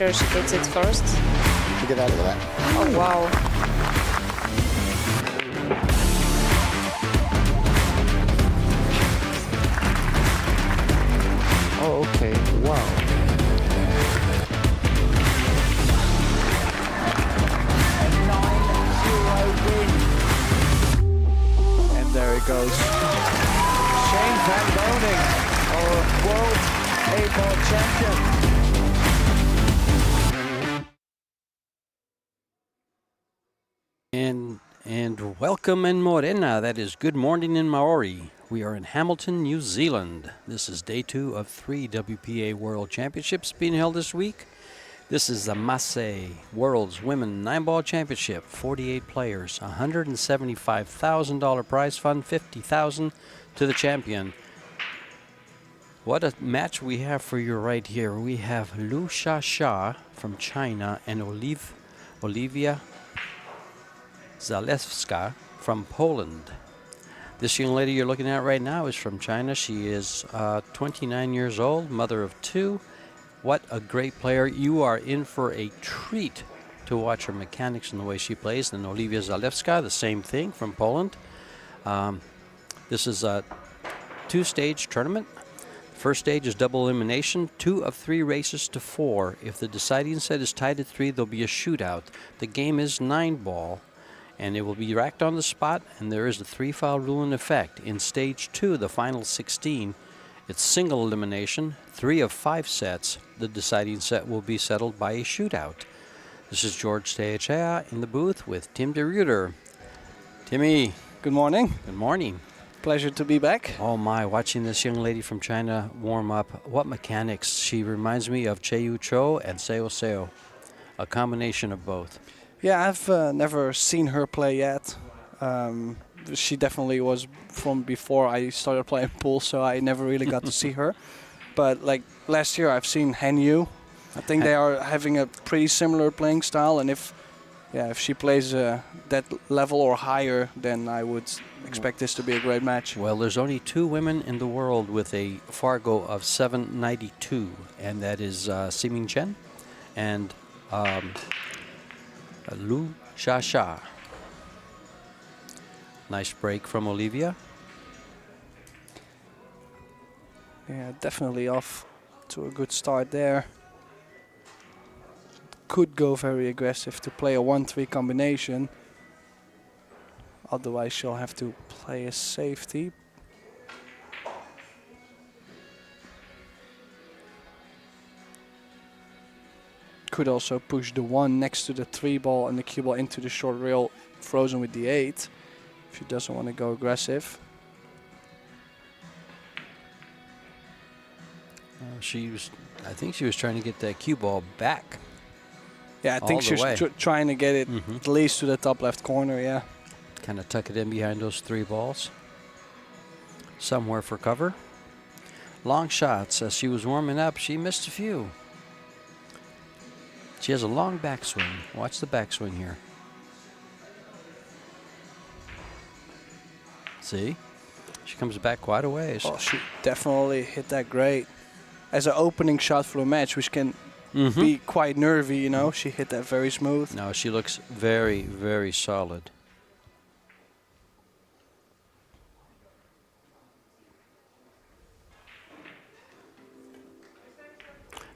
sure she hits it first. Look at that, look at that. Oh, wow. Oh, okay. Wow. And there it goes. Shane Van Boning, our world A-ball champion. And welcome in Morena. That is good morning in Maori. We are in Hamilton, New Zealand. This is day 2 of 3 WPA World Championships being held this week. This is the Massé World's Women 9-Ball Championship. 48 players, $175,000 prize fund, $50,000 to the champion. What a match we have for you right here. We have Lu Sha from China and Olivia Zalewska from Poland. This young lady you're looking at right now is from China. She is 29 years old, mother of 2. What a great player. You are in for a treat to watch her mechanics and the way she plays. And Olivia Zalewska, the same thing, from Poland. This is a 2-stage tournament. First stage is double elimination, 2 of 3 races to 4. If the deciding set is tied at 3, there'll be a shootout. The game is 9-ball. And it will be racked on the spot, and there is a 3-foul rule in effect. In stage 2, the final 16, it's single elimination, 3 of 5 sets. The deciding set will be settled by a shootout. This is George Teachea in the booth with Tim de Ruyter. Timmy. Good morning. Good morning. Pleasure to be back. Oh my, watching this young lady from China warm up. What mechanics. She reminds me of Che Yu Cho and Seo Seo. A combination of both. Yeah, I've never seen her play yet. She definitely was from before I started playing pool, so I never really got to see her. But like last year, I've seen Han Yu. I think they are having a pretty similar playing style, and if she plays that level or higher, then I would expect this to be a great match. Well, there's only 2 women in the world with a Fargo of 792, and that is Siming Chen and Lu Sha. Nice break from Olivia. Yeah, definitely off to a good start there. Could go very aggressive to play a 1-3 combination. Otherwise, she'll have to play a safety. Could also push the 1 next to the 3 ball and the cue ball into the short rail, frozen with the 8, if she doesn't want to go aggressive. I think she was trying to get that cue ball back. Yeah, I think she was trying to get it at least to the top left corner, yeah. Kind of tuck it in behind those 3 balls. Somewhere for cover. Long shots. As she was warming up, she missed a few. She has a long backswing. Watch the backswing here. See? She comes back quite a ways. Oh, she definitely hit that great. As an opening shot for a match, which can be quite nervy, you know. She hit that very smooth. No, she looks very, very solid.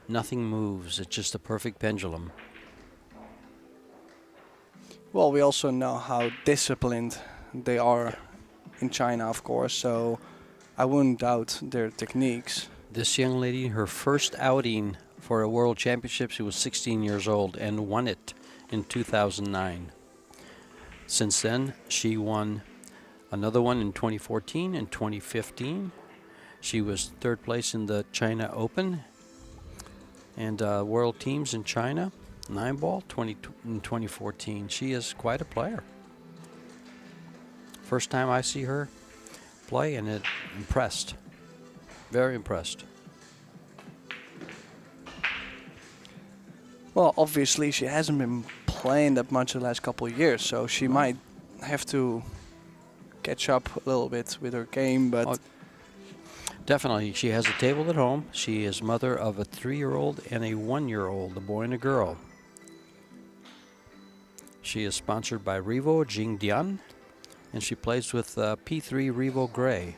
Nothing moves. It's just a perfect pendulum. Well, we also know how disciplined they are in China, of course, so I wouldn't doubt their techniques. This young lady, her first outing for a World Championship, she was 16 years old and won it in 2009. Since then, she won another one in 2014 and 2015. She was 3rd place in the China Open and World Teams in China, 9-ball, in 2014. She is quite a player. First time I see her play, and it impressed. Very impressed. Well, obviously she hasn't been playing that much the last couple of years, so she might have to catch up a little bit with her game, but Definitely, she has a table at home. She is mother of a 3-year-old and a 1-year-old, a boy and a girl. She is sponsored by Revo Jingdian, and she plays with P3 Revo Gray.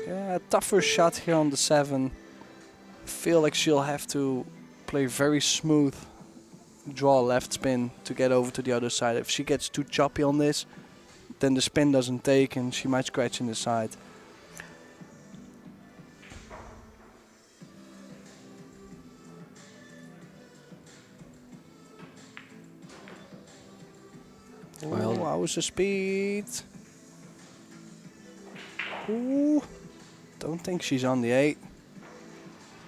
Yeah, tougher shot here on the 7. Feel like she'll have to play very smooth, draw left spin to get over to the other side. If she gets too choppy on this, then the spin doesn't take and she might scratch in the side. Well, Ooh, how's the speed? Ooh, don't think she's on the 8.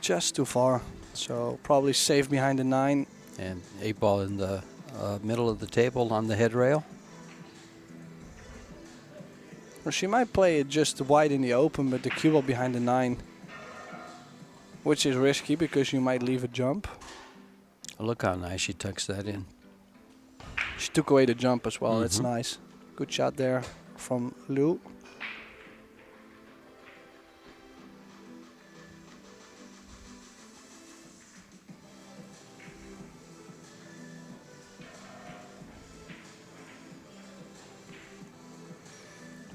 Just too far. So probably safe behind the 9. and 8-ball in the middle of the table on the head rail. Or she might play it just wide in the open, but the cue ball behind the 9. Which is risky because you might leave a jump. Look how nice she tucks that in. She took away the jump as well. That's Mhm. nice. Good shot there from Lou.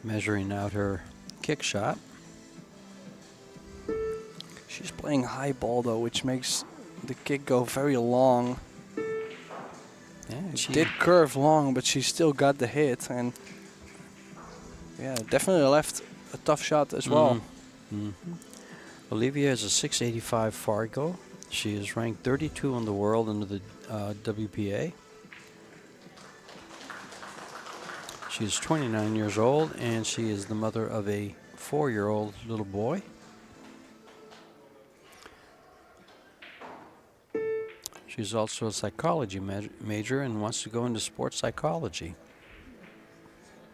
Measuring out her kick shot. She's playing high ball though, which makes the kick go very long. Yeah, She she did curve long, but she still got the hit, and yeah, definitely left a tough shot as well. Mhm. Olivia is a 685 Fargo. She is ranked 32 in the world under the WPA. She is 29 years old, and she is the mother of a 4-year-old little boy. She's also a psychology major and wants to go into sports psychology.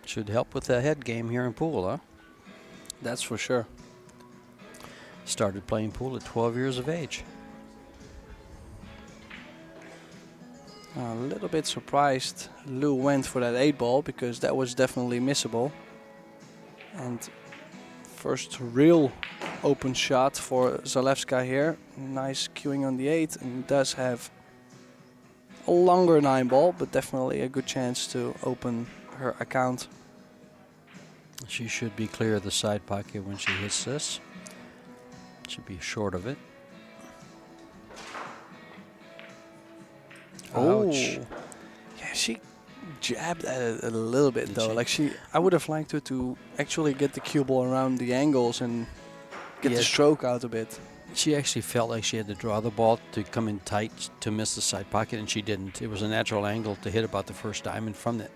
Should help with the head game here in pool, huh? That's for sure. Started playing pool at 12 years of age. A little bit surprised Lou went for that 8-ball because that was definitely missable. And first real open shot for Zalewska here. Nice cueing on the 8, and does have a longer 9-ball, but definitely a good chance to open her account. She should be clear of the side pocket when she hits this. Should be short of it. Oh, Ouch. yeah, she jabbed at it a little bit Did though. she? I would have liked her to actually get the cue ball around the angles and get the Yes. stroke out a bit. She actually felt like she had to draw the ball to come in tight to miss the side pocket, and she didn't. It was a natural angle to hit about the first diamond from it.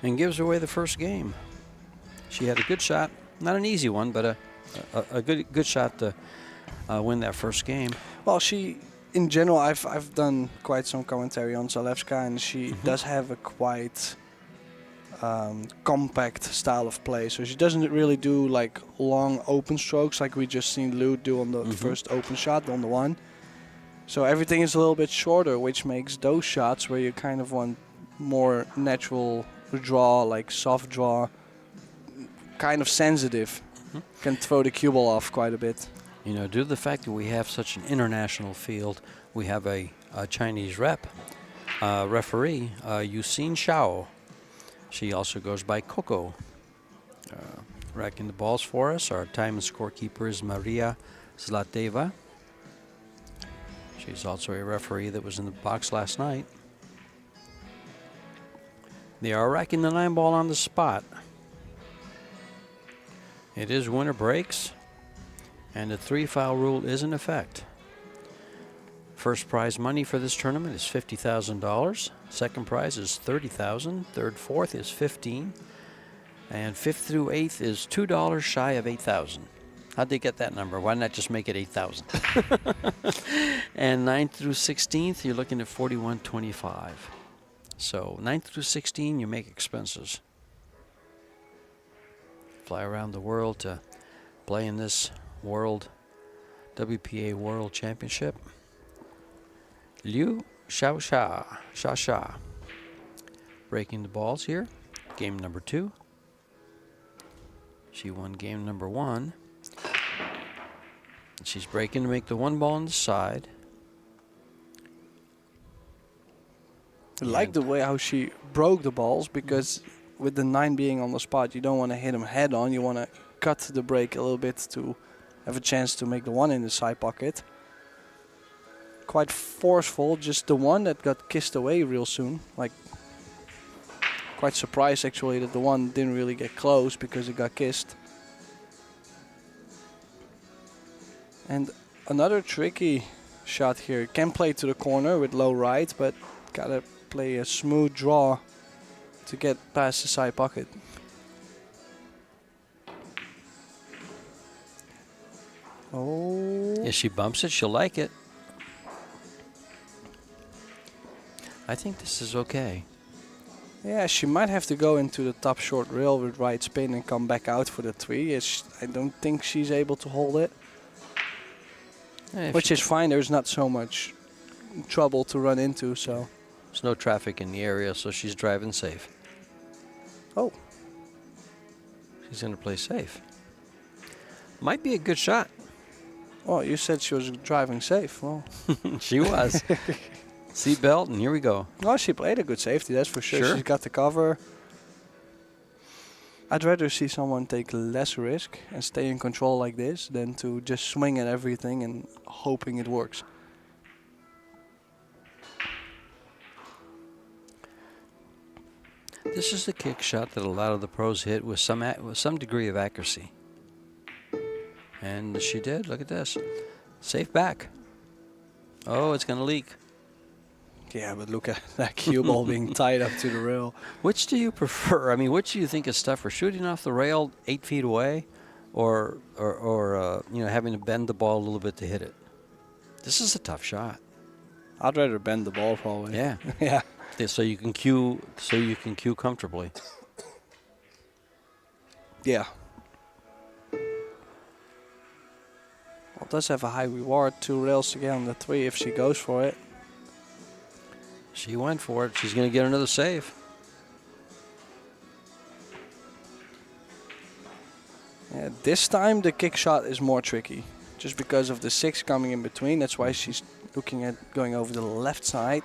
And gives away the first game. She had a good shot. Not an easy one, but a good shot to win that first game. Well, she, in general, I've done quite some commentary on Zalewska, and she does have a quite compact style of play. So she doesn't really do like long open strokes like we just seen Lou do on the first open shot on the 1. So everything is a little bit shorter, which makes those shots where you kind of want more natural draw, like soft draw, kind of sensitive, can throw the cue ball off quite a bit. You know, due to the fact that we have such an international field, we have a Chinese referee, Yuxin Xiao. She also goes by Coco. Racking the balls for us. Our time and scorekeeper is Maria Zlateva. She's also a referee that was in the box last night. They are racking the 9-ball on the spot. It is winner breaks, and the 3-foul rule is in effect. First prize money for this tournament is $50,000. Second prize is $30,000. Third, fourth is $15,000. And 5th through 8th is $2 shy of $8,000. How'd they get that number? Why not just make it $8,000? And 9th through 16th, you're looking at $41.25. So 9th through 16, you make expenses. Fly around the world to play in this WPA World Championship. Liu Xiaosha, breaking the balls here. Game number 2. She won game number 1. She's breaking to make the 1 ball on the side. I like the way how she broke the balls, because with the 9 being on the spot, you don't want to hit them head on. You want to cut the break a little bit to have a chance to make the 1 in the side pocket. Quite forceful, just the 1 that got kissed away real soon. Like, quite surprised actually that the 1 didn't really get close because it got kissed. And another tricky shot here. Can play to the corner with low right, but gotta play a smooth draw to get past the side pocket. Oh. If she bumps it, she'll like it. I think this is okay. Yeah, she might have to go into the top short rail with right spin and come back out for the 3. I don't think she's able to hold it. Yeah, Which is fine, there's not so much trouble to run into, so. There's no traffic in the area, so she's driving safe. Oh. She's going to play safe. Might be a good shot. Oh, you said she was driving safe. Well, She was. Seatbelt, and here we go. no, she played a good safety, that's for sure. Sure. She's got the cover. I'd rather see someone take less risk and stay in control like this than to just swing at everything and hoping it works. This is a kick shot that a lot of the pros hit with some degree of accuracy. And she did. Look at this. Safe back. Oh, it's going to leak. Yeah, but look at that cue ball being tied up to the rail. Which do you prefer? I mean, which do you think is tougher, shooting off the rail 8 feet away, or you know, having to bend the ball a little bit to hit it? This is a tough shot. I'd rather bend the ball probably. Yeah. Yeah. So you can cue comfortably. Yeah. Well, does have a high reward, 2 rails to get on the 3 if she goes for it. She went for it. She's going to get another save. Yeah, this time the kick shot is more tricky, just because of the 6 coming in between. That's why she's looking at going over the left side.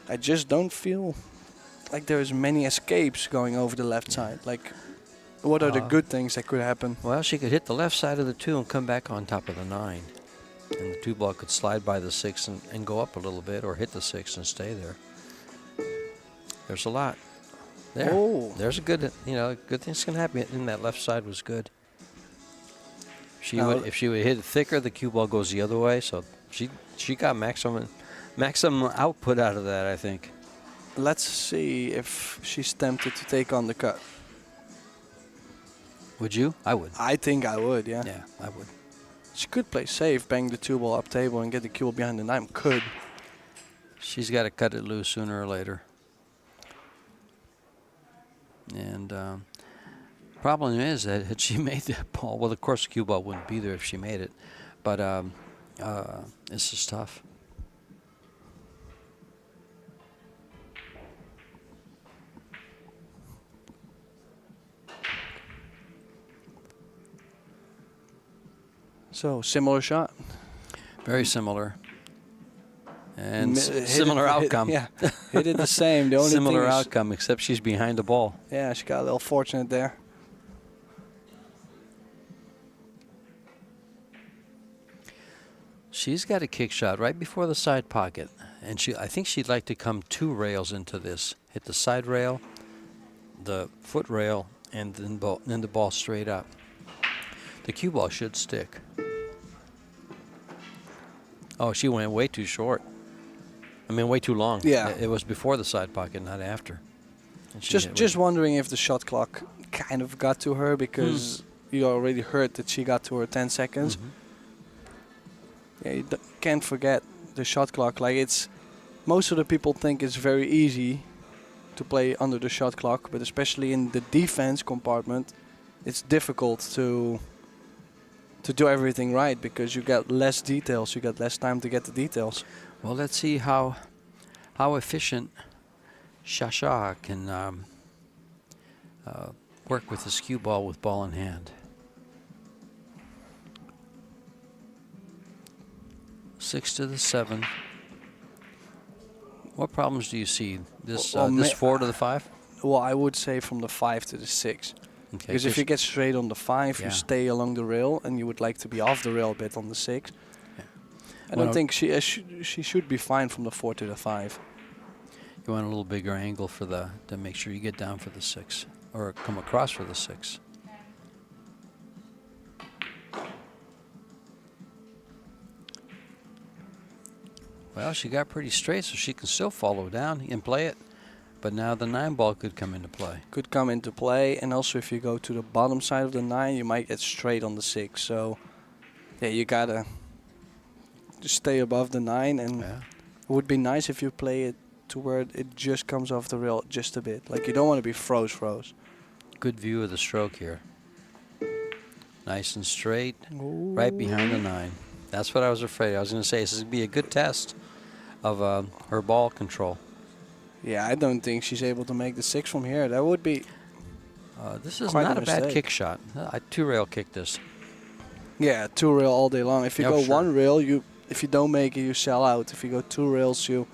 I just don't feel like there's many escapes going over the left side. Like, what are the good things that could happen? Well, she could hit the left side of the 2 and come back on top of the 9. And the 2 ball could slide by the 6 and go up a little bit, or hit the 6 and stay there. There's a lot. There. Oh. There's a good, you know, good thing's going to happen. And that left side was good. If she would hit it thicker, the cue ball goes the other way. So she got maximum output out of that, I think. Let's see if she's tempted to take on the cut. Would you? I would. I think I would, yeah. Yeah, I would. She could play safe, bang the 2 ball up table and get the cue ball behind the 9. Could. She's got to cut it loose sooner or later. And problem is that had she made that ball, well, of course the cue ball wouldn't be there if she made it. But this is tough. So, similar shot. Very similar. And similar outcome. Yeah, hit it the same. The only similar thing is, outcome, except she's behind the ball. yeah, she got a little fortunate there. She's got a kick shot right before the side pocket. And I think she'd like to come 2 rails into this. Hit the side rail, the foot rail, and then the ball straight up. The cue ball should stick. Oh, she went way too short. I mean, way too long. Yeah. It was before the side pocket, not after. And she Just wondering if the shot clock kind of got to her, because you already heard that she got to her 10 seconds. Yeah, you can't forget the shot clock. Like, it's most of the people think it's very easy to play under the shot clock, but especially in the defense compartment, it's difficult to do everything right, because you got less details, you got less time to get the details. Well, let's see how efficient Shasha can work with this cue ball with ball in hand. 6 to the 7. What problems do you see? This this 4 to the 5? Well, I would say from the 5 to the 6. Okay, Because if you get straight on the 5, Yeah. you stay along the rail, and you would like to be off the rail a bit on the 6. Yeah. I Well, don't think she should be fine from the 4 to the 5. you want a little bigger angle for the to make sure you get down for the 6 or come across for the 6. Well, she got pretty straight, so she can still follow down and play it. But now the 9 ball could come into play. Could come into play, and also if you go to the bottom side of the 9, you might get straight on the 6. So, yeah, you gotta just stay above the 9, and Yeah. it would be nice if you play it to where it just comes off the rail just a bit. Like, you don't want to be froze. Good view of the stroke here. Nice and straight, right behind the 9. That's what I was afraid. I was going to say this is going to be a good test of her ball control. Yeah, I don't think she's able to make the 6 from here. That would be... This is Quite a not a bad mistake. kick shot. I 2-rail kicked this. Yeah, 2 rail all day long. If you Yeah, go sure. 1 rail, if you don't make it, you sell out. If you go 2 rails, you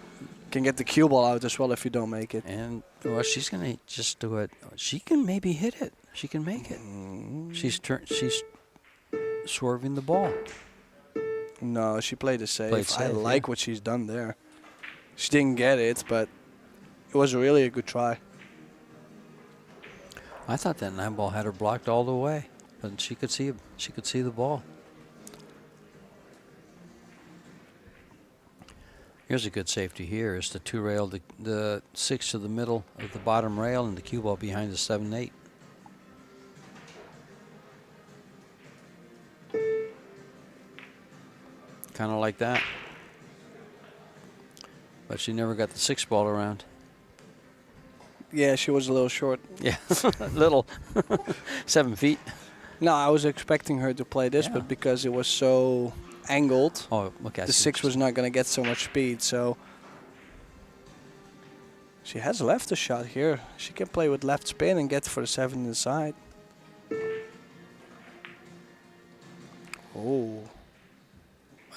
can get the cue ball out as well if you don't make it. And well, she's going to just do it. She can maybe hit it. She can make it. She's swerving the ball. No, she played it safe. Played I safe, like yeah. what she's done there. She didn't get it, but it was really a good try. I thought that 9 ball had her blocked all the way, but she could see the ball. Here's a good safety here. Is the 2 rail, the 6 to the middle of the bottom rail, and the cue ball behind the 7-8. Kind of like that. But she never got the 6 ball around. Yeah, she was a little short. Yeah, little. 7 feet. No, I was expecting her to play this, Yeah. but because it was so angled, Oh, okay. I the see 6 what was not going to get so much speed. So she has left a shot here. She can play with left spin and get for the 7 inside. Oh.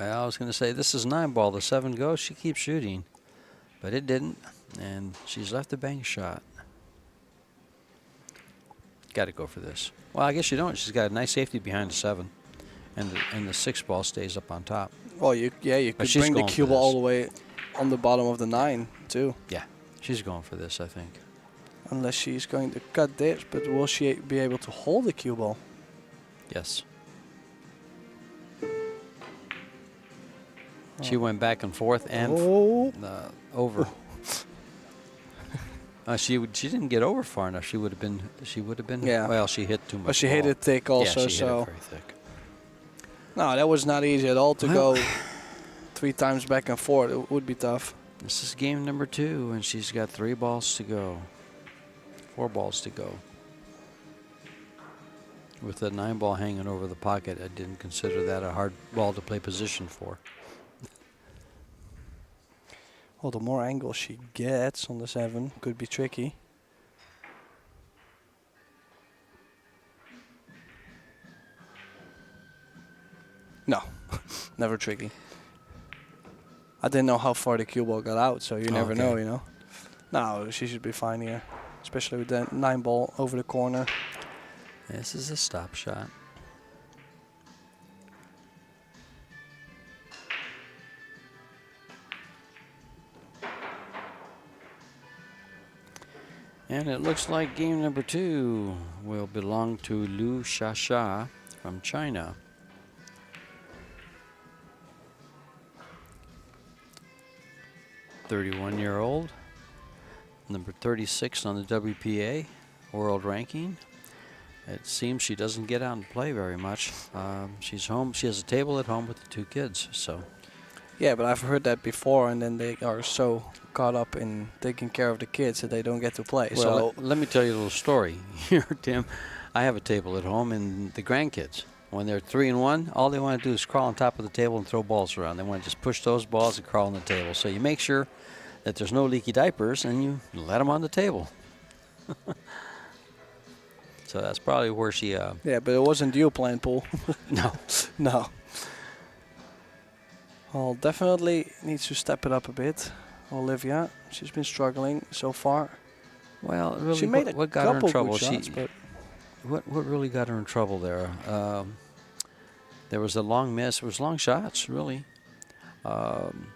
Well, I was going to say, this is 9 ball. The 7 goes, she keeps shooting. But it didn't, and she's left a bank shot. Got to go for this. Well, I guess you don't. She's got a nice safety behind the 7, and the 6 ball stays up on top. Well, you could she's bring the going cue for ball all this. the way on the bottom of the 9, too. Yeah, she's going for this, I think. Unless she's going to cut this, but will she be able to hold the cue ball? Yes. She went back and forth and over. She didn't get over far enough. She would have been. Yeah. Well, she hit too much. But she hit ball. it thick also, Yeah, she so. hit it very thick. No, that was not easy at all to Well- go 3 times back and forth. It would be tough. This is game number 2, and she's got 3 balls to go. 4 balls to go. With the 9 ball hanging over the pocket, I didn't consider that a hard ball to play position for. Well, the more angle she gets on the 7 could be tricky. No, never tricky. I didn't know how far the cue ball got out, so you never Okay. know, you know. No, she should be fine here, especially with the 9 ball over the corner. This is a stop shot. And it looks like game number 2 will belong to Lu Shasha from China. "31-year-old, number 36 on the WPA world ranking. It seems she doesn't get out and play very much. She's home. She has a table at home with the 2 kids. So Yeah, but I've heard that before, and then they are so caught up in taking care of the kids that they don't get to play. well, so let me tell you a little story here, Tim. I have a table at home, and the grandkids, when they're 3 and 1, all they want to do is crawl on top of the table and throw balls around. They want to just push those balls and crawl on the table. So you make sure that there's no leaky diapers, and you let them on the table. So So that's probably where she. Yeah, but it wasn't you playing pool. No. No. Well, definitely needs to step it up a bit. Olivia, she's been struggling so far. Well, really, She made what a got her in couple trouble? good shots, but What really got her in trouble there? There was a long miss. It was long shots, really. And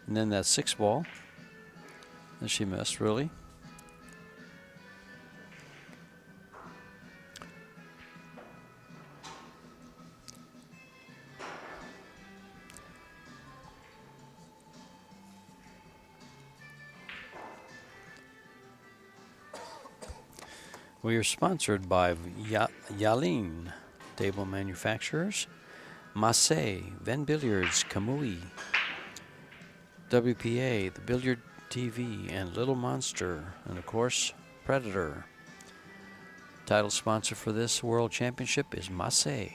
then that 6 ball that she missed, really. We are sponsored by Yalin, table manufacturers, Massé, Van Billiards, Kamui, WPA, the Billiard TV, and Little Monster, and of course, Predator. Title sponsor for this World Championship is Massé.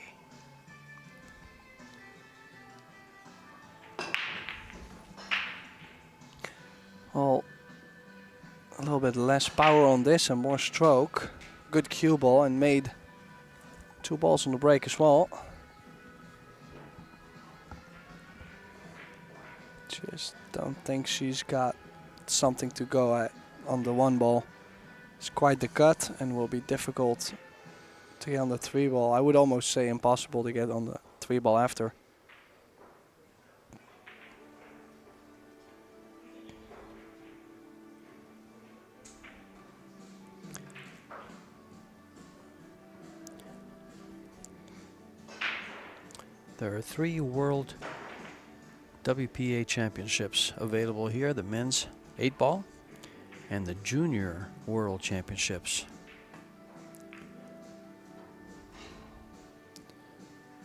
well, a little bit less power on this and more stroke. Good cue ball and made 2 balls on the break as well. Just don't think she's got something to go at on the 1 ball. It's quite the cut and will be difficult to get on the 3 ball. I would almost say impossible to get on the 3 ball after. There are 3 World WPA Championships available here, the men's 8 ball and the Junior World Championships.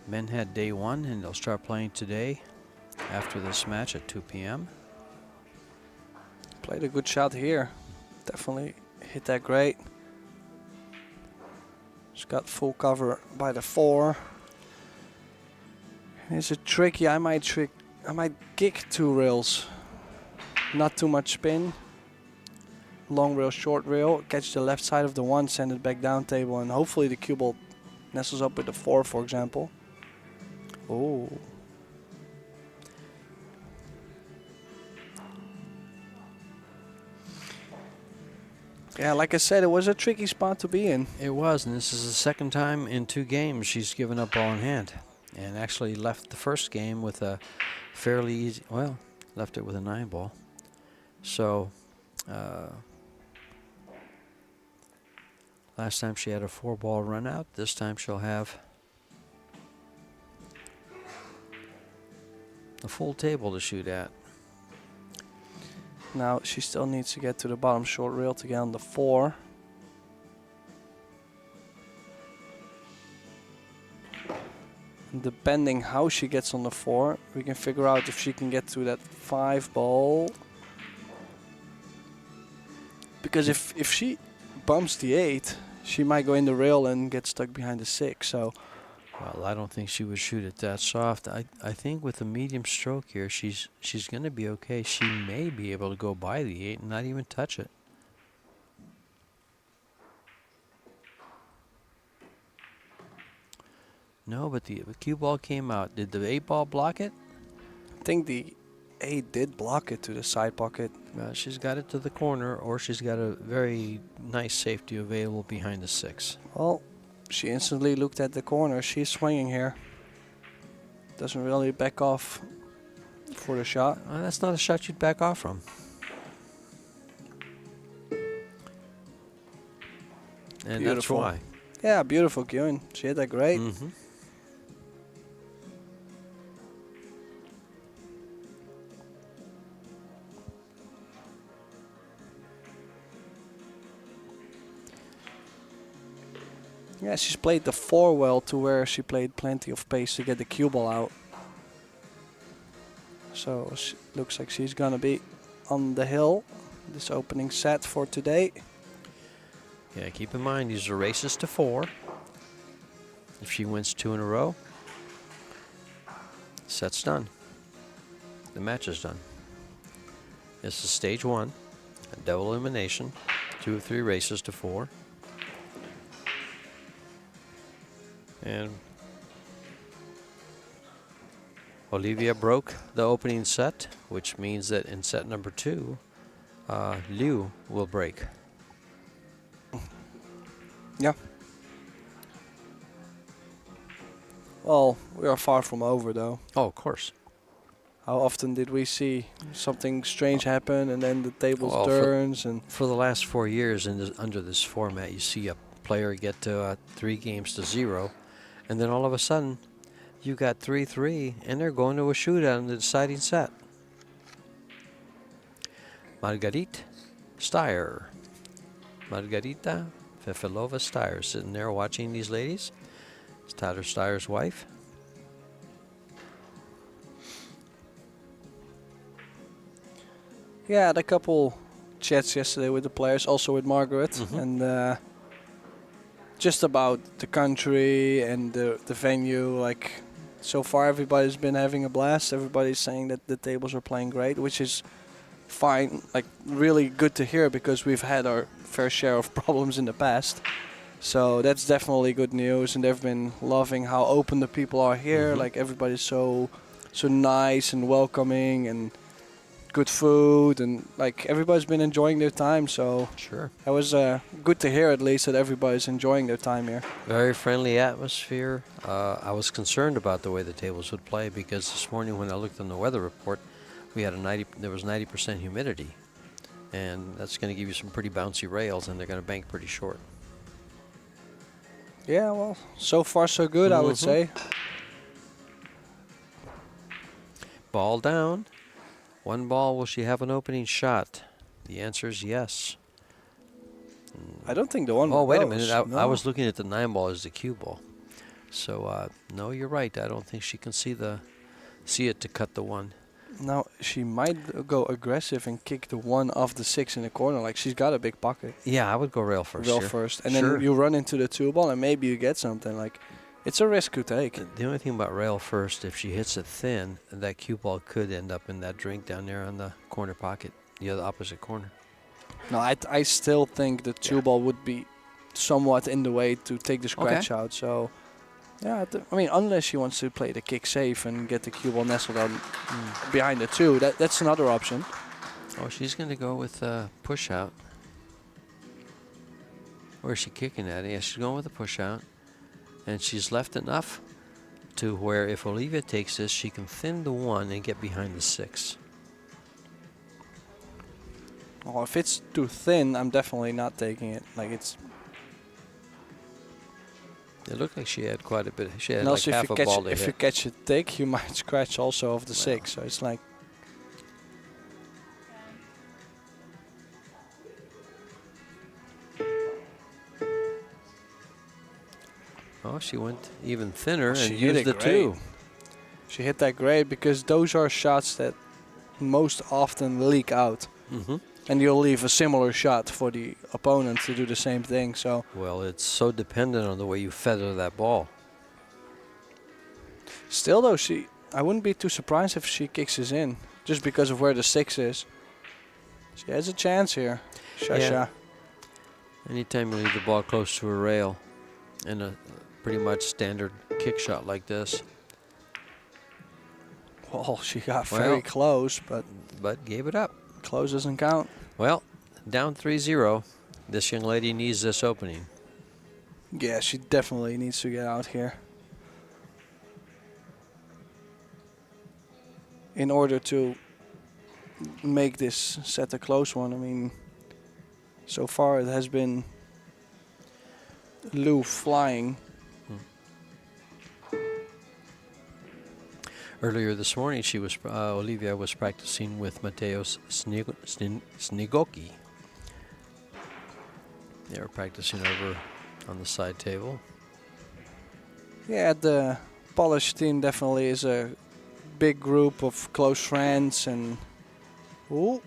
Men had day 1 and they'll start playing today after this match at 2 p.m. Played a good shot here. Definitely hit that great. She's got full cover by the 4. It's a tricky. I might kick 2 rails. Not too much spin. Long rail, short rail. Catch the left side of the 1, send it back down table, and hopefully the cue ball nestles up with the 4, for example. Oh. Yeah, like I said, it was a tricky spot to be in. It was, and this is the 2nd time in 2 games she's given up ball in hand. And actually left the first game with a fairly easy, well, left it with a 9 ball. So, last time she had a 4 ball run out. This time she'll have a full table to shoot at. Now she still needs to get to the bottom short rail to get on the 4. Depending how she gets on the 4, we can figure out if she can get to that 5 ball. Because if she bumps the 8, she might go in the rail and get stuck behind the 6. So, well, I don't think she would shoot it that soft. I think with a medium stroke here, she's going to be okay. She may be able to go by the 8 and not even touch it. No, but the cue ball came out. Did the 8 ball block it? I think the 8 did block it to the side pocket. She's got it to the corner, or she's got a very nice safety available behind the 6. Well, she instantly looked at the corner. She's swinging here. Doesn't really back off for the shot. That's not a shot you'd back off from. And Beautiful. that's why. Yeah, beautiful cueing. She hit that great. Mm-hmm. Yeah, she's played the 4 well to where she played plenty of pace to get the cue ball out. So looks like she's gonna be on the hill this opening set for today. Yeah, keep in mind these are races to 4. If she wins 2 in a row, set's done. The match is done. This is stage 1, a double elimination, 2 of 3 races to 4. And Olivia broke the opening set, which means that in set number 2, Liu will break. Yeah. Well, we are far from over, though. Oh, of course. How often did we see something strange happen and then the tables Well, turns and For the last 4 years under this format, you see a player get to 3 games to 0, and then all of a sudden, you got 3-3, and they're going to a shootout in the deciding set. Margarita Fefilova Steyer sitting there watching these ladies. It's Tyler Steyer's wife. yeah, I had a couple chats yesterday with the players, also with Margaret, and just about the country and the venue. Like, so far everybody's been having a blast. Everybody's saying that the tables are playing great, which is fine, like really good to hear, because we've had our fair share of problems in the past. So that's definitely good news, and they've been loving how open the people are here. Like, everybody's so nice and welcoming, and good food, and like everybody's been enjoying their time. So Sure. that was good to hear, at least, that everybody's enjoying their time here. Very friendly atmosphere. I was concerned about the way the tables would play, because this morning when I looked on the weather report, we had there was 90% humidity, and that's going to give you some pretty bouncy rails, and they're going to bank pretty short. Yeah, well, so far so good, I would say. Ball down. 1 ball. Will she have an opening shot? The answer is yes. I don't think the one. Oh, wait a goes. minute. I No. was looking at the 9 ball as the cue ball. So, no, you're right. I don't think she can see it to cut the 1. Now she might go aggressive and kick the 1 off the 6 in the corner. Like, she's got a big pocket. Yeah, I would go rail first. Rail here. first, and Sure. then you run into the 2 ball, and maybe you get something. Like, it's a risk to take. The only thing about rail first, if she hits it thin, that cue ball could end up in that drink down there on the corner pocket, the other opposite corner. No, I still think the 2 ball would be somewhat in the way to take the scratch out. So, yeah, I mean, unless she wants to play the kick safe and get the cue ball nestled on behind the 2, that's another option. Oh, she's going to go with push out. Where is she kicking at? Yeah, she's going with a push out. And she's left enough to where if Olivia takes this, she can thin the 1 and get behind the 6. Well, if it's too thin, I'm definitely not taking it. Like, it's. It looked like she had quite a bit. She had And like also, half a ball to if you hit. catch it thick, you might scratch also off the 6. So it's like. Oh, she went even thinner She and hit used it the great. 2. She hit that great, because those are shots that most often leak out. And you'll leave a similar shot for the opponent to do the same thing. So Well, it's so dependent on the way you feather that ball. still, though, I wouldn't be too surprised if she kicks us in, just because of where the 6 is. She has a chance here. Shasha. Yeah. Anytime you leave the ball close to a rail in a pretty much standard kick shot like this. Well, she got Well, very close, but gave it up. close doesn't count. Well, down 3-0. This young lady needs this opening. Yeah, she definitely needs to get out here in order to make this set a close one. I mean, so far it has been Lou flying. Earlier this morning, Olivia was practicing with Mateusz Snigoki. They were practicing over on the side table. Yeah, the Polish team definitely is a big group of close friends, and ooh,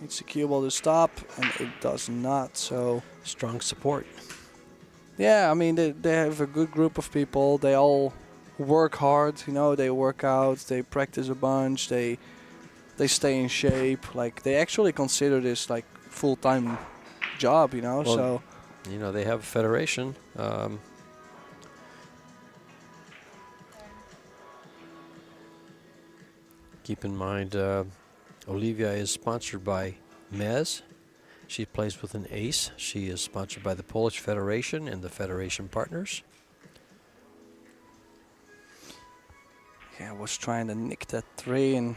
it's a cue ball to stop, and it does not. So Strong support. yeah, I mean, they have a good group of people. They all work hard, they work out, they practice a bunch, they stay in shape. Like, they actually consider this like full-time job, Well, so they have a federation. Keep in mind, Olivia is sponsored by Mez. She plays with an ace. She is sponsored by the Polish Federation and the Federation partners. Yeah, was trying to nick that 3 and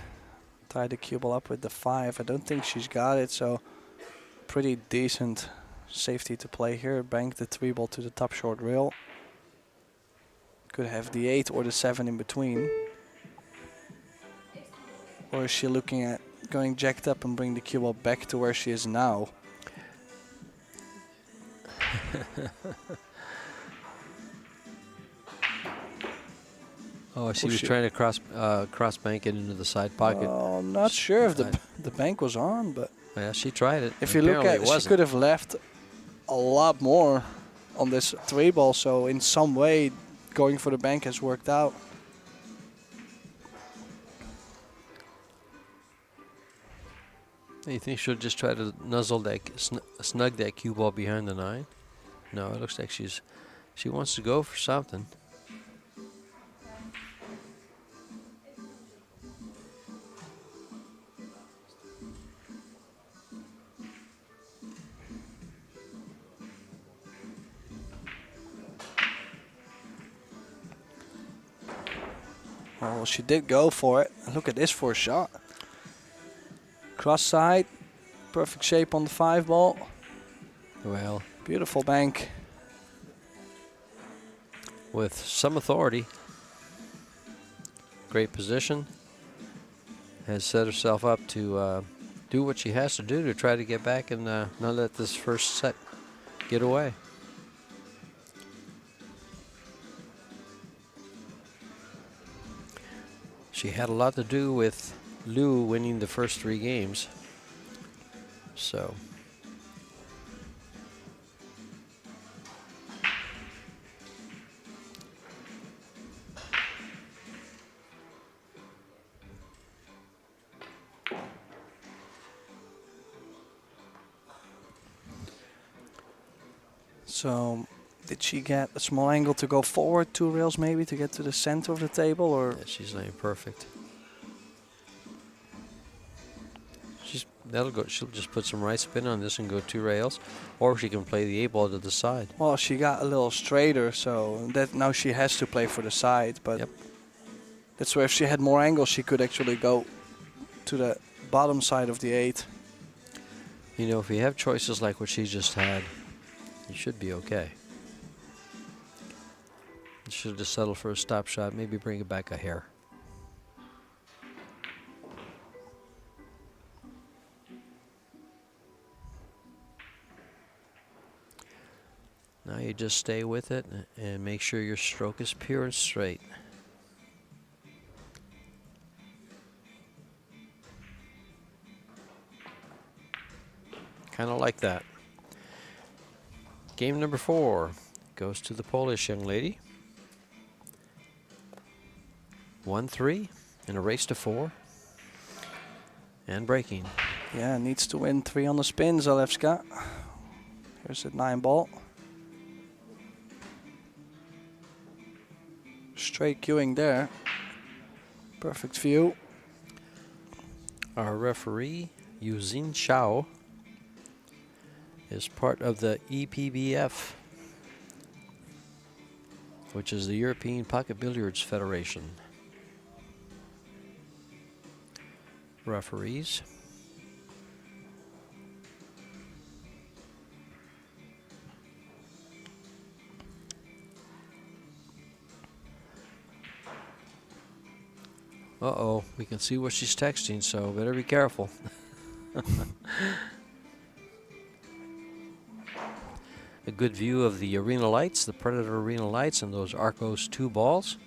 tie the cue ball up with the 5. I don't think she's got it, so pretty decent safety to play here. Bank the 3 ball to the top short rail. Could have the 8 or the 7 in between. Or is she looking at going jacked up and bring the cue ball back to where she is now? Oh, she was trying to cross bank it into the side pocket. Oh, I'm not sure if the bank was on, but Yeah, she tried it. if you look at it, she could have left a lot more on this 3 ball, so in some way going for the bank has worked out. You think she'll just try to nuzzle that, snug that cue ball behind the 9? No, it looks like she wants to go for something. Oh, she did go for it. Look at this for a shot. Cross side, perfect shape on the 5 ball. Well, Beautiful bank. with some authority. Great position. Has set herself up to do what she has to do to try to get back and not let this first set get away. She had a lot to do with Lou winning the first 3 games. So So, did she get a small angle to go forward 2 rails maybe to get to the center of the table, or? yeah, she's laying perfect. She'll just put some right spin on this and go 2 rails, or she can play the 8 ball to the side. Well, she got a little straighter, so that now she has to play for the side. But Yep. that's where if she had more angle, she could actually go to the bottom side of the 8. You know, if you have choices like what she just had, you should be okay. You should just settle for a stop shot, maybe bring it back a hair. Now you just stay with it and make sure your stroke is pure and straight. Kind of like that. Game number 4 goes to the Polish young lady. 1-3 in a race to 4. And breaking. Yeah, needs to win 3 on the spin, Zalewska. Here's that 9 ball. Straight queuing there. Perfect view. Our referee, Yuzin Shao, is part of the EPBF, which is the European Pocket Billiards Federation. Referees. Uh-oh, we can see what she's texting, so better be careful. A good view of the arena lights, the Predator arena lights, and those Arcos 2 balls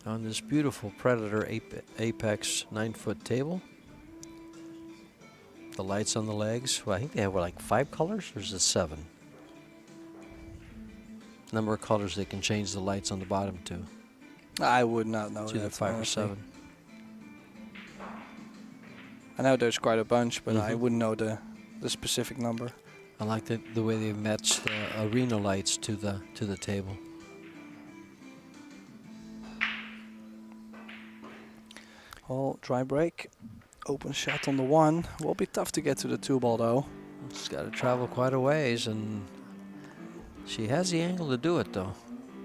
on this beautiful Predator Apex 9-foot table. The lights on the legs, well, I think they have like 5 colors, or is it 7? Number of colors they can change the lights on the bottom to. I would not know It's either that. 5 or honestly. 7. I know there's quite a bunch, but I Mhm. wouldn't know the specific number. I like the way they match the arena lights to the table. Well, dry break. Open shot on the 1. Will be tough to get to the 2 ball though. She's got to travel quite a ways, and she has the angle to do it though.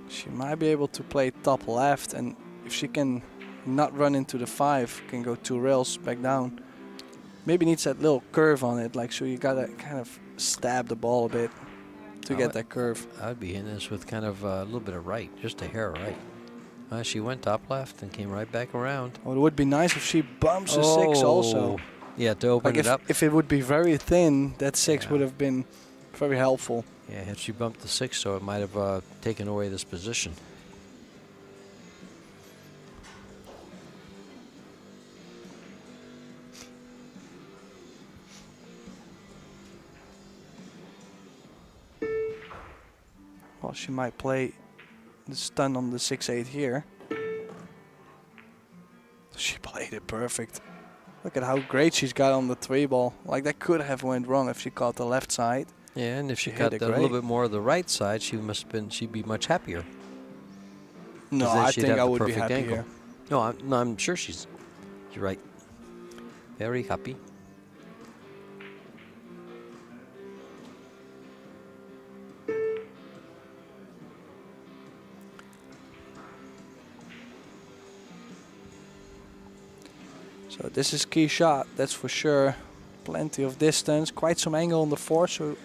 She might be able to play top left, and if she can not run into the 5, can go 2 rails back down. Maybe needs that little curve on it, like so you gotta kind of stab the ball a bit to get that curve. I'd be in this with kind of a little bit of right, just a hair right. She went top left and came right back around. Oh, it would be nice if she bumps a 6 also. Yeah, to open Like it up. if it would be very thin, that 6 would have been very helpful. Yeah, had she bumped the 6, so it might have taken away this position. Well, she might play the stun on the 6-8 here. She played it perfect. Look at how great she's got on the 3 ball. Like that could have went wrong if she caught the left side. Yeah, and if she She got hit a it little great. bit more of the right side, she'd be much happier. No, then I she'd think have I the would be perfect happy angle. here. No, I'm sure you're right. Very happy. So this is key shot, that's for sure. Plenty of distance, quite some angle on the 4, so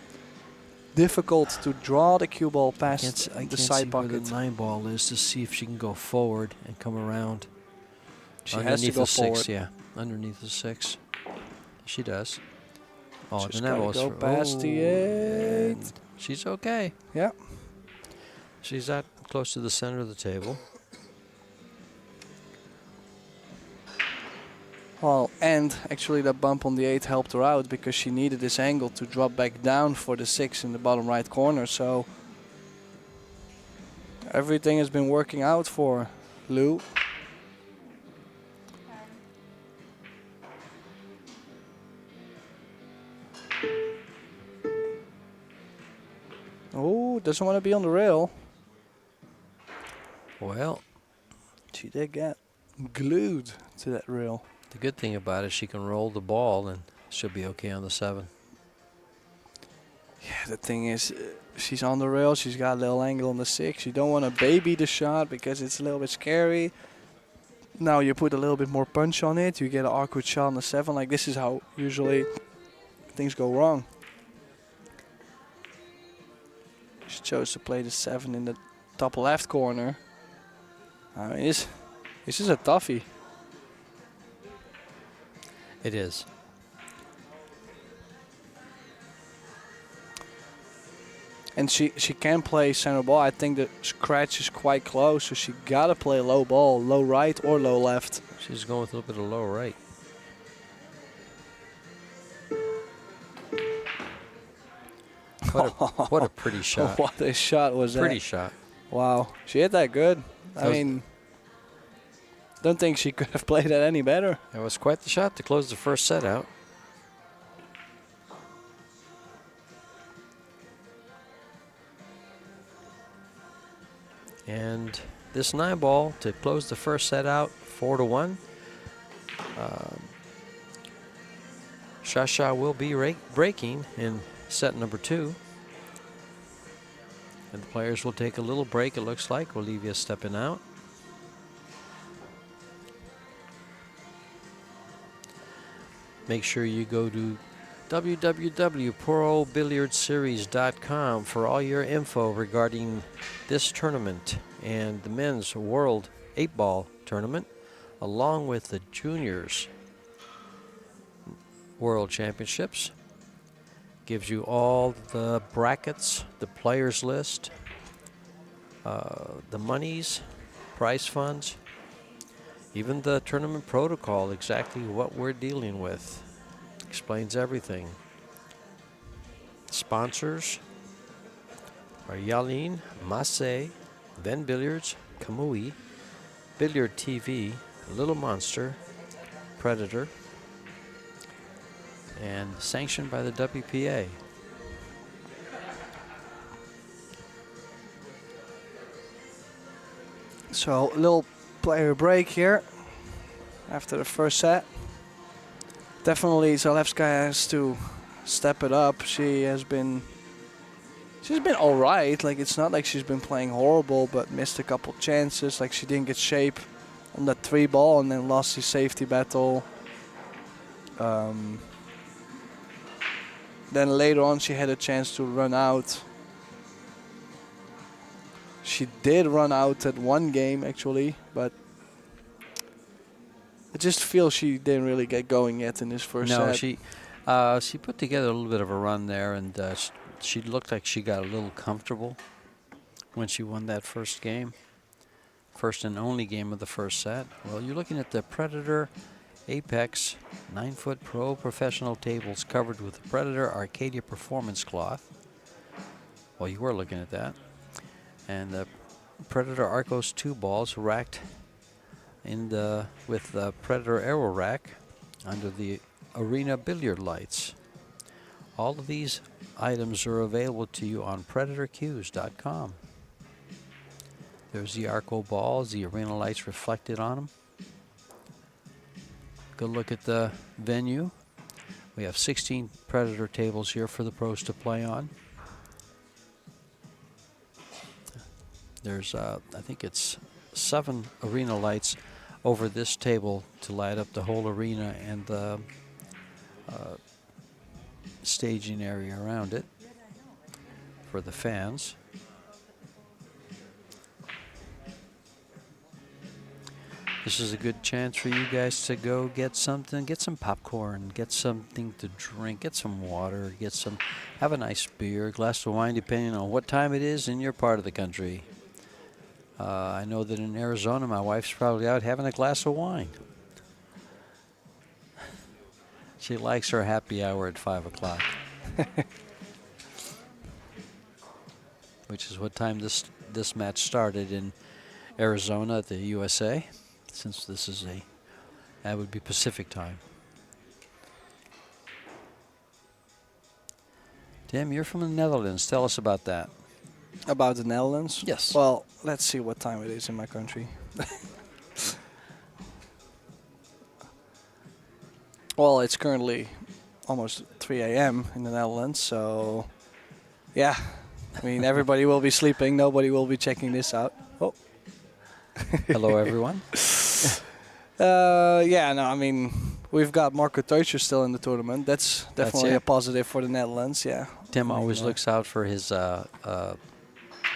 difficult to draw the cue ball past the side pocket. The 9 ball is to see if she can go forward and come around. She has to go the forward. 6, yeah, underneath the 6. She does. Oh, Just the 9 gotta ball's go past the 8. and she's okay. Yeah. She's that close to the center of the table. Well, and actually that bump on the 8 helped her out because she needed this angle to drop back down for the 6 in the bottom right corner. So everything has been working out for Lou. Oh, doesn't want to be on the rail. Well, She did get glued to that rail. the good thing about it, she can roll the ball and she'll be okay on the 7. Yeah, the thing is, she's on the rail. She's got a little angle on the 6. You don't want to baby the shot because it's a little bit scary. Now you put a little bit more punch on it. You get an awkward shot on the 7. Like this is how usually things go wrong. She chose to play the 7 in the top left corner. I mean, this is a toughie. It is. And she can play center ball. I think the scratch is quite close, so she gotta play low ball, low right or low left. She's going with a little bit of low right. What a pretty shot. What a shot was Pretty that? shot. Wow, she hit that good. I That was- mean, don't think she could have played that any better. That was quite the shot to close the first set out. And this 9 ball to close the first set out 4-1. Shasha will be breaking in set number 2. And the players will take a little break, it looks like. Olivia stepping out. Make sure you go to www.probilliardseries.com for all your info regarding this tournament and the men's World 8-Ball Tournament, along with the Juniors World Championships. Gives you all the brackets, the players list, the monies, prize funds, even the tournament protocol, exactly what we're dealing with. Explains everything. Sponsors are Yalin, Massé, Then Billiards, Kamui, Billiard TV, Little Monster, Predator, and sanctioned by the WPA. So, a little player break here. after the first set. Definitely Zalewska has to step it up. She's been all right. Like, it's not like she's been playing horrible, but missed a couple chances. Like, she didn't get shape on that 3 ball and then lost the safety battle. Then later on she had a chance to run out. She did run out at 1 game actually, but I just feel she didn't really get going yet in this first set. No, she put together a little bit of a run there, and she looked like she got a little comfortable when she won that first game. First and only game of the first set. Well, you're looking at the Predator Apex 9-foot pro professional tables covered with the Predator Arcadia Performance cloth. Well, you were looking at that. And the Predator Arcos 2 balls racked with the Predator Aero Rack under the Arena Billiard lights. All of these items are available to you on PredatorCues.com. There's the Arco balls, the arena lights reflected on them. Good look at the venue. We have 16 Predator tables here for the pros to play on. There's, I think it's 7 arena lights over this table to light up the whole arena and the staging area around it for the fans. This is a good chance for you guys to go get something, get some popcorn, get something to drink, get some water, have a nice beer, a glass of wine, depending on what time it is in your part of the country. I know that in Arizona, my wife's probably out having a glass of wine. She likes her happy hour at 5 o'clock. Which is what time this match started in Arizona at the USA. Since this is that would be Pacific time. Tim, you're from the Netherlands. Tell us about that. About the Netherlands? Yes. Well, let's see what time it is in my country. Well, it's currently almost 3 a.m. in the Netherlands, so yeah. I mean, everybody will be sleeping. Nobody will be checking this out. Oh. Hello, everyone. Yeah, no, I mean, we've got Marco Teutscher still in the tournament. That's definitely a positive for the Netherlands, yeah. Tim always looks out for his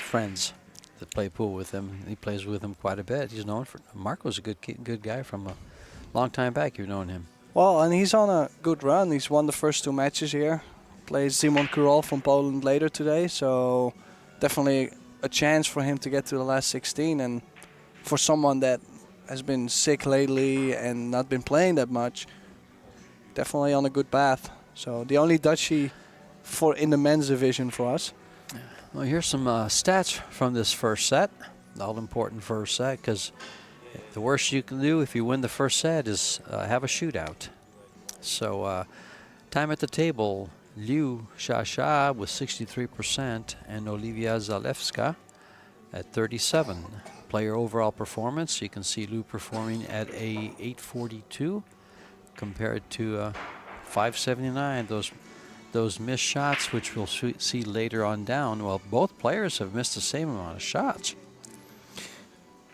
friends that play pool with him. He plays with them quite a bit. He's known for Marco's a good guy from a long time back. You've known him. Well, and he's on a good run. He's won the first 2 matches here. Plays Simon Kurol from Poland later today, so definitely a chance for him to get to the last 16. And for someone that has been sick lately and not been playing that much, definitely on a good path. So the only Dutchie in the men's division for us. Well, here's some stats from this first set. All-important first set, because the worst you can do if you win the first set is have a shootout. So time at the table, Liu Xia with 63% and Olivia Zalewska at 37%. Player overall performance, you can see Liu performing at a 842 compared to 579. Those missed shots, which we'll see later on down. Well, both players have missed the same amount of shots.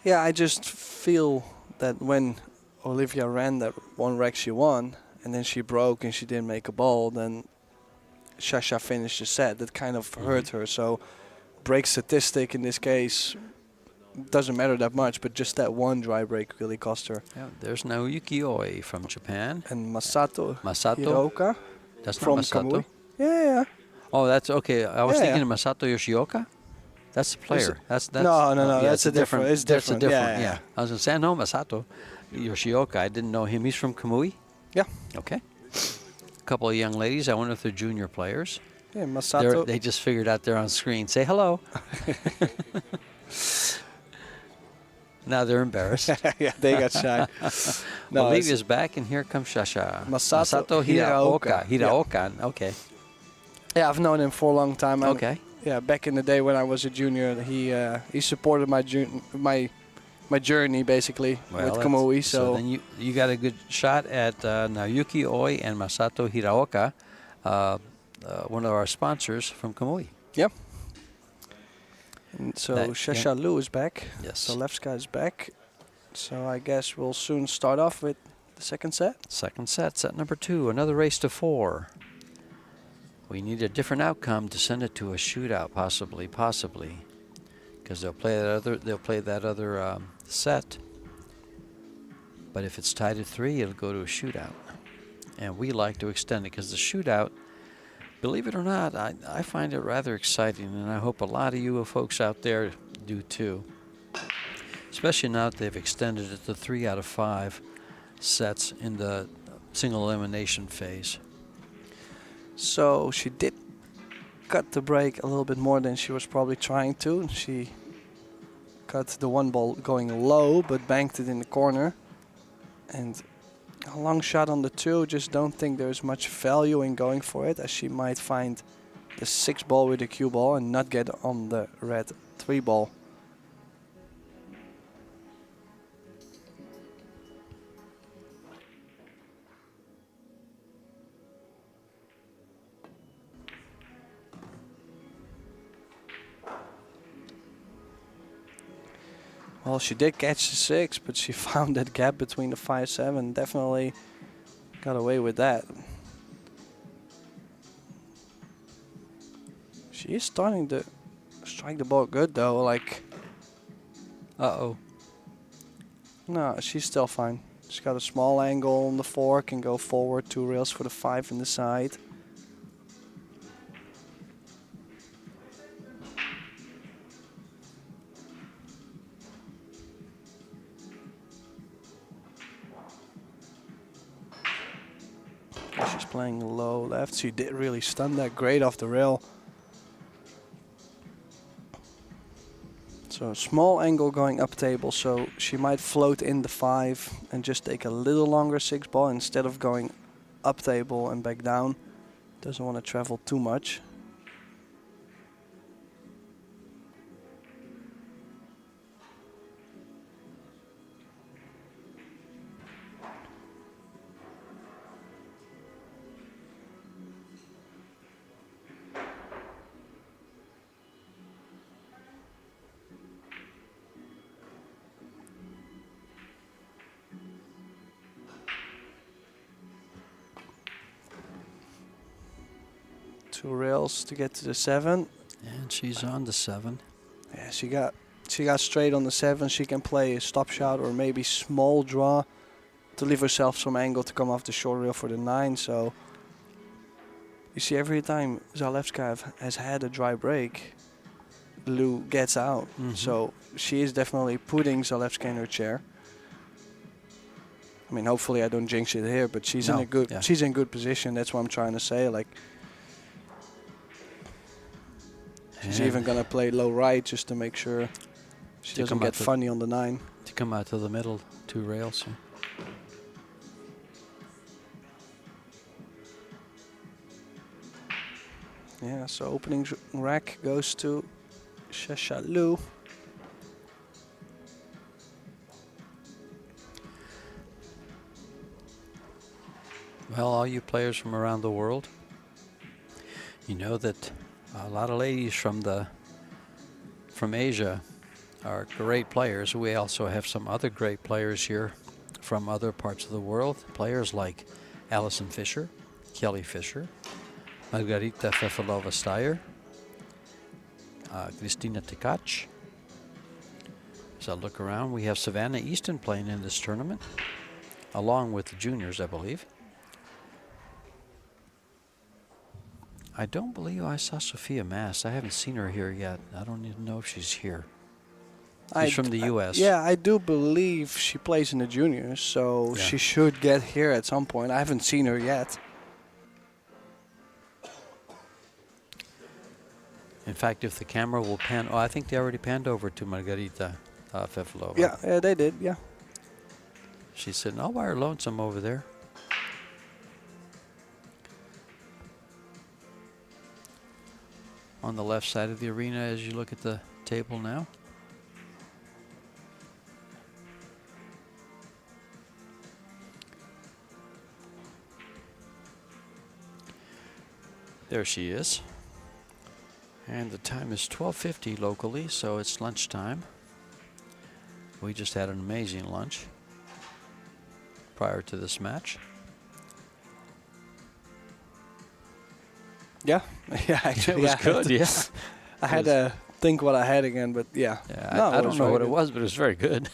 Yeah, I just feel that when Olivia ran that 1 rack she won, and then she broke and she didn't make a ball, then Xia finished the set. That kind of hurt her. So break statistic in this case doesn't matter that much, but just that 1 dry break really cost her. Yeah, there's Naoyuki Oi from Japan. And Masato Hiroka. That's from not Masato. Kamui. Yeah. Oh, that's okay. I was thinking of Masato Yoshioka. That's the player. That's no. Yeah, that's a different. It's different. That's a different. Yeah. I was gonna say I know Masato Yoshioka. I didn't know him. He's from Kamui. Yeah. Okay. A couple of young ladies. I wonder if they're junior players. Yeah, Masato. They just figured out they're on screen. Say hello. Now they're embarrassed. Yeah, they got shy. No, Olivia's back, and here comes Xia. Masato Hiraoka. Yeah. Okay. Yeah, I've known him for a long time. Okay. Yeah, back in the day when I was a junior, he supported my my journey basically with that's- Kamui. so then you got a good shot at Naoyuki Oi and Masato Hiraoka, one of our sponsors from Kamui. Yep. And so That- Shashalu is back. Yes. Zalewska is back. So I guess we'll soon start off with the second set. Second set, set number 2, another race to 4. We need a different outcome to send it to a shootout, possibly, because they'll play that other set. But if it's tied at 3, it'll go to a shootout, and we like to extend it because the shootout, believe it or not, I find it rather exciting, and I hope a lot of you folks out there do too. Especially now that they've extended it to 3 out of 5 sets in the single elimination phase. So she did cut the break a little bit more than she was probably trying to. She got the one ball going low, but banked it in the corner. And a long shot on the 2, just don't think there's much value in going for it, as she might find the 6 ball with the cue ball and not get on the red 3 ball. Well, she did catch the 6, but she found that gap between the 5-7. Definitely got away with that. She is starting to strike the ball good though. Like, Uh-oh. no, she's still fine. She's got a small angle on the 4, can go forward 2 rails for the 5 in the side. She's playing low left. She did really stun that great off the rail. So small angle going up table, so she might float in the 5 and just take a little longer 6 ball instead of going up table and back down. Doesn't want to travel too much. Two rails to get to the 7. And she's on the 7. Yeah, she got straight on the 7. She can play a stop shot or maybe small draw to leave herself some angle to come off the short rail for the 9. So you see, every time Zalewska has had a dry break, Lou gets out. So she is definitely putting Zalewska in her chair. I mean, hopefully I don't jinx it here, but she's in a good she's in good position. That's what I'm trying to say. Like, she's even gonna play low right just to make sure she doesn't get funny on the 9. To come out to the middle 2 rails. Yeah, so opening rack goes to Shashalu. Well, all you players from around the world, you know that a lot of ladies from Asia are great players. We also have some other great players here from other parts of the world. Players like Alison Fisher, Kelly Fisher, Margarita Fefalova-Steyer, Kristina Tkach. As I look around, we have Savannah Easton playing in this tournament, along with the juniors, I believe. I don't believe I saw Sophia Mass. I haven't seen her here yet. I don't even know if she's here. She's from the U.S. Yeah, I do believe she plays in the juniors, so she should get here at some point. I haven't seen her yet. In fact, if the camera will pan... Oh, I think they already panned over to Margarita Fefalova. Yeah, they did, yeah. She's sitting all by her lonesome over there. On the left side of the arena as you look at the table now. There she is. And the time is 12:50 locally, so it's lunchtime. We just had an amazing lunch prior to this match. Yeah, yeah, actually, It was good, yeah. I had to think what I had again, but yeah. Yeah, No, I don't know very what good. it was, but it was very good.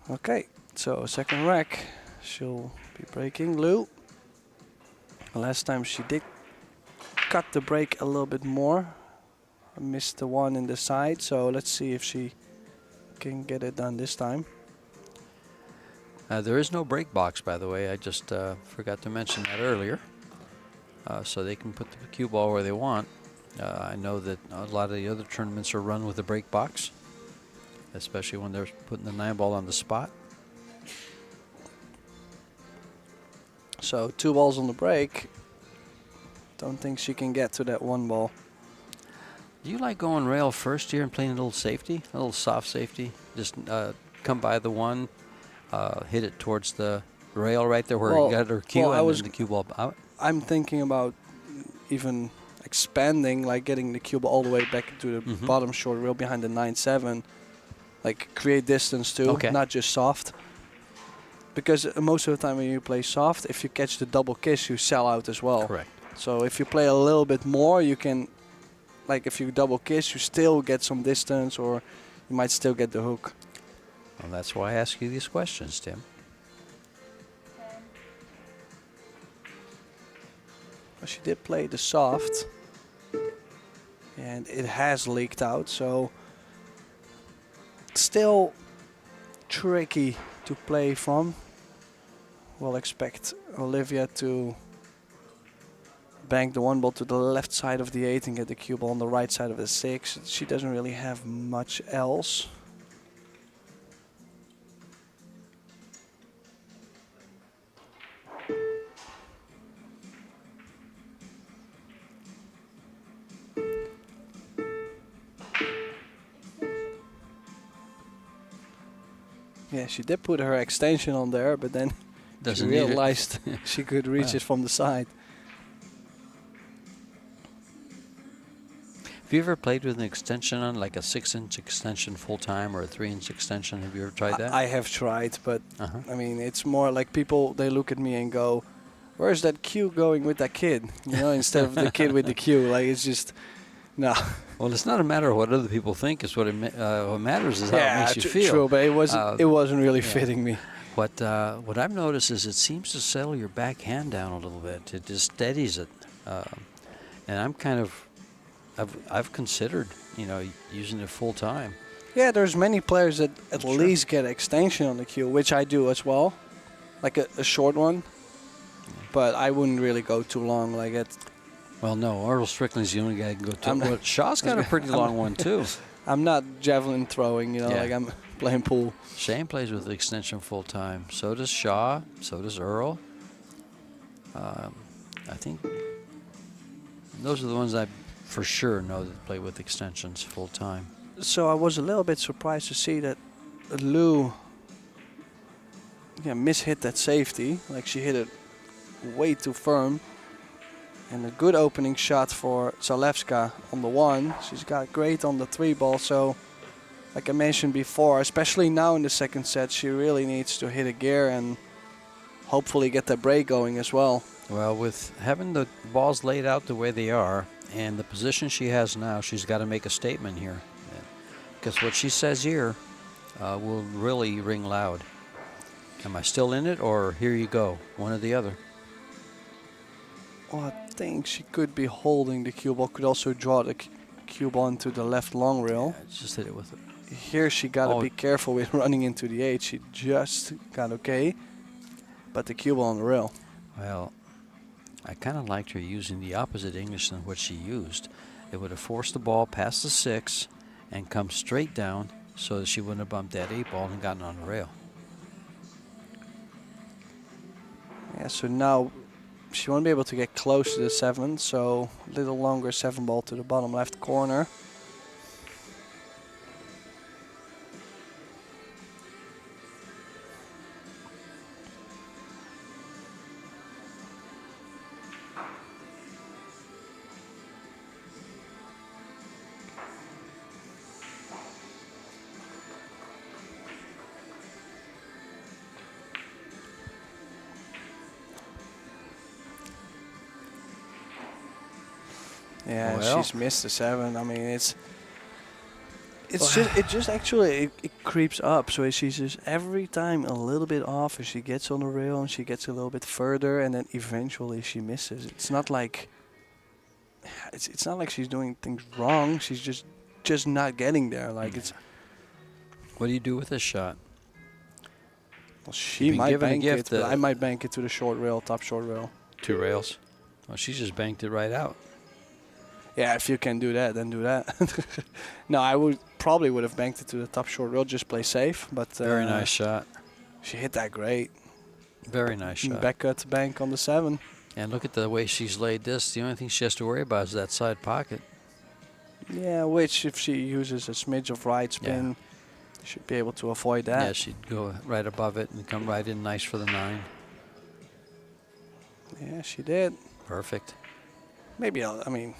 Okay, so second rack, she'll be breaking. Lou. Last time she did cut the break a little bit more. I missed the one in the side, so let's see if she can get it done this time. There is no break box, by the way. I just forgot to mention that earlier. So they can put the cue ball where they want. I know that a lot of the other tournaments are run with a break box, especially when they're putting the 9-ball on the spot. So 2 balls on the break. Don't think she can get to that 1 ball. Do you like going rail first here and playing a little safety, a little soft safety? Just come by the 1, hit it towards the rail right there where you got her cue, and then the cue ball out? I'm thinking about even expanding, like getting the cue ball all the way back to the bottom short rail behind the 9-7. Like create distance too, not just soft. Because most of the time when you play soft, if you catch the double kiss, you sell out as well. Correct. So if you play a little bit more, you can, like if you double kiss, you still get some distance, or you might still get the hook. Well, that's why I ask you these questions, Tim. But she did play the soft, and it has leaked out, so still tricky to play from. We'll expect Olivia to bank the 1 ball to the left side of the 8 and get the cue ball on the right side of the 6. She doesn't really have much else. Yeah, she did put her extension on there, but then she realized she could reach it from the side. Have you ever played with an extension on, like a 6-inch extension full time or a 3-inch extension? Have you ever tried that? I have tried, but I mean, it's more like people, they look at me and go, where's that cue going with that kid? You know, instead of the kid with the cue. Like, it's just, no. Well, it's not a matter of what other people think. It's what matters is how it makes you feel. True, but it wasn't really fitting me. What I've noticed is it seems to settle your backhand down a little bit. It just steadies it. And I'm kind of, I've considered, you know, using it full time. Yeah, there's many players that at least get extension on the cue, which I do as well, like a short one. But I wouldn't really go too long like it. Well, no, Earl Strickland's the only guy who can go too. Shaw's got a pretty long one too. I'm not javelin throwing, you know, like I'm playing pool. Shane plays with the extension full time. So does Shaw. So does Earl. I think those are the ones I for sure know that play with extensions full time. So I was a little bit surprised to see that Lou mishit that safety. Like she hit it way too firm. And a good opening shot for Zalewska on the 1. She's got great on the 3 ball. So like I mentioned before, especially now in the second set, she really needs to hit a gear and hopefully get that break going as well. Well, with having the balls laid out the way they are and the position she has now, she's got to make a statement here. Because what she says here will really ring loud. Am I still in it, or here you go? One or the other. Well, I think she could be holding the cue ball, could also draw the cue ball into the left long rail. Yeah, just hit it with it. Here she got to be careful with running into the 8. She just got okay, but the cue ball on the rail. Well, I kind of liked her using the opposite English than what she used. It would have forced the ball past the 6 and come straight down so that she wouldn't have bumped that 8 ball and gotten on the rail. Yeah, so now she won't be able to get close to the 7, so a little longer 7 ball to the bottom left corner. Yeah, Well. she's missed the 7. I mean, it's Well. just actually it creeps up. So she's just every time a little bit off, and she gets on the rail and she gets a little bit further, and then eventually she misses. It's not like it's not like she's doing things wrong. She's just not getting there. Like it's What do you do with this shot? well, she You've been might given a bank gift, it, but I might bank it to the short rail, top short rail. 2 rails. Well, she just banked it right out. Yeah, if you can do that, then do that. No, I would probably would have banked it to the top short rail, just play safe. But Very nice shot. She hit that great. Very nice shot. Back cut bank on the 7. And look at the way she's laid this. The only thing she has to worry about is that side pocket. Yeah, which if she uses a smidge of right spin, should be able to avoid that. Yeah, she'd go right above it and come right in nice for the 9. Yeah, she did. Perfect. Maybe, I mean,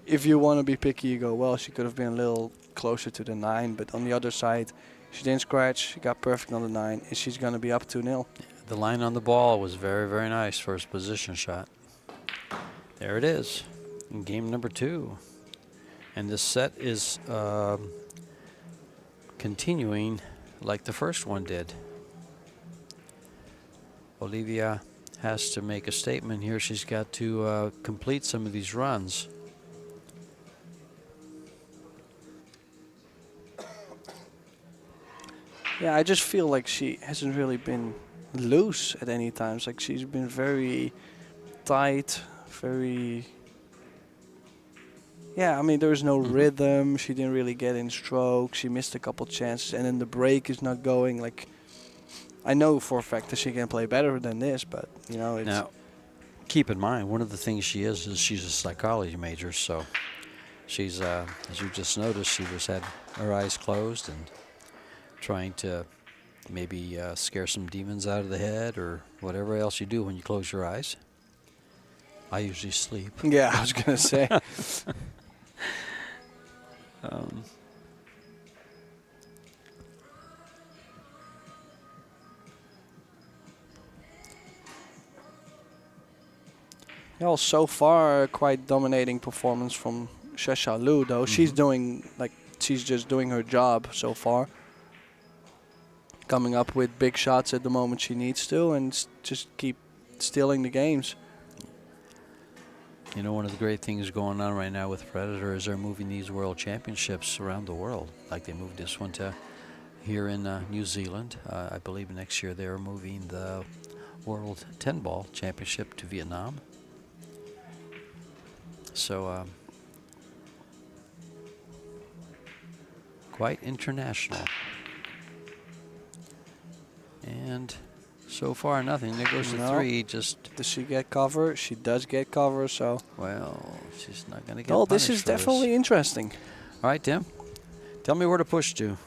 if you want to be picky, you go, well, she could have been a little closer to the 9, but on the other side, she didn't scratch, she got perfect on the 9, and she's going to be up 2-0. The line on the ball was very, very nice for his position shot. There it is in game number 2. And this set is continuing like the first one did. Olivia has to make a statement here. She's got to complete some of these runs. Yeah, I just feel like she hasn't really been loose at any times. Like she's been very tight, very... Yeah, I mean, there's no rhythm. She didn't really get in stroke. She missed a couple chances, and then the break is not going. Like, I know for a fact that she can play better than this, but, you know, it's... Now, keep in mind, one of the things she is she's a psychology major, so she's, as you just noticed, she just had her eyes closed and trying to maybe scare some demons out of the head or whatever else you do when you close your eyes. I usually sleep. Yeah, I was going to say. Well, so far, quite dominating performance from Shasha Lu, though. She's doing, like, she's just doing her job so far. Coming up with big shots at the moment she needs to, and just keep stealing the games. You know, one of the great things going on right now with Predator is they're moving these world championships around the world. Like they moved this one to here in New Zealand. I believe next year they're moving the World 10 Ball Championship to Vietnam. So, quite international. And so far nothing. There goes the No. 3. Just, Does she get cover? She does get cover, so... well, she's not going to get Oh, this punished is for this. definitely interesting. All right, Tim. Tell me where to push to.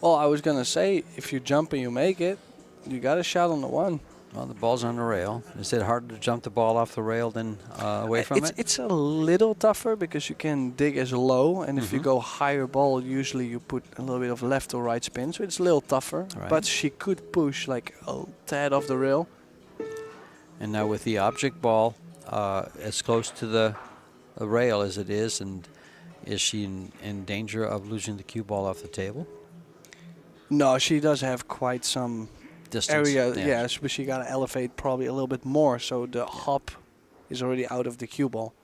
Well, I was going to say, if you jump and you make it, you got a shot on the 1. Well, the ball's on the rail. Is it harder to jump the ball off the rail than away from it? It's a little tougher because you can dig as low, and if you go higher ball, usually you put a little bit of left or right spin, so it's a little tougher. Right. But she could push like a tad off the rail. And now with the object ball as close to the rail as it is, and is she in danger of losing the cue ball off the table? No, she does have quite some Distance. area, Yeah. yes, but she got to elevate probably a little bit more, so the hop is already out of the cue ball.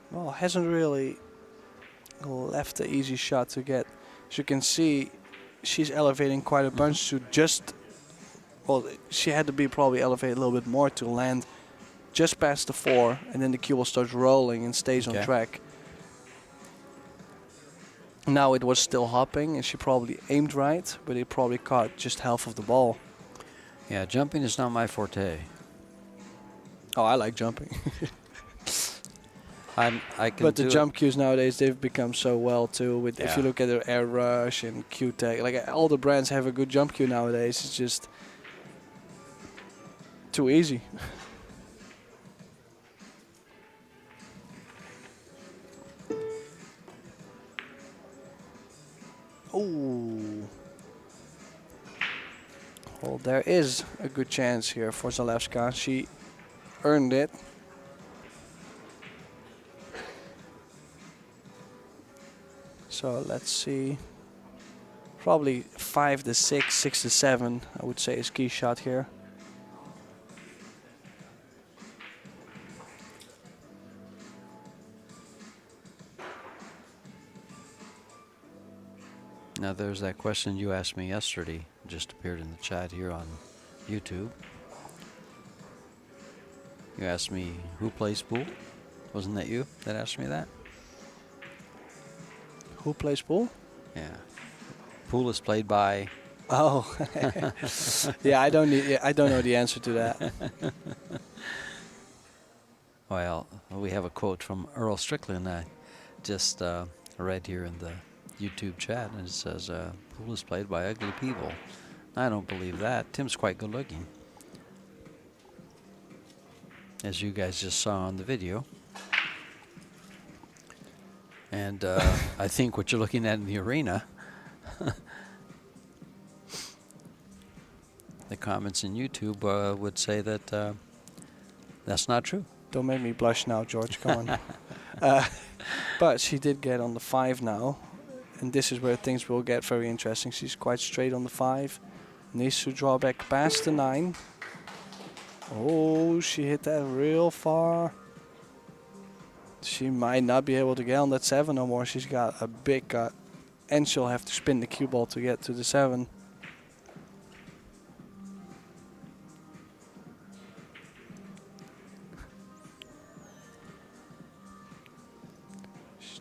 Well, hasn't really left the easy shot to get. As you can see, she's elevating quite a bunch to just, well, she had to be probably elevated a little bit more to land just past the 4, and then the cue ball starts rolling and stays on track. Now it was still hopping, and she probably aimed right, but it probably caught just half of the ball. Yeah, jumping is not my forte. Oh, I like jumping. I can But the do jump cues nowadays, they've become so well too. With if you look at their Air Rush and Q-Tech, like all the brands have a good jump cue nowadays. It's just too easy. Oh, Well, there is a good chance here for Zalewska. She earned it. So let's see. Probably 5 to 6, 6 to 7, I would say is key shot here. Now there's that question you asked me yesterday, just appeared in the chat here on YouTube. You asked me who plays pool? Wasn't that you that asked me that? Who plays pool? Yeah. Pool is played by... Oh, yeah. I don't know the answer to that. Well, we have a quote from Earl Strickland I just read here in the YouTube chat, and it says, pool is played by ugly people. I don't believe that. Tim's quite good looking, as you guys just saw on the video. And I think what you're looking at in the arena, the comments in YouTube would say that that's not true. Don't make me blush now, George. Come on. But she did get on the 5 now. And this is where things will get very interesting. She's quite straight on the 5. Needs to draw back past the 9. Oh, she hit that real far. She might not be able to get on that 7 no more. She's got a big cut. And she'll have to spin the cue ball to get to the 7.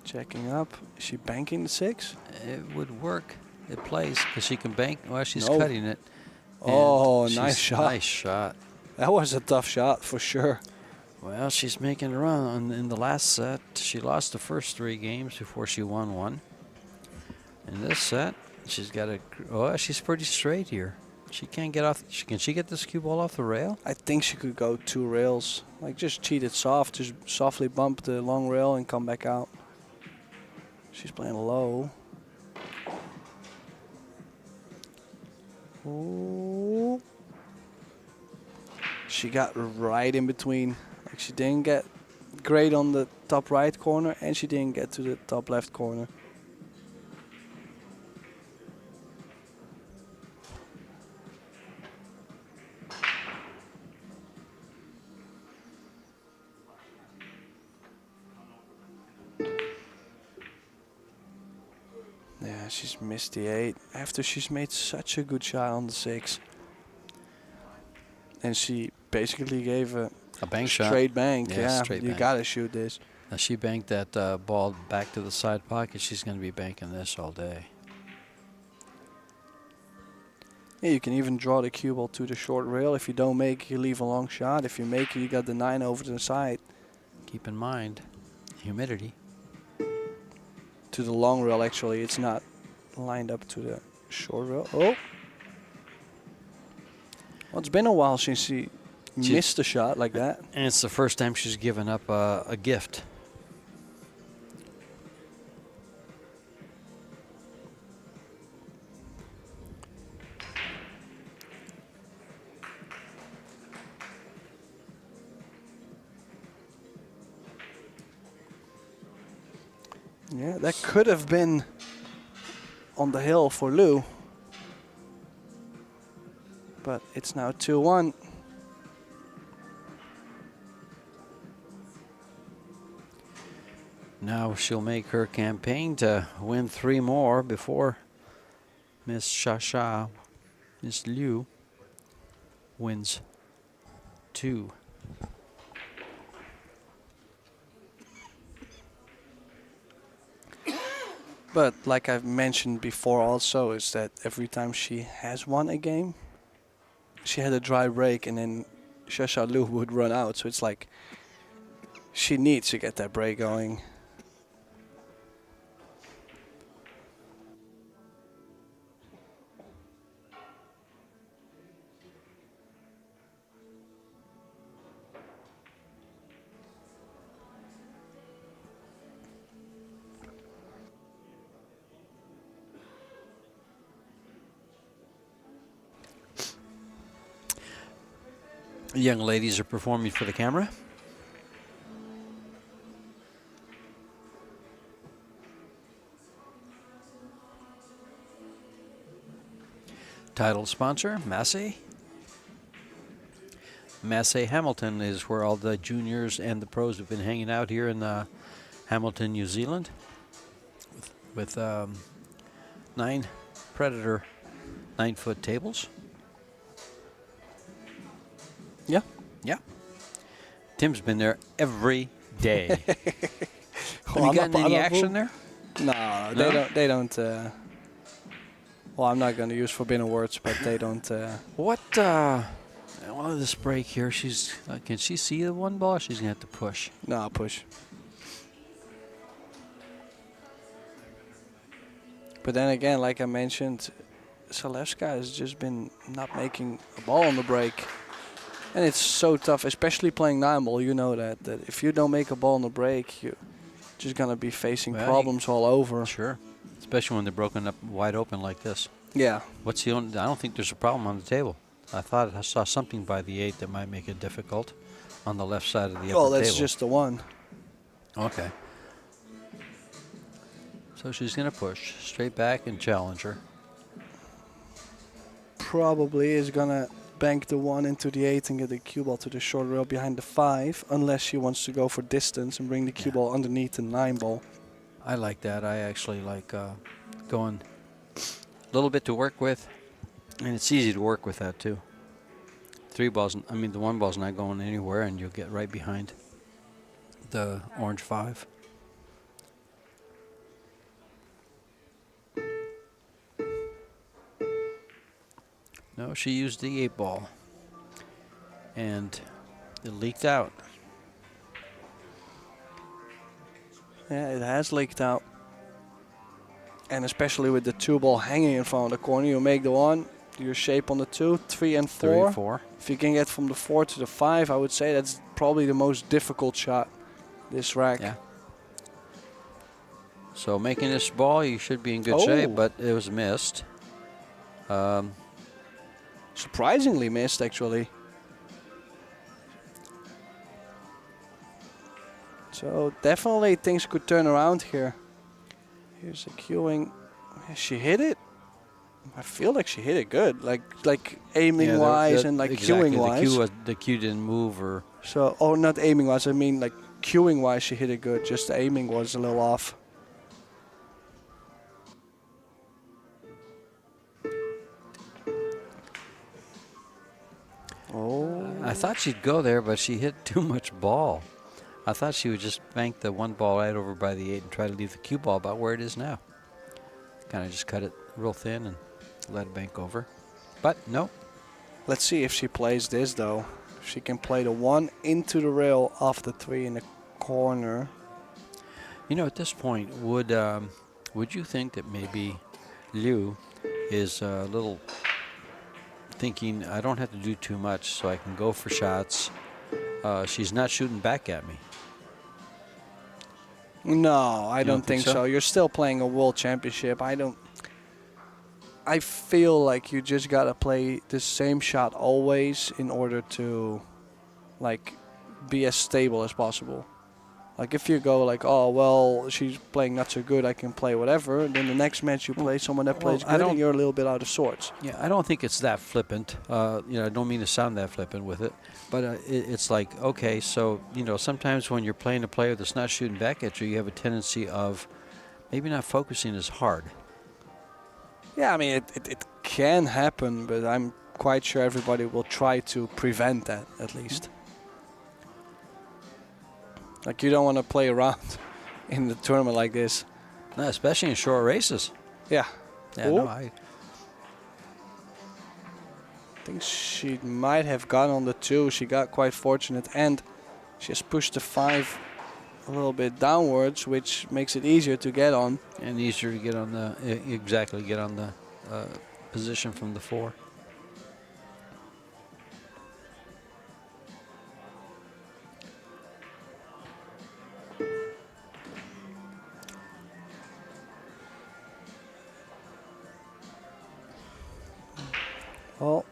Checking up. Is she banking the 6? It would work. It plays because she can bank. Well, she's No. cutting it. Oh, And nice shot. Nice shot. That was a tough shot for sure. Well, she's making a run. In the last set, she lost the first 3 games before she won one. In this set, she's got a... Oh, she's pretty straight here. She can't get off... Can she get this cue ball off the rail? I think she could go 2 rails. Like just cheat it soft. Just softly bump the long rail and come back out. She's playing low. Ooh. She got right in between. Like she didn't get great on the top right corner and she didn't get to the top left corner. Yeah, she's missed the 8 after she's made such a good shot on the 6. And she basically gave a bank shot. Straight bank, yeah. Straight You bank. gotta shoot this. Now she banked that ball back to the side pocket. She's going to be banking this all day. Yeah, you can even draw the cue ball to the short rail. If you don't make it, you leave a long shot. If you make it, you got the 9 over to the side. Keep in mind, humidity. To the long rail, actually. It's not lined up to the short rail. Oh! Well, it's been a while since she missed a shot like that. And it's the first time she's given up a gift. Yeah, that could have been on the hill for Lou. But it's now 2-1. Now she'll make her campaign to win 3 more before Miss Shasha, Miss Liu, wins 2. But like I've mentioned before also, is that every time she has won a game, she had a dry break and then Shasha Liu would run out. So it's like she needs to get that break going. The young ladies are performing for the camera. Title sponsor, Massé. Massé Hamilton is where all the juniors and the pros have been hanging out here in Hamilton, New Zealand, with 9 Predator 9-foot tables. Yeah. Yeah. Tim's been there every day. Have Well, you I'm gotten not- any I'm not- action there? No, No? they don't. Well, I'm not going to use forbidden words, but they don't. What? Well, this break here, she's. Can she see the one ball? She's gonna have to push. No, push. But then again, like I mentioned, Zalewska has just been not making a ball on the break. And it's so tough, especially playing 9-ball. You know that if you don't make a ball on the break, you're just going to be facing Well, problems all over. Sure. Especially when they're broken up wide open like this. Yeah. What's the only? I don't think there's a problem on the table. I thought I saw something by the 8 that might make it difficult on the left side of the upper Well, that's table. just the one. Okay. So she's going to push straight back and challenge her. Probably is going to bank the 1 into the 8 and get the cue ball to the short rail behind the 5, unless she wants to go for distance and bring the cue ball underneath the 9-ball. I like that. I actually like going a little bit to work with, and it's easy to work with that too. 3 balls, I mean the 1 ball's not going anywhere, and you'll get right behind the orange 5. No, she used the 8 ball, and it leaked out. Yeah, it has leaked out. And especially with the 2 ball hanging in front of the corner, you make the 1, your shape on the 2, 3 and 4. 3 and 4. If you can get from the 4 to the 5, I would say that's probably the most difficult shot this rack. Yeah. So making this ball, you should be in good shape, but it was missed. Surprisingly missed, actually. So definitely things could turn around here. Here's a cueing. She hit it. I feel like she hit it good, like aiming wise and like exactly, cueing wise. The cue didn't move, or So, oh, not aiming wise. I mean, like cueing wise, she hit it good. Just the aiming was a little off. Oh. I thought she'd go there, but she hit too much ball. I thought she would just bank the 1 ball right over by the 8 and try to leave the cue ball about where it is now. Kind of just cut it real thin and let it bank over. But no. Let's see if she plays this though. If she can play the 1 into the rail off the 3 in the corner. You know, at this point, would you think that maybe Liu is a little thinking, I don't have to do too much, so I can go for shots. She's not shooting back at me. No, I don't think so? so. You're still playing a world championship. I feel like you just gotta play the same shot always in order to, like, be as stable as possible. Like if you go like, oh well, she's playing not so good, I can play whatever. Then the next match you play someone that plays good, and you're a little bit out of sorts. Yeah, I don't think it's that flippant. I don't mean to sound that flippant with it, but it's like, okay, so sometimes when you're playing a player that's not shooting back at you, you have a tendency of maybe not focusing as hard. Yeah, I mean it can happen, but I'm quite sure everybody will try to prevent that at least. Like you don't want to play around in the tournament like this. No, especially in short races. Yeah. Yeah, no, I think she might have gone on the 2. She got quite fortunate, and she has pushed the 5 a little bit downwards, which makes it easier to get on. And easier to get on the position from the 4. Well,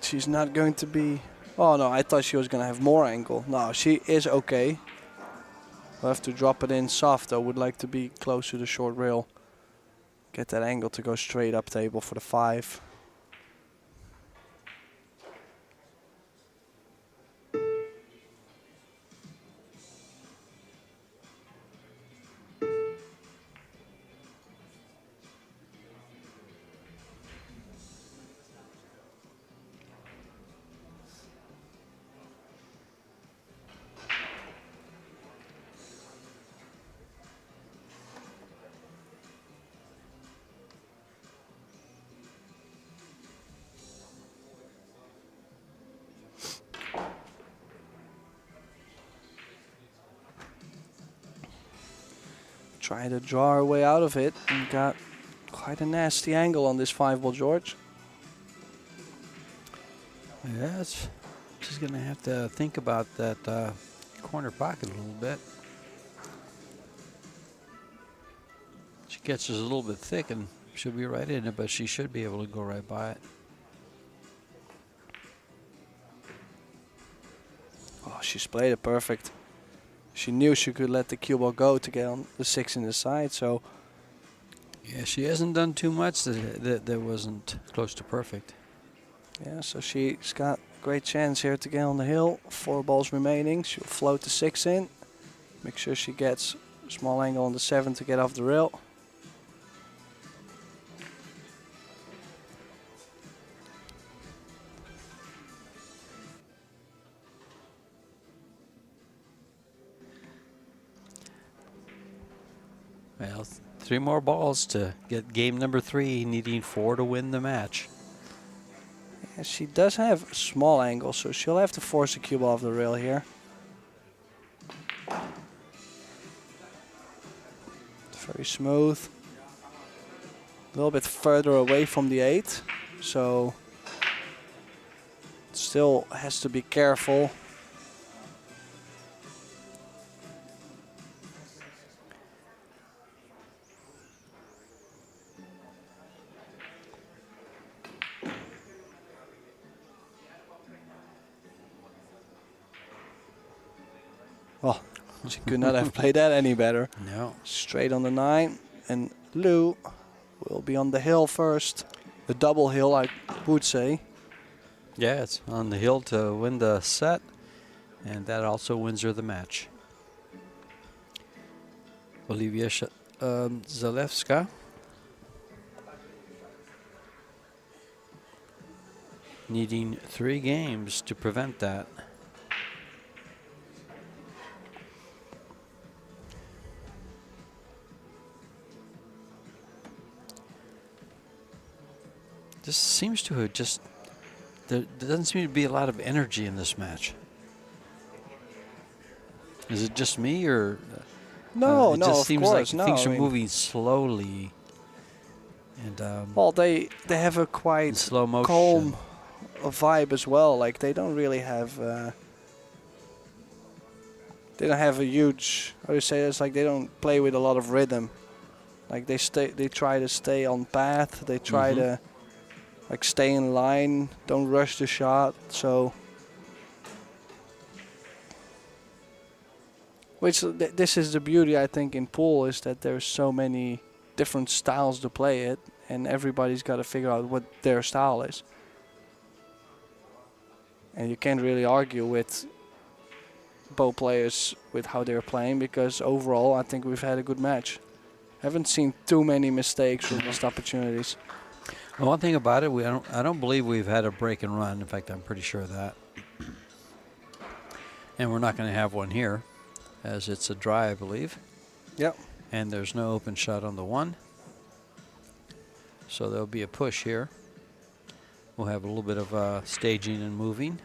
she's not going to be Oh no, I thought she was gonna have more angle. No, she is okay. We'll have to drop it in soft. I would like to be close to the short rail. Get that angle to go straight up table for the 5. Try to draw our way out of it and got quite a nasty angle on this 5-ball, George. Yeah, she's going to have to think about that corner pocket a little bit. She catches a little bit thick and she'll be right in it, but she should be able to go right by it. Oh, she's played it perfect. She knew she could let the cue ball go to get on the 6 in the side, so... Yeah, she hasn't done too much that wasn't close to perfect. Yeah, so she's got a great chance here to get on the hill. 4 balls remaining. She'll float the 6 in. Make sure she gets a small angle on the 7 to get off the rail. Well, 3 more balls to get game number 3, needing 4 to win the match. Yeah, she does have a small angle, so she'll have to force the cue ball off the rail here. It's very smooth. A little bit further away from the 8, so still has to be careful. Oh, she could not have played that any better. No. Straight on the 9, and Lou will be on the hill first. The double hill, I would say. Yeah, it's on the hill to win the set, and that also wins her the match. Olivia Zalewska needing 3 games to prevent that. This seems to have just, there doesn't seem to be a lot of energy in this match. Is it just me, or No, it no, just of seems course, like no. things I are mean, moving slowly, and well, they have a in quite slow motion. calm vibe as well. Like they don't really have, they don't have a huge. How do you say this? Like they don't play with a lot of rhythm. Like they try to stay on path. They try to, like, stay in line. Don't rush the shot. So, which this is the beauty, I think, in pool, is that there's so many different styles to play it, and everybody's got to figure out what their style is. And you can't really argue with both players with how they're playing, because overall, I think we've had a good match. Haven't seen too many mistakes or missed opportunities. Well, one thing about it, I don't believe we've had a break and run. In fact, I'm pretty sure of that. And we're not going to have one here, as it's a dry, I believe. Yep. And there's no open shot on the 1. So there'll be a push here. We'll have a little bit of staging and moving.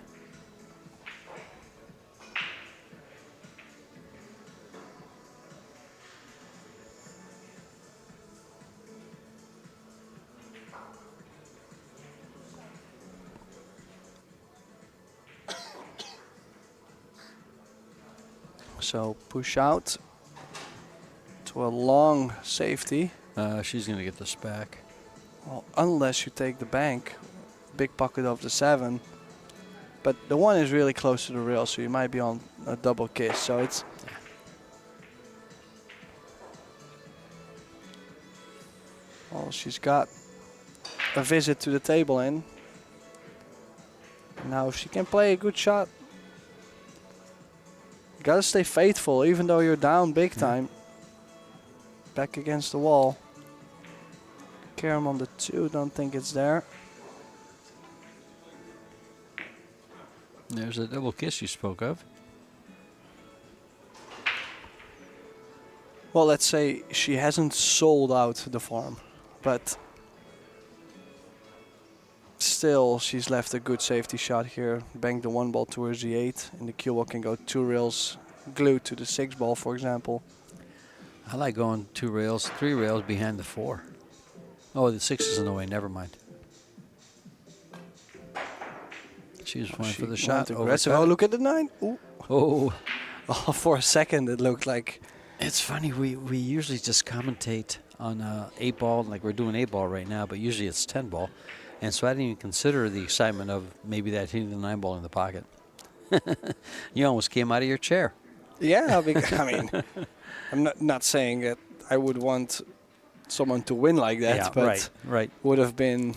So push out to a long safety. She's going to get this back. Well, unless you take the bank, big pocket of the 7. But the one is really close to the rail, so you might be on a double kiss. So it's... Well, she's got a visit to the table in. Now, if she can play a good shot, you gotta stay faithful, even though you're down big time. Back against the wall. Carom on the 2, don't think it's there. There's a double kiss you spoke of. Well, let's say she hasn't sold out the farm, but still she's left a good safety shot here. Banked the 1 ball towards the 8, and the cue ball can go 2 rails glued to the 6 ball, for example. I like going 2 rails, 3 rails behind the 4. Oh, the 6 is in the way. Never mind. She was going for the shot. Aggressive. Oh, look at the 9. Ooh. Oh. Oh, for a second it looked like... It's funny. We usually just commentate on 8 ball, like we're doing 8 ball right now, but usually it's 10 ball. And so I didn't even consider the excitement of maybe that hitting the 9 ball in the pocket. You almost came out of your chair. Yeah, because, I mean, I'm not saying that I would want someone to win like that, Yeah, but right. would have been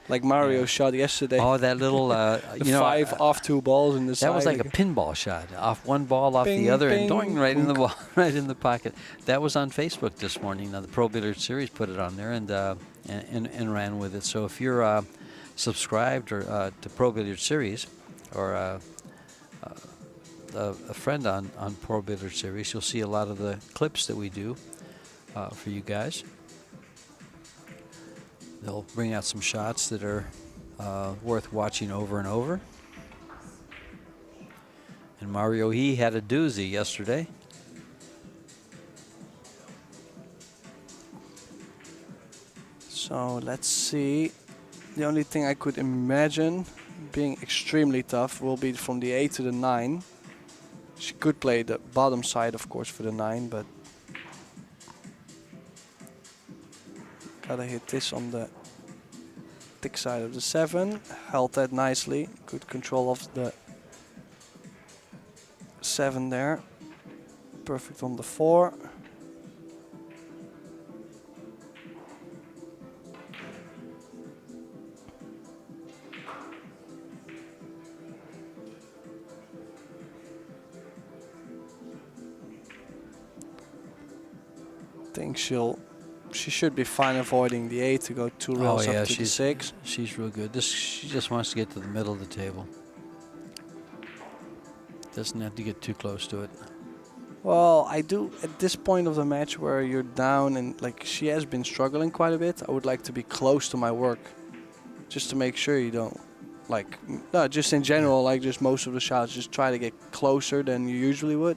like Mario's shot yesterday. Oh, that little, the 5 off 2 balls in the side. That was like a pinball shot, off one ball, off Bing, the other, bing, and doing right in the boom. ball, right in the pocket. That was on Facebook this morning. Now, the Pro Billiard Series put it on there and ran with it. So if you're subscribed or to Pro Billiard Series or a friend on Pro Billiard Series, you'll see a lot of the clips that we do for you guys. They'll bring out some shots that are worth watching over and over. And Mario, he had a doozy yesterday. So let's see. The only thing I could imagine being extremely tough will be from the 8 to the 9. She could play the bottom side, of course, for the 9, but gotta hit this on the thick side of the 7. Held that nicely. Good control of the 7 there. Perfect on the 4. I think she should be fine avoiding the 8 to go 2 rails up to the 6. She's real good. She just wants to get to the middle of the table. Doesn't have to get too close to it. Well, I do at this point of the match where you're down and like she has been struggling quite a bit. I would like to be close to my work, just to make sure you don't like. No, just in general, like just most of the shots, just try to get closer than you usually would.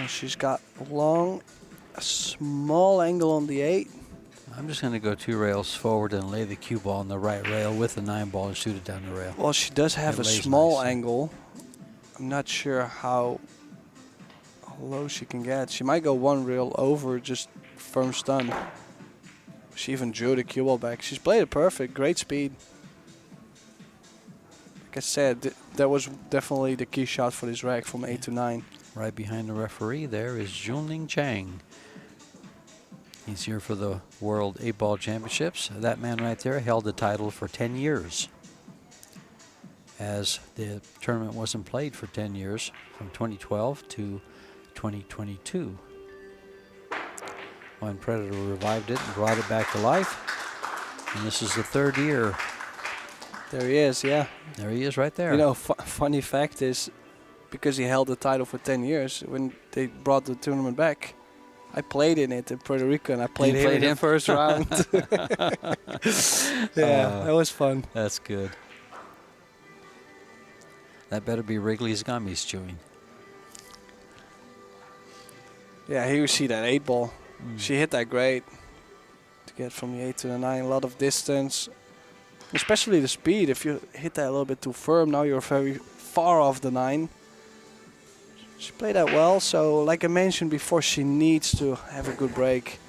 She's got a small angle on the 8. I'm just going to go 2 rails forward and lay the cue ball on the right rail with the 9 ball and shoot it down the rail. Well, she does have a small angle. I'm not sure how low she can get. She might go 1 rail over, just firm stun. She even drew the cue ball back. She's played it perfect, great speed. Like I said, that was definitely the key shot for this rack from 8 to 9. Right behind the referee there is Junling Chang. He's here for the World 8-Ball Championships. That man right there held the title for 10 years, as the tournament wasn't played for 10 years, from 2012 to 2022, when Predator revived it and brought it back to life. And this is the 3rd year. There he is, yeah. There he is right there. You know, funny fact is, because he held the title for 10 years, when they brought the tournament back, I played in it in Puerto Rico, and I played him in the first round. Yeah, that was fun. That's good. That better be Wrigley's gummies chewing. Yeah, here you see that 8 ball. She hit that great. get from the 8 to the 9, a lot of distance. Especially the speed. If you hit that a little bit too firm, now you're very far off the 9. She played that well, so like I mentioned before, she needs to have a good break.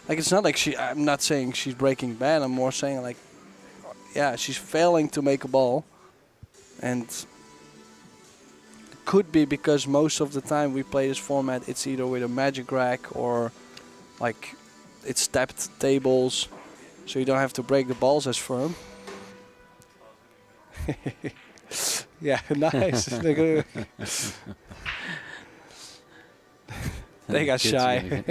Like, it's not like I'm not saying she's breaking bad, I'm more saying like, yeah, she's failing to make a ball. And it could be because most of the time we play this format, it's either with a magic rack or like it's stepped tables, so you don't have to break the balls as firm. Yeah, nice. They got shy.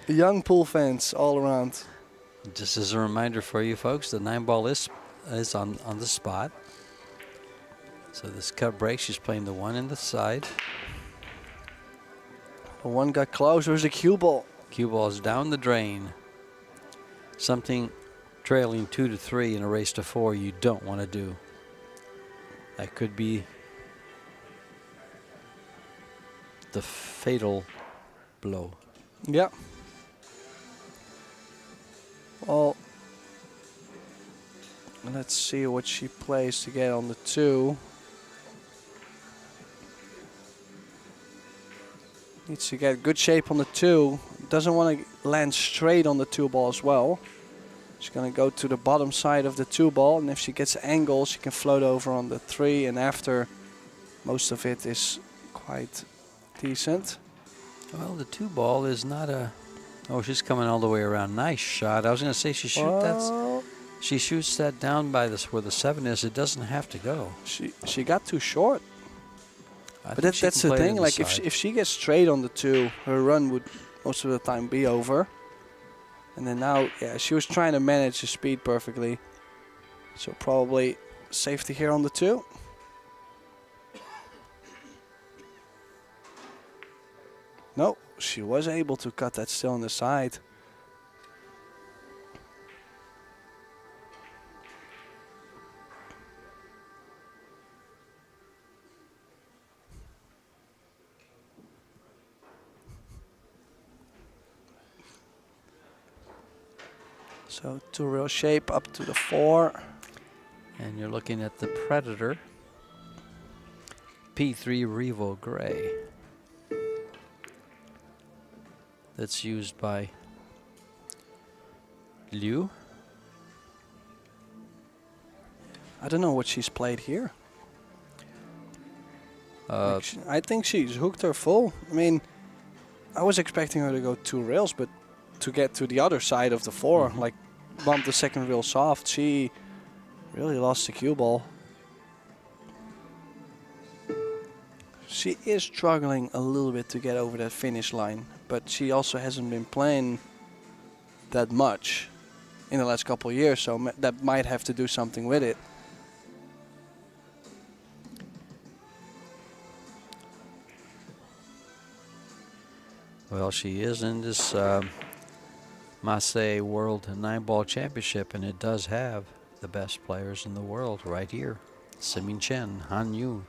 Young pool fans all around. Just as a reminder for you folks, the 9-ball is on the spot. So this cut break, she's playing the 1 in the side. The 1 got close. There's the cue ball. Cue ball is down the drain. Something trailing 2 to 3 in a race to 4 you don't want to do. That could be the fatal blow. Yeah. Well, let's see what she plays to get on the 2. Needs to get good shape on the 2. Doesn't want to land straight on the 2 ball as well. She's going to go to the bottom side of the 2 ball, and if she gets angle, she can float over on the 3, and after most of it is quite decent. Well, the 2 ball is not a... Oh, she's coming all the way around. Nice shot. I was going to say she shoots that down by this where the 7 is. It doesn't have to go. She got too short. But that's the thing. Like if she gets straight on the 2, her run would most of the time be over. And then now, yeah, she was trying to manage the speed perfectly. So probably safety here on the 2. No, she was able to cut that still on the side. So to real shape up to the 4. And you're looking at the Predator P3 Revo Gray. That's used by Liu. I don't know what she's played here. I think she's hooked her full. I mean, I was expecting her to go 2 rails, but to get to the other side of the 4, like bump the second rail soft, she really lost the cue ball. She is struggling a little bit to get over that finish line, but she also hasn't been playing that much in the last couple of years, so that might have to do something with it. Well, she is in this Massé World 9-Ball Championship, and it does have the best players in the world right here. Simin Chen, Han Yu.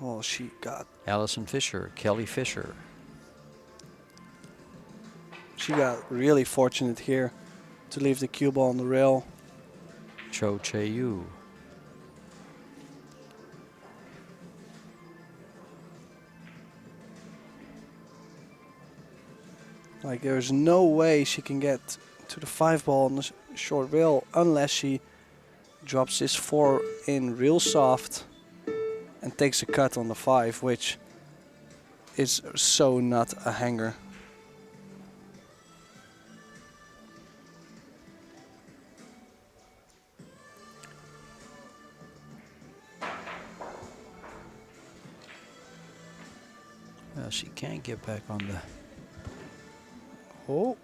Oh, she got... Allison Fisher, Kelly Fisher. She got really fortunate here to leave the cue ball on the rail. Cho Che-yu. Like, there's no way she can get to the 5 ball on the short rail unless she drops this 4 in real soft and takes a cut on the 5, which is so not a hanger. Well, she can't get back on the... Oh.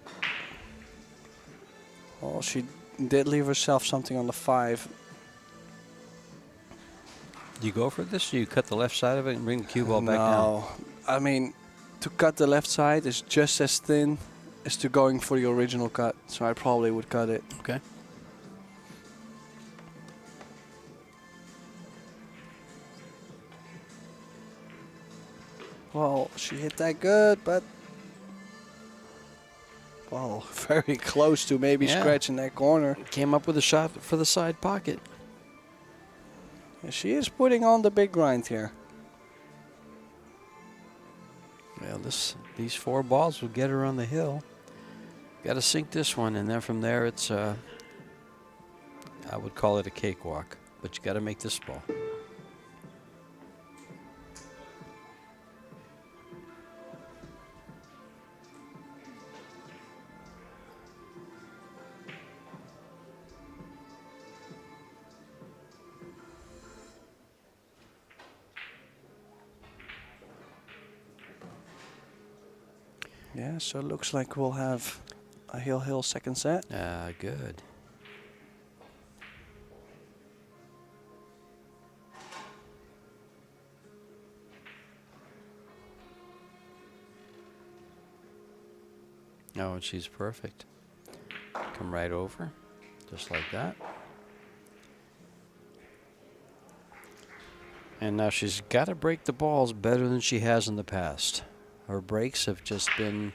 Oh, she did leave herself something on the 5. Do you go for this, or you cut the left side of it and bring the cue ball back down? No, I mean, to cut the left side is just as thin as to going for the original cut, so I probably would cut it. Okay. Well, she hit that good, but Well, very close to maybe Yeah. scratching that corner. Came up with a shot for the side pocket. Yeah, she is putting on the big grind here. Well, these 4 balls will get her on the hill. Got to sink this one, and then from there it's I would call it a cakewalk, but you got to make this ball. Yeah, so it looks like we'll have a heel second set. Good. Oh, and she's perfect. Come right over, just like that. And now she's got to break the balls better than she has in the past. Her breaks have just been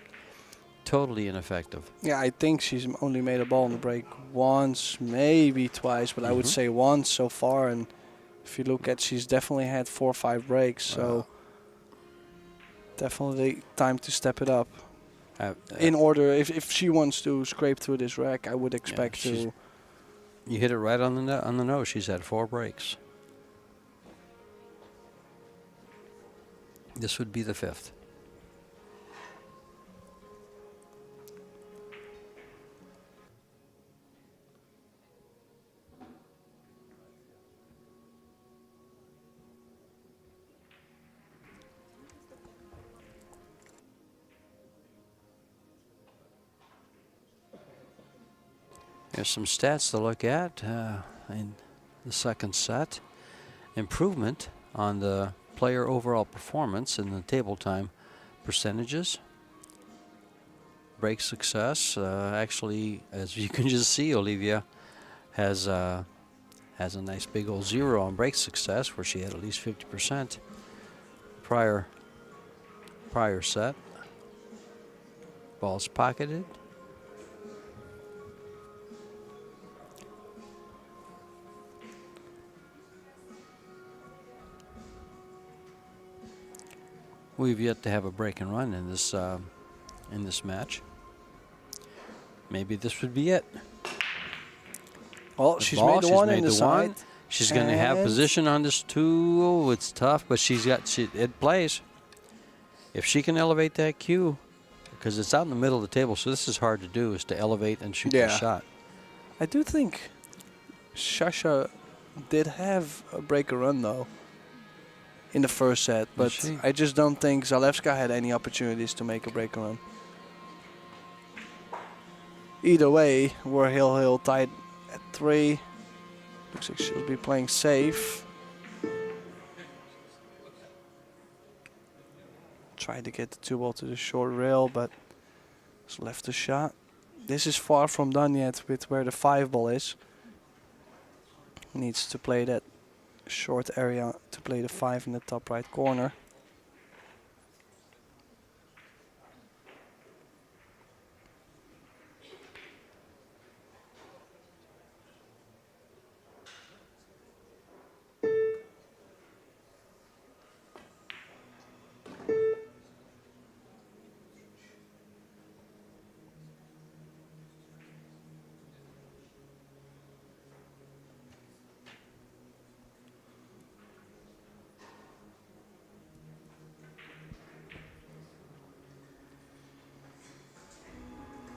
totally ineffective. Yeah, I think she's only made a ball on the break once, maybe twice, but I would say once so far. And if you look at, she's definitely had 4 or 5 breaks, so definitely time to step it up. In order, if she wants to scrape through this rack, I would expect to. You hit it right on the nose. She's had 4 breaks. This would be the 5th. There's some stats to look at in the second set. Improvement on the player overall performance in the table time percentages. Break success. Actually, as you can just see, Olivia has a nice big old 0 on break success, where she had at least 50% prior set. Ball's pocketed. We've yet to have a break and run in this match. Maybe this would be it. Well, she's made the one in the side. She's going to have position on this 2. Oh, it's tough, but it plays. If she can elevate that cue, because it's out in the middle of the table, so this is hard to do, is to elevate and shoot the shot. I do think Sasha did have a break and run though in the first set, but I just don't think Zalewska had any opportunities to make a break and run. Either way, we're heel tied at 3. Looks like she'll be playing safe. Tried to get the 2 ball to the short rail, but it's left a shot. This is far from done yet with where the 5 ball is. Needs to play that short area to play the 5 in the top right corner.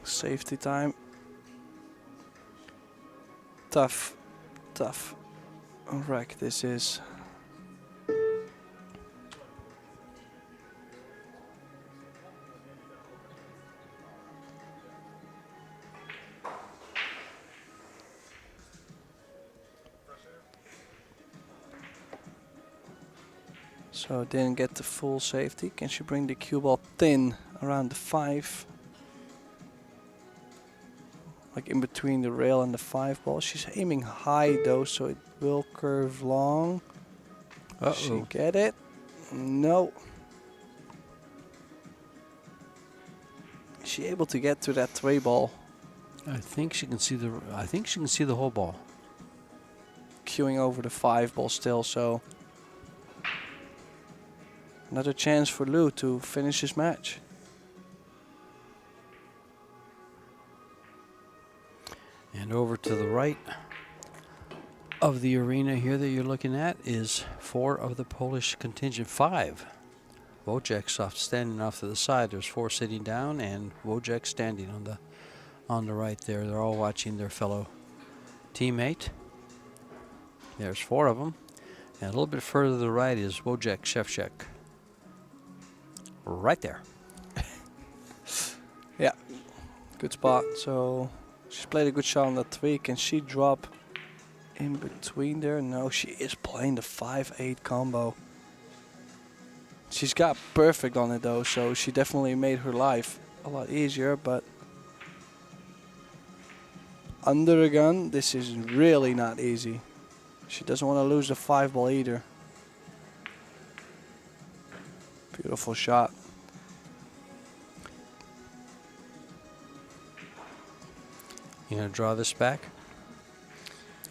Safety time. Tough rack this is. So didn't get the full safety. Can she bring the cue ball thin around the 5? Like in between the rail and the 5 ball. She's aiming high though, so it will curve long. Uh-oh. She get it? No. Is she able to get to that 3 ball? I think she can see the. I think she can see the whole ball. Queuing over the 5 ball still, so another chance for Lou to finish his match. And over to the right of the arena here that you're looking at is 4 of the Polish contingent. 5. Wojciech off standing off to the side. There's 4 sitting down and Wojciech standing on the right there. They're all watching their fellow teammate. There's 4 of them. And a little bit further to the right is Wojciech Szewczak. Right there. Yeah, good spot. So she's played a good shot on that 3. Can she drop in between there? No, she is playing the 5-8 combo. She's got perfect on it though, so she definitely made her life a lot easier, but under the gun, this is really not easy. She doesn't want to lose the 5 ball either. Beautiful shot. You gonna draw this back?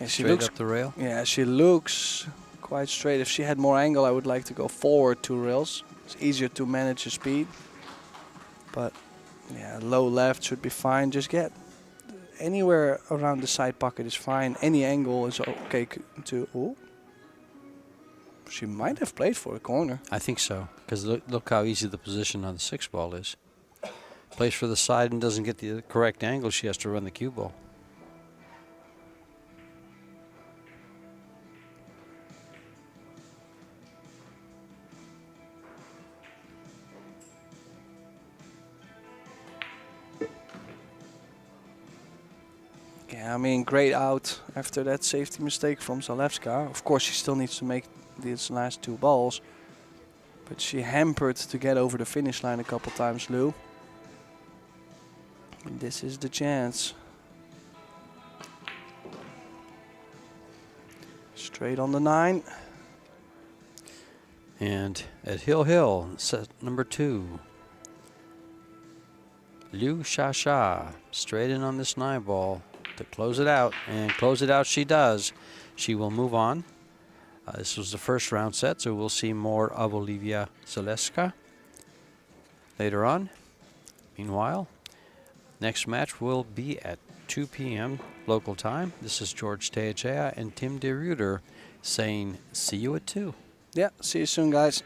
Yeah, she Straight looks up the rail? Yeah, she looks quite straight. If she had more angle, I would like to go forward 2 rails. It's easier to manage the speed. But yeah, low left should be fine. Just get anywhere around the side pocket is fine. Any angle is okay to. Oh, she might have played for a corner. I think so, because look how easy the position on the 6 ball is. Plays for the side and doesn't get the correct angle, she has to run the cue ball. Yeah, I mean, great out after that safety mistake from Zalewska. Of course, she still needs to make these last 2 balls. But she hampered to get over the finish line a couple times, Lou. And this is the chance. Straight on the 9. And at Hill, set number 2. Liu Sha straight in on this 9 ball to close it out, and close it out she does. She will move on. This was the first round set, so we'll see more of Olivia Zaleska later on. Meanwhile, next match will be at 2 p.m. local time. This is George Teachea and Tim de Ruyter saying see you at 2. Yeah, see you soon, guys.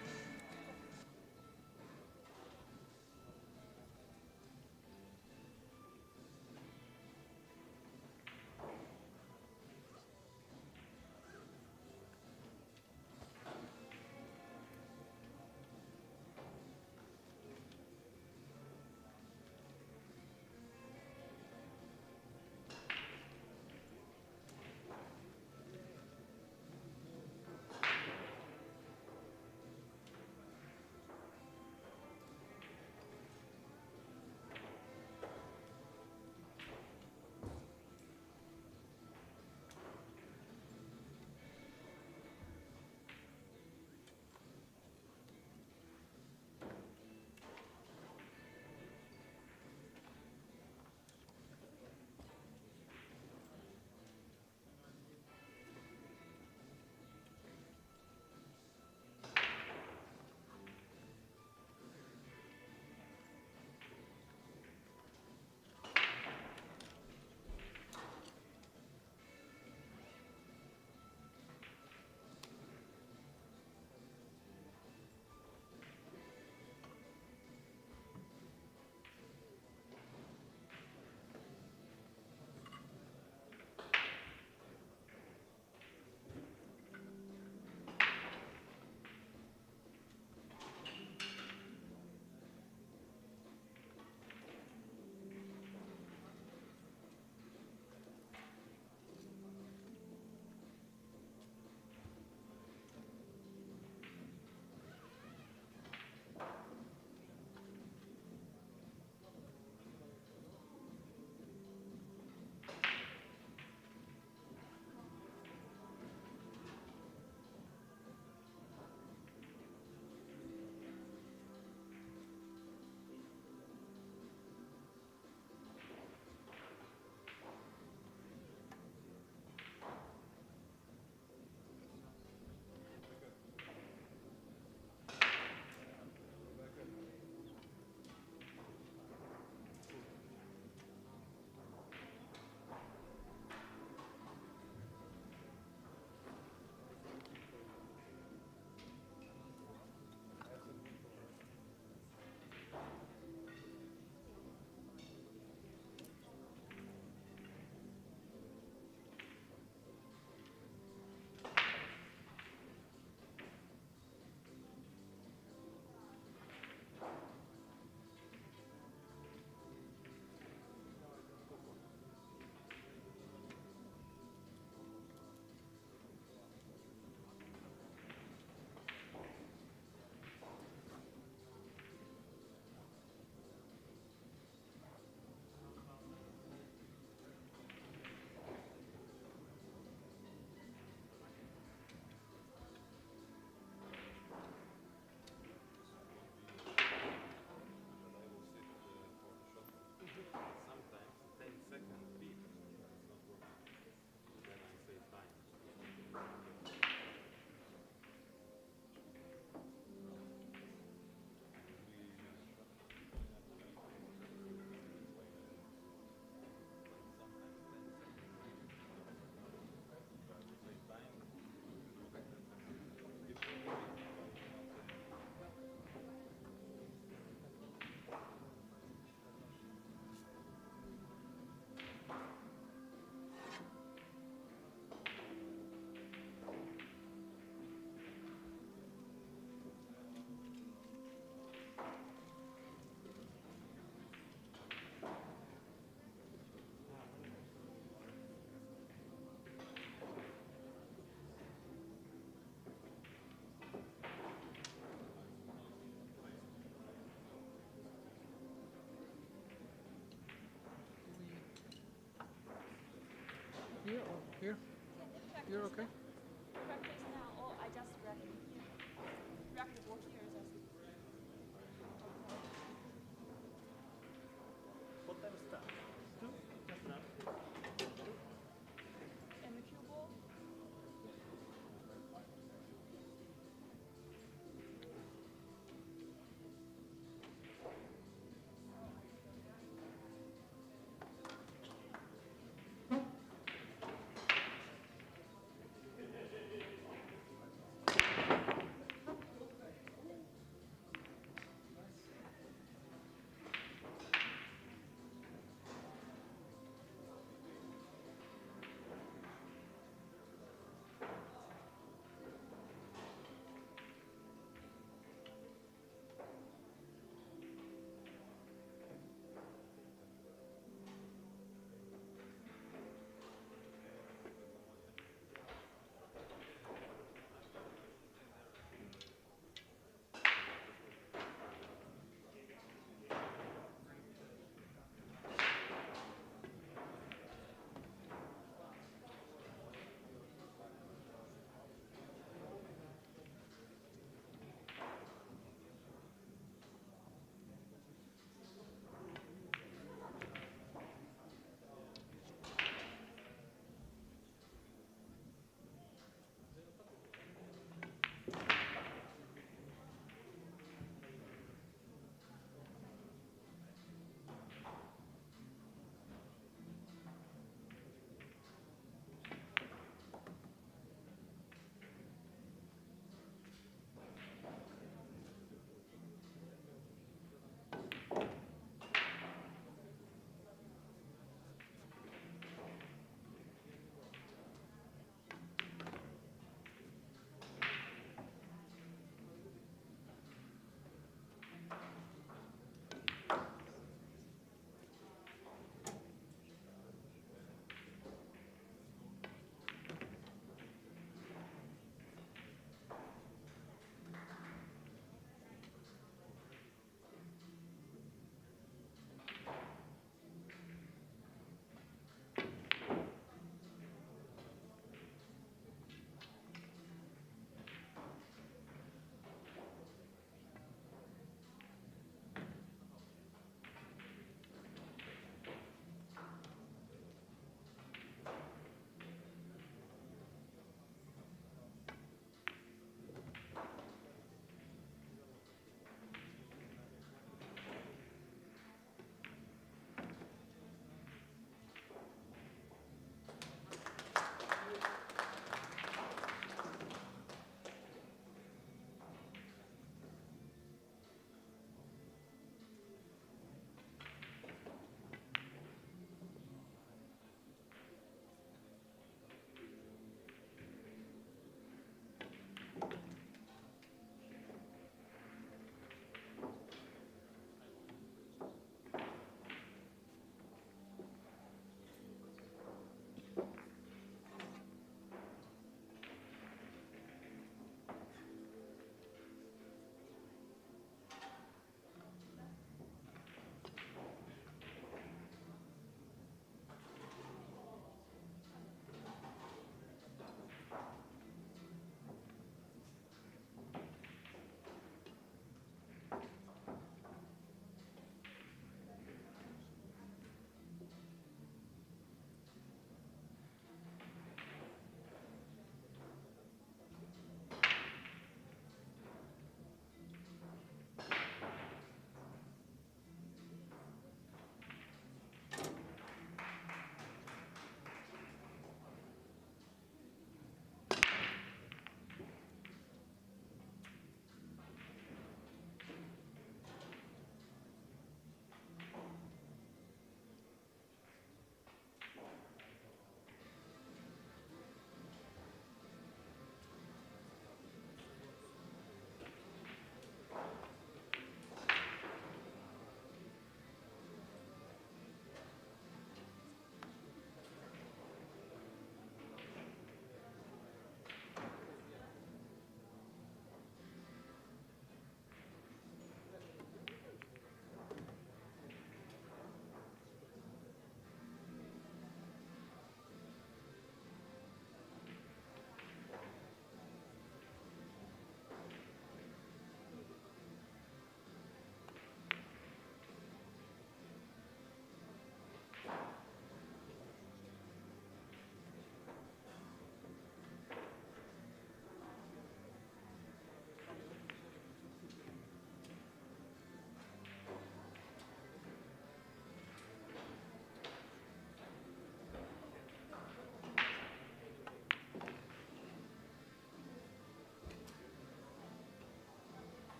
You're okay. Practice now, or I just rack it here. Rack the ball here. Just. What time is that? 2? Just now. And the cue ball.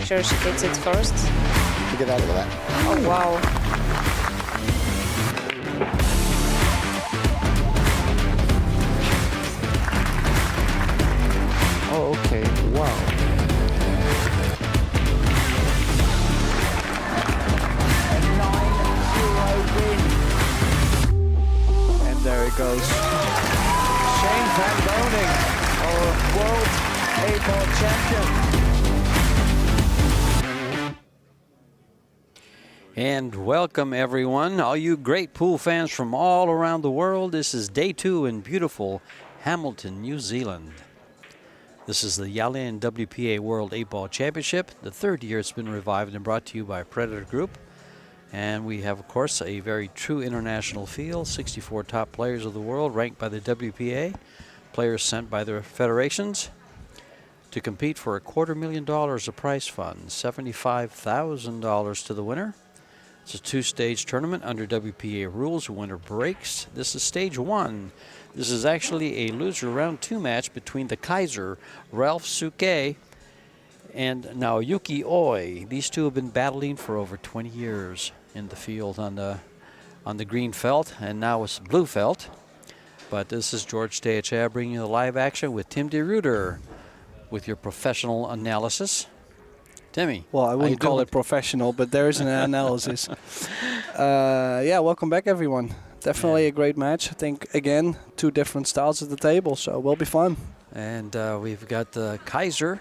sure she takes it first. To get out of that. Oh, wow. Oh, okay. Wow. A 9-0 win. And there it goes. Shane van Boning, our world A-ball champion. And welcome, everyone, all you great pool fans from all around the world. This is day 2 in beautiful Hamilton, New Zealand. This is the Yalin WPA World 8-Ball Championship. The 3rd year it's been revived and brought to you by Predator Group. And we have, of course, a very true international field. 64 top players of the world ranked by the WPA. Players sent by their federations to compete for $250,000 of prize fund. $75,000 to the winner. It's a 2-stage tournament under WPA rules. Winner breaks. This is stage 1. This is actually a loser round 2 match between the Kaiser, Ralph Suke, and Naoyuki Oi. These two have been battling for over 20 years in the field on the green felt, and now it's blue felt. But this is George Teachab bringing you the live action with Tim DeRuiter with your professional analysis. Timmy. Well, I wouldn't call it professional, but there is an analysis. Yeah, welcome back, everyone. Definitely a great match. I think, again, 2 different styles at the table, so it will be fun. And we've got the Kaiser,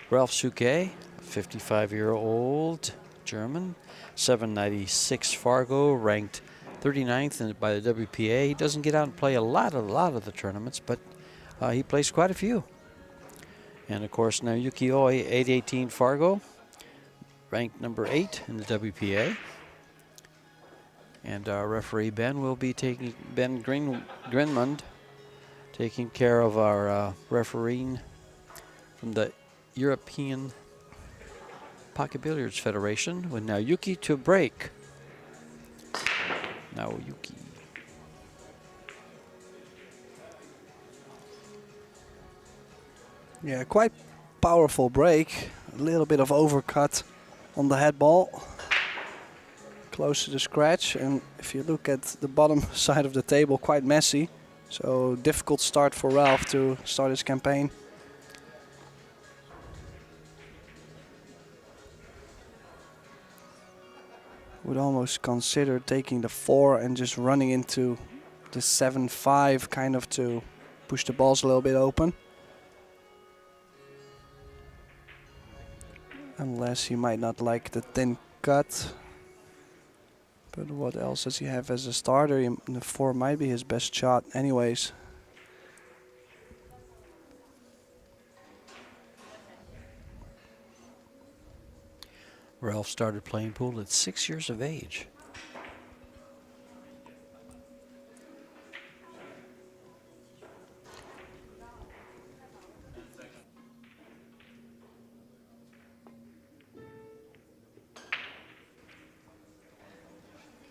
Ralph Suke, 55-year-old German, 796 Fargo, ranked 39th by the WPA. He doesn't get out and play a lot of the tournaments, but he plays quite a few. And of course, now Yuki Oi, 818 Fargo, ranked number 8 in the WPA. And our referee Ben will be taking Grinmund, taking care of our refereeing from the European Pocket Billiards Federation with Naoyuki to break. Naoyuki. Yeah, quite powerful break. A little bit of overcut on the head ball. Close to the scratch. And if you look at the bottom side of the table, quite messy. So difficult start for Ralph to start his campaign. Would almost consider taking the 4 and just running into the 7-5 kind of to push the balls a little bit open. Unless he might not like the thin cut. But what else does he have as a starter? The 4 might be his best shot anyways. Ralph started playing pool at 6 years of age.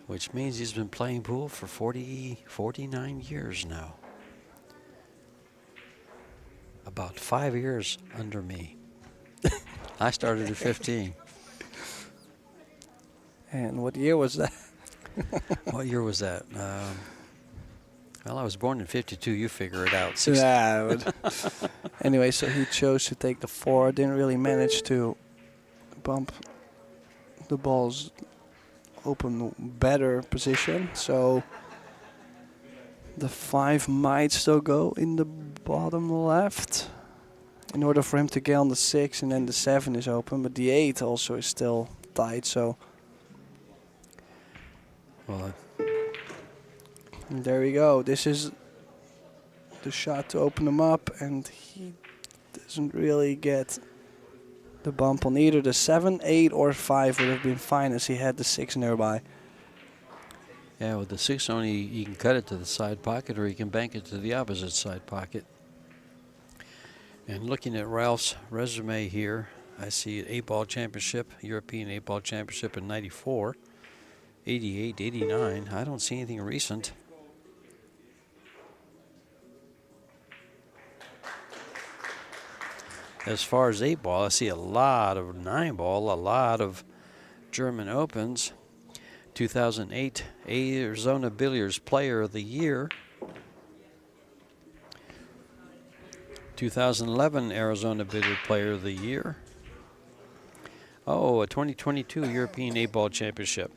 Which means he's been playing pool for 49 years now. About 5 years under me. I started at 15. And what year was that? What year was that? Well, I was born in 52. You figure it out. Yeah. Anyway, so he chose to take the 4. Didn't really manage to bump the balls open better position. So the 5 might still go in the bottom left in order for him to get on the 6, and then the 7 is open. But the 8 also is still tight. So. Well, And there we go. This is the shot to open him up, and he doesn't really get the bump on either the 7, 8, or 5 would have been fine as he had the 6 nearby. yeah, with the 6 only, you can cut it to the side pocket or you can bank it to the opposite side pocket. And looking at Ralph's resume here, I see an 8-ball championship, European 8-ball championship in 94, 88, 89. I don't see anything recent. as far as 8-ball, I see a lot of 9-ball, a lot of German Opens. 2008 Arizona Billiards Player of the Year. 2011 Arizona Billiard Player of the Year. Oh, a 2022 European 8-ball Championship.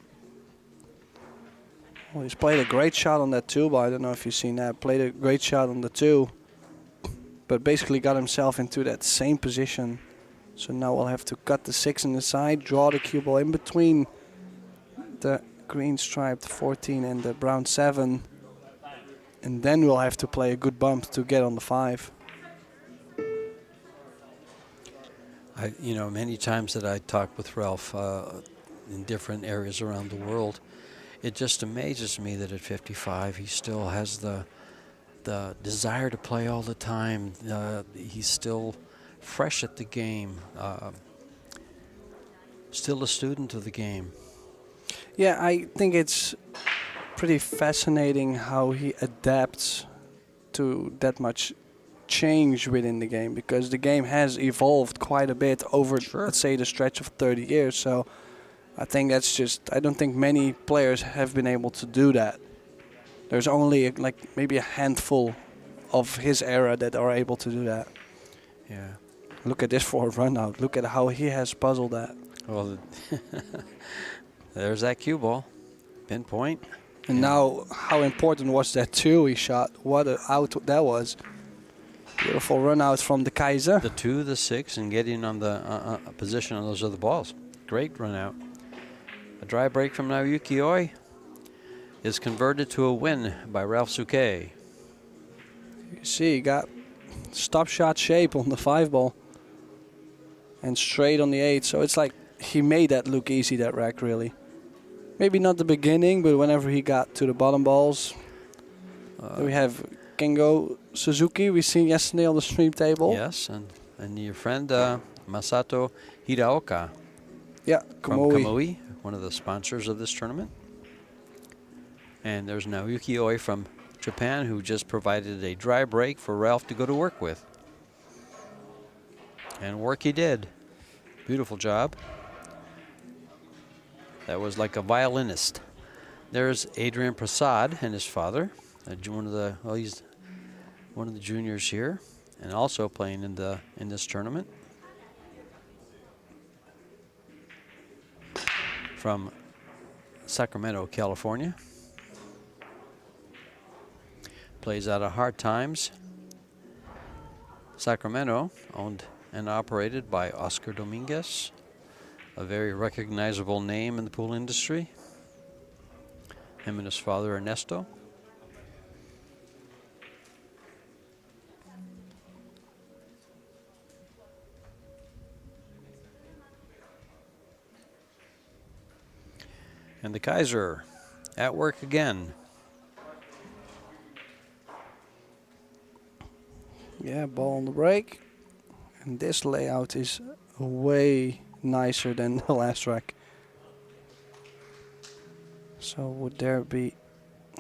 Well, he's played a great shot on that 2, but I don't know if you've seen that. Played a great shot on the 2, but basically got himself into that same position. So now we'll have to cut the 6 on the side, draw the cue ball in between the green striped 14 and the brown 7, and then we'll have to play a good bump to get on the 5. You know, many times that I talk with Ralph in different areas around the world, it just amazes me that at 55 he still has the desire to play all the time. He's still fresh at the game, still a student of the game. Yeah, I think it's pretty fascinating how he adapts to that much change within the game, because the game has evolved quite a bit over, let's say, the stretch of 30 years. So I think that's just, I don't think many players have been able to do that. There's only like maybe a handful of his era that are able to do that. Yeah. Look at this forward run out. Look at how he has puzzled that. Well, there's that cue ball, pinpoint. And now, how important was that 2 he shot? What an out that was. Beautiful run out from the Kaiser. The 2, the 6, and getting on the position on those other balls. Great run out. A dry break from Naoyuki Oi is converted to a win by Ralph Souquet. You see, he got stop shot shape on the 5 ball and straight on the 8. So it's like he made that look easy, that rack, really. Maybe not the beginning, but whenever he got to the bottom balls. We have Kengo Suzuki, we seen yesterday on the stream table. Yes, and your friend Masato Hiraoka. Yeah, from Kamui. Kamui, one of the sponsors of this tournament. And there's Naoyuki Oi from Japan, who just provided a dry break for Ralph to go to work with. And work he did. Beautiful job. That was like a violinist. There's Adrian Prasad and his father. He's one of the juniors here, and also playing in this tournament. From Sacramento, California. Plays out of Hard Times. Sacramento, owned and operated by Oscar Dominguez, a very recognizable name in the pool industry. Him and his father, Ernesto. And the Kaiser at work again. Yeah, ball on the break. And this layout is way nicer than the last rack. So would there be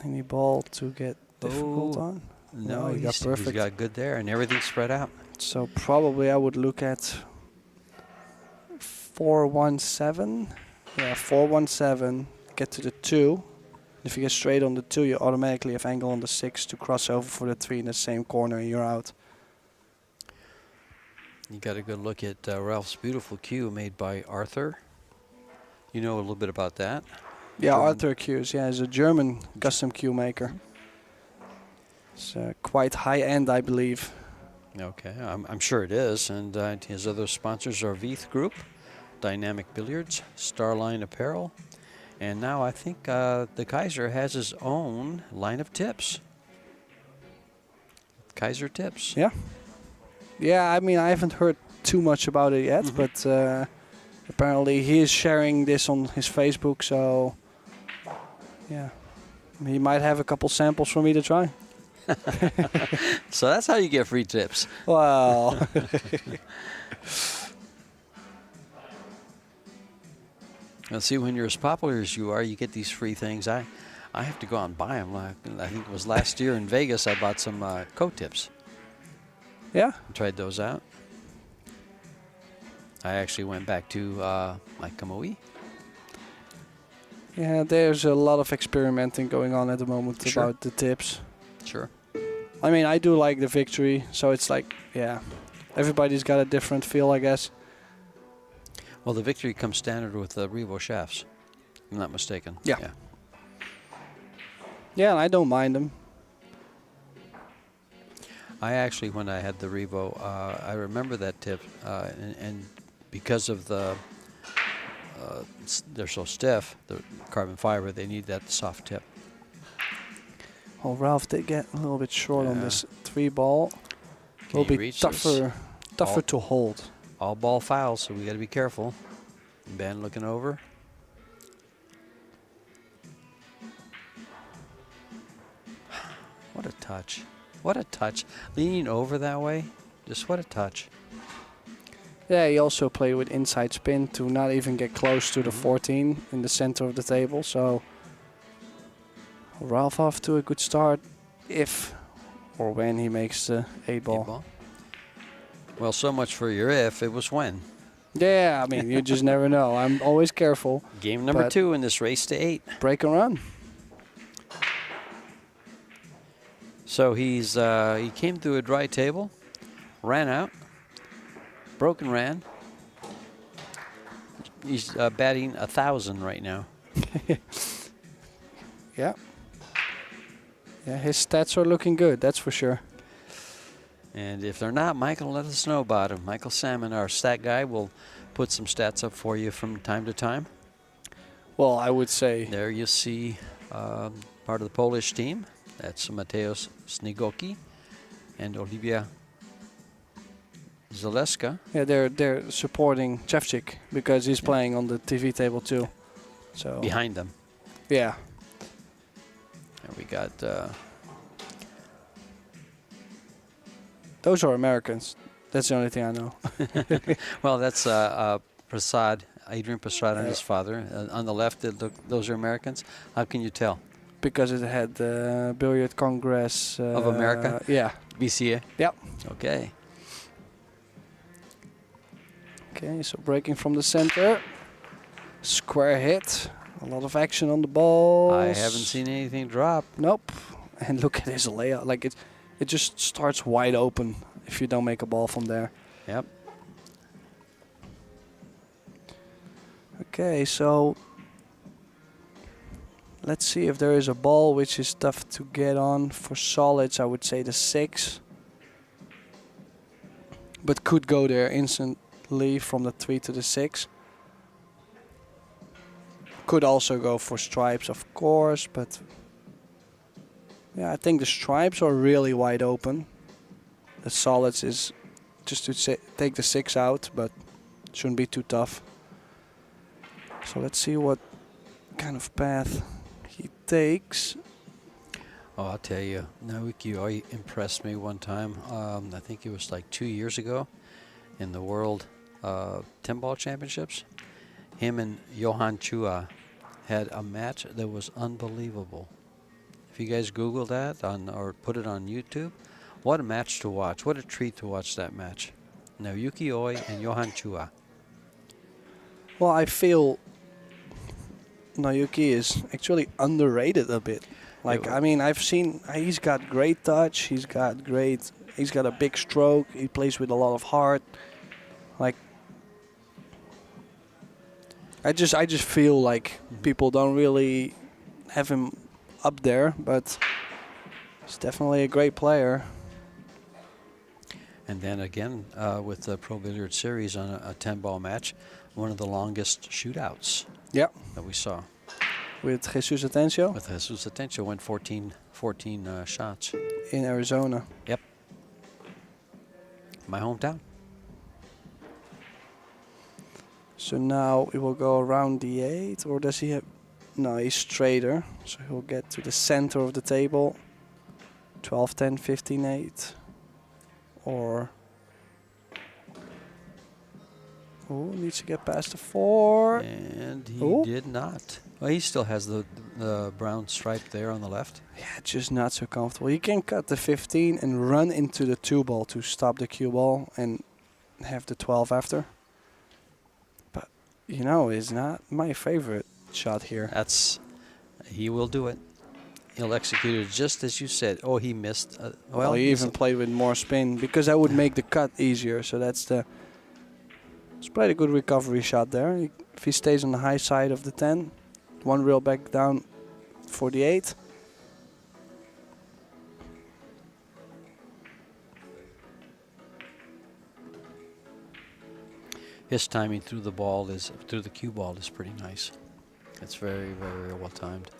any ball to get difficult on? No, he got perfect. He's got good there, and everything spread out. So probably I would look at 417. Yeah, 417. Get to the 2. If you get straight on the 2, you automatically have angle on the 6 to cross over for the 3 in the same corner, and you're out. You got a good look at Ralph's beautiful cue made by Arthur. You know a little bit about that. Yeah, German. Arthur cues. Yeah, he's a German custom cue maker. It's quite high end, I believe. Okay, I'm sure it is. And his other sponsors are Veith Group, Dynamic Billiards, Starline Apparel, and now I think the Kaiser has his own line of tips. Kaiser Tips. Yeah. Yeah, I mean, I haven't heard too much about it yet, but apparently he is sharing this on his Facebook, so yeah. He might have a couple samples for me to try. So that's how you get free tips. Well. Now, see, when you're as popular as you are, you get these free things. I have to go out and buy them. I think it was last year in Vegas I bought some coat tips. Yeah. Tried those out. I actually went back to my Kamui. Yeah, there's a lot of experimenting going on at the moment Sure. about the tips. Sure. I mean, I do like the victory, so it's like, yeah, everybody's got a different feel, I guess. Well, the victory comes standard with the Revo shafts. If I'm not mistaken. Yeah. Yeah, and I don't mind them. I actually, when I had the Revo, I remember that tip, and because of the, they're so stiff, the carbon fiber, they need that soft tip. Oh, Ralph did get a little bit short on Yeah. this 3-ball. Can Will he be reach tougher All- to hold. All ball fouls, so we got to be careful. Ben looking over. What a touch. What a touch. Leaning over that way, just what a touch. Yeah, he also played with inside spin to not even get close to the 14 in the center of the table. So Ralph off to a good start if or when he makes the 8-ball. Eight ball. Well, so much for your if, it was when. Yeah, I mean, you just never know. I'm always careful. Game number But- 2 in this race to 8. Break and run. So he came through a dry table, ran out, broke and ran. He's batting 1,000 right now. Yeah. Yeah, his stats are looking good, that's for sure. And if they're not, Michael, let us know about him. Michael Salmon, our stat guy, will put some stats up for you from time to time. Well, I would say, There you see part of the Polish team. That's Mateusz Snigoki and Olivia Zaleska. yeah, they're supporting Chevchik because he's playing on the TV table too. So Behind them. yeah, And we got those are Americans. That's the only thing I know. well, that's Prasad, Adrian Prasad and his father. On the left, those are Americans. How can you tell? Because it had the Billiard Congress Of America? Yeah. BCA? Yep. Okay. Okay, so breaking from the center. Square hit. A lot of action on the ball. I haven't seen anything drop. Nope. And look at his layout. Like it just starts wide open if you don't make a ball from there. Yep. Okay, so let's see if there is a ball which is tough to get on. For solids, I would say the 6. But could go there instantly from the 3 to the 6. Could also go for stripes, of course, but yeah, I think the stripes are really wide open. The solids is just to take the 6 out, but shouldn't be too tough. So let's see what kind of path he takes. Oh, I'll tell you, Naoki impressed me one time. I think it was like 2 years ago in the World 10-ball Championships. Him and Johan Chua had a match that was unbelievable. If you guys Google that or put it on YouTube, what a match to watch. What a treat to watch that match. Naoki Oi and Johan Chua. Well, I feel Naoki is actually underrated a bit. Like, I mean, I've seen he's got great touch. He's got a big stroke. He plays with a lot of heart. Like, I just feel like people don't really have him up there, but he's definitely a great player. And then again, with the Pro Billiard Series on a 10-ball match, one of the longest shootouts Yep. that we saw. With Jesus Atencio With Jesus Atencio went 14 shots. in Arizona. Yep. My hometown. So now it will go around the 8, or does he have... No, he's straighter, so he'll get to the center of the table. 12, 10, 15, 8. Or... Oh, needs to get past the 4. And he Ooh. did not. Well, he still has the brown stripe there on the left. Yeah, just not so comfortable. He can cut the 15 and run into the 2 ball to stop the cue ball and have the 12 after. you know, is not my favorite shot here. He will do it. He'll execute it just as you said. Oh, he missed. Well, he even played with more spin because that would make the cut easier. So it's played a good recovery shot there. If he stays on the high side of the 10, one reel back down for the 8. His timing through the cue ball is pretty nice. It's very, very well timed.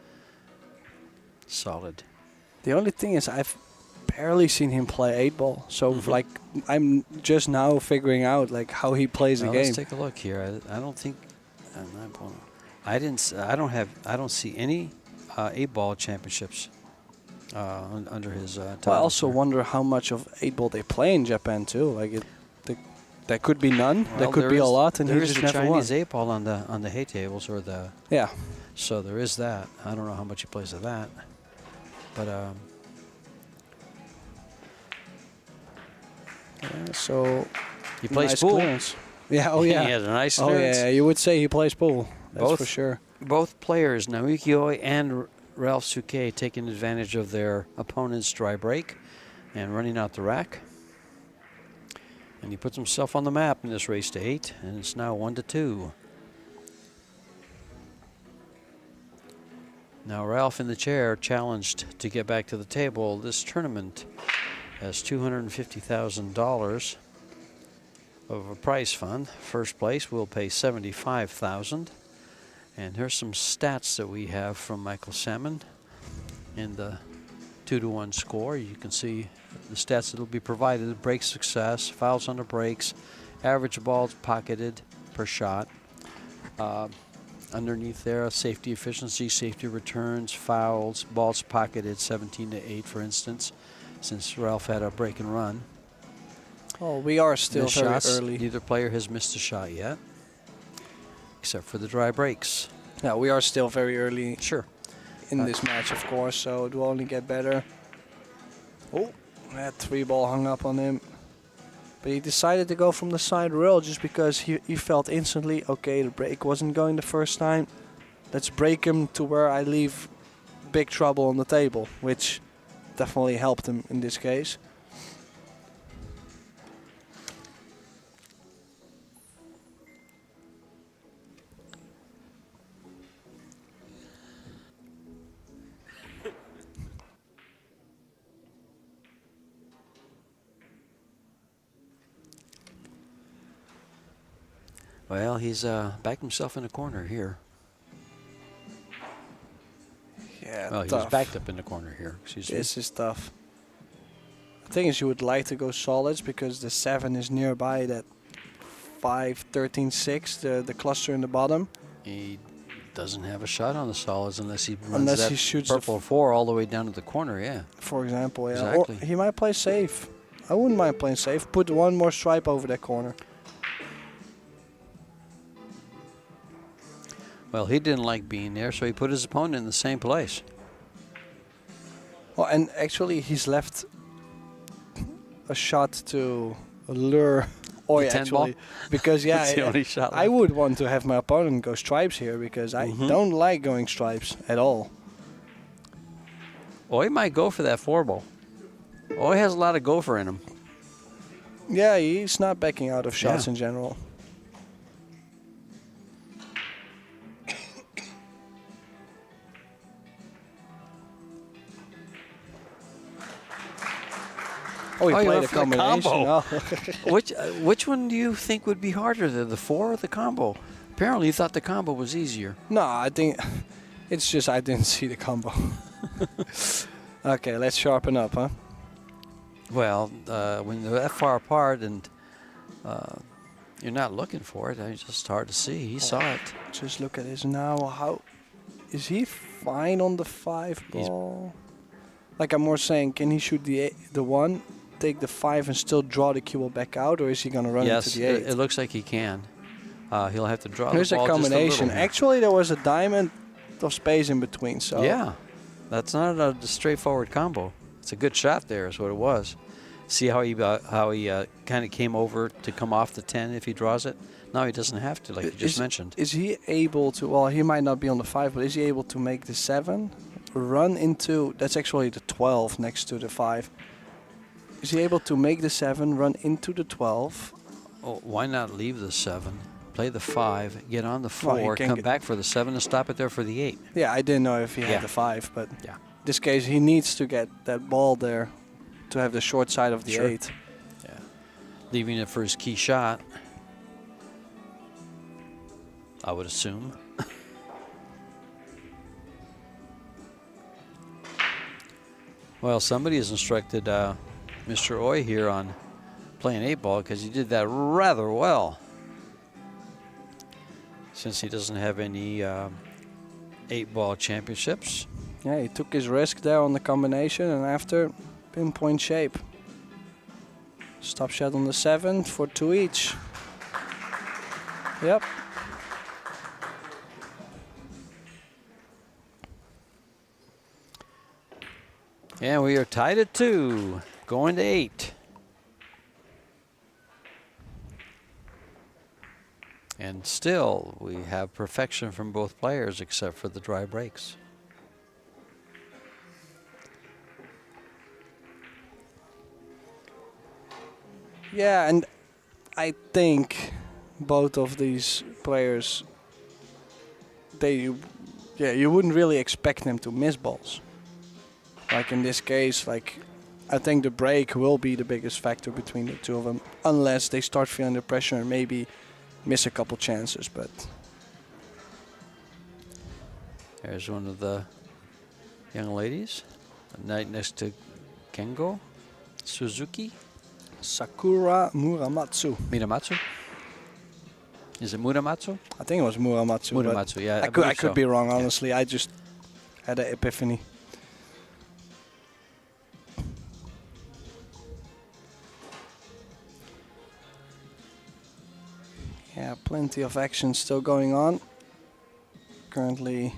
Solid. The only thing is I've barely seen him play 8 ball. So like I'm just now figuring out like how he plays the game. Let's take a look here. I don't think I don't see any 8 ball championships under his title. Well, I also wonder how much of 8 ball they play in Japan too. Like there could be none. Well, there could be a lot, and he there is just the never won. Chinese 8 ball on the hay tables or the. Yeah. So there is that. I don't know how much he plays of that, but yeah, so he plays nice pool. clearance. Yeah. Oh yeah. He has a nice Oh clearance. yeah. You would say he plays pool. That's for sure. Both players, Naoki Oi and Ralph Suke, taking advantage of their opponent's dry break and running out the rack. And he puts himself on the map in this race to 8, and it's now 1-2. Now Ralph in the chair, challenged to get back to the table. This tournament has $250,000 of a prize fund. First place will pay $75,000. And here's some stats that we have from Michael Salmon in the 2-1 score. You can see the stats that will be provided: break success, fouls on the breaks, average balls pocketed per shot. Underneath there, safety efficiency, safety returns, fouls, balls pocketed 17-8, for instance, since Ralph had a break and run. Oh, we are still Missed very shots. early. Neither player has missed a shot yet, except for the dry breaks. Yeah, we are still very early Sure. in this match, of course, so it will only get better. Oh, that 3 ball hung up on him. But he decided to go from the side rail just because he felt instantly, okay, the break wasn't going the first time. Let's break him to where I leave big trouble on the table, which definitely helped him in this case. Well, he's backed himself in a corner here. Yeah, Well, he was backed up in the corner here. Excuse me. This is tough. The thing is, you would like to go solids because the 7 is nearby that 5, 13, 6, the cluster in the bottom. He doesn't have a shot on the solids unless he runs Unless that he shoots the purple 4 all the way down to the corner, yeah. For example, yeah. Exactly. Or he might play safe. I wouldn't mind playing safe. Put one more stripe over that corner. Well, he didn't like being there, so he put his opponent in the same place. Well, and actually, he's left a shot to lure Oi, The 10 ball? actually. Because, yeah, That's the only shot I left. would want to have my opponent go stripes here because I don't like going stripes at all. Oi might go for that 4 ball. Oi has a lot of gopher in him. Yeah, he's not backing out of shots Yeah. in general. Oh, he Oh, you played a went for the combination. combo. Oh. Which one do you think would be harder, the 4 or the combo? Apparently, you thought the combo was easier. No, I think it's just I didn't see the combo. Okay, let's sharpen up, huh? Well, when they're that far apart and you're not looking for it, it's just hard to see. He saw it. Just look at this now. How is he fine on the 5 ball? Like I'm more saying, can he shoot the 1, take the 5, and still draw the cue ball back out, or is he gonna run Yes, into the 8? it looks like he can. He'll have to draw Here's the a ball combination. just a little. Actually, there was a diamond of space in between. So Yeah, that's not a straightforward combo. It's a good shot there, is what it was. See how he kind of came over to come off the 10 if he draws it? No, he doesn't have to, like you just mentioned. Is he able to, well, he might not be on the 5, but is he able to make the 7, run into, that's actually the 12 next to the 5. Is he able to make the 7, run into the 12? Oh, why not leave the 7, play the 5, get on the Well, he 4, can come get- back for the 7, and stop it there for the 8? Yeah, I didn't know if he Yeah. had the 5, but Yeah. in this case he needs to get that ball there to have the short side of the Sure. 8. Yeah. Leaving it for his key shot, I would assume. Well, somebody has instructed Mr. Oy here on playing 8-ball because he did that rather well. Since he doesn't have any 8-ball championships. Yeah, he took his risk there on the combination, and after, pinpoint shape. Stop shot on the 7 for 2 each. Yep. And we are tied at 2, going to 8. And still, we have perfection from both players except for the dry breaks. Yeah, and I think both of these players, you wouldn't really expect them to miss balls. Like in this case, like I think the break will be the biggest factor between the two of them, unless they start feeling the pressure and maybe miss a couple chances. But There's one of the young ladies, right next to Kengo Suzuki. Sakura Muramatsu. Muramatsu? Is it Muramatsu? I think it was Muramatsu. but Muramatsu, yeah. I believe could so. be wrong, honestly. I just had an epiphany. Yeah, plenty of action still going on. Currently,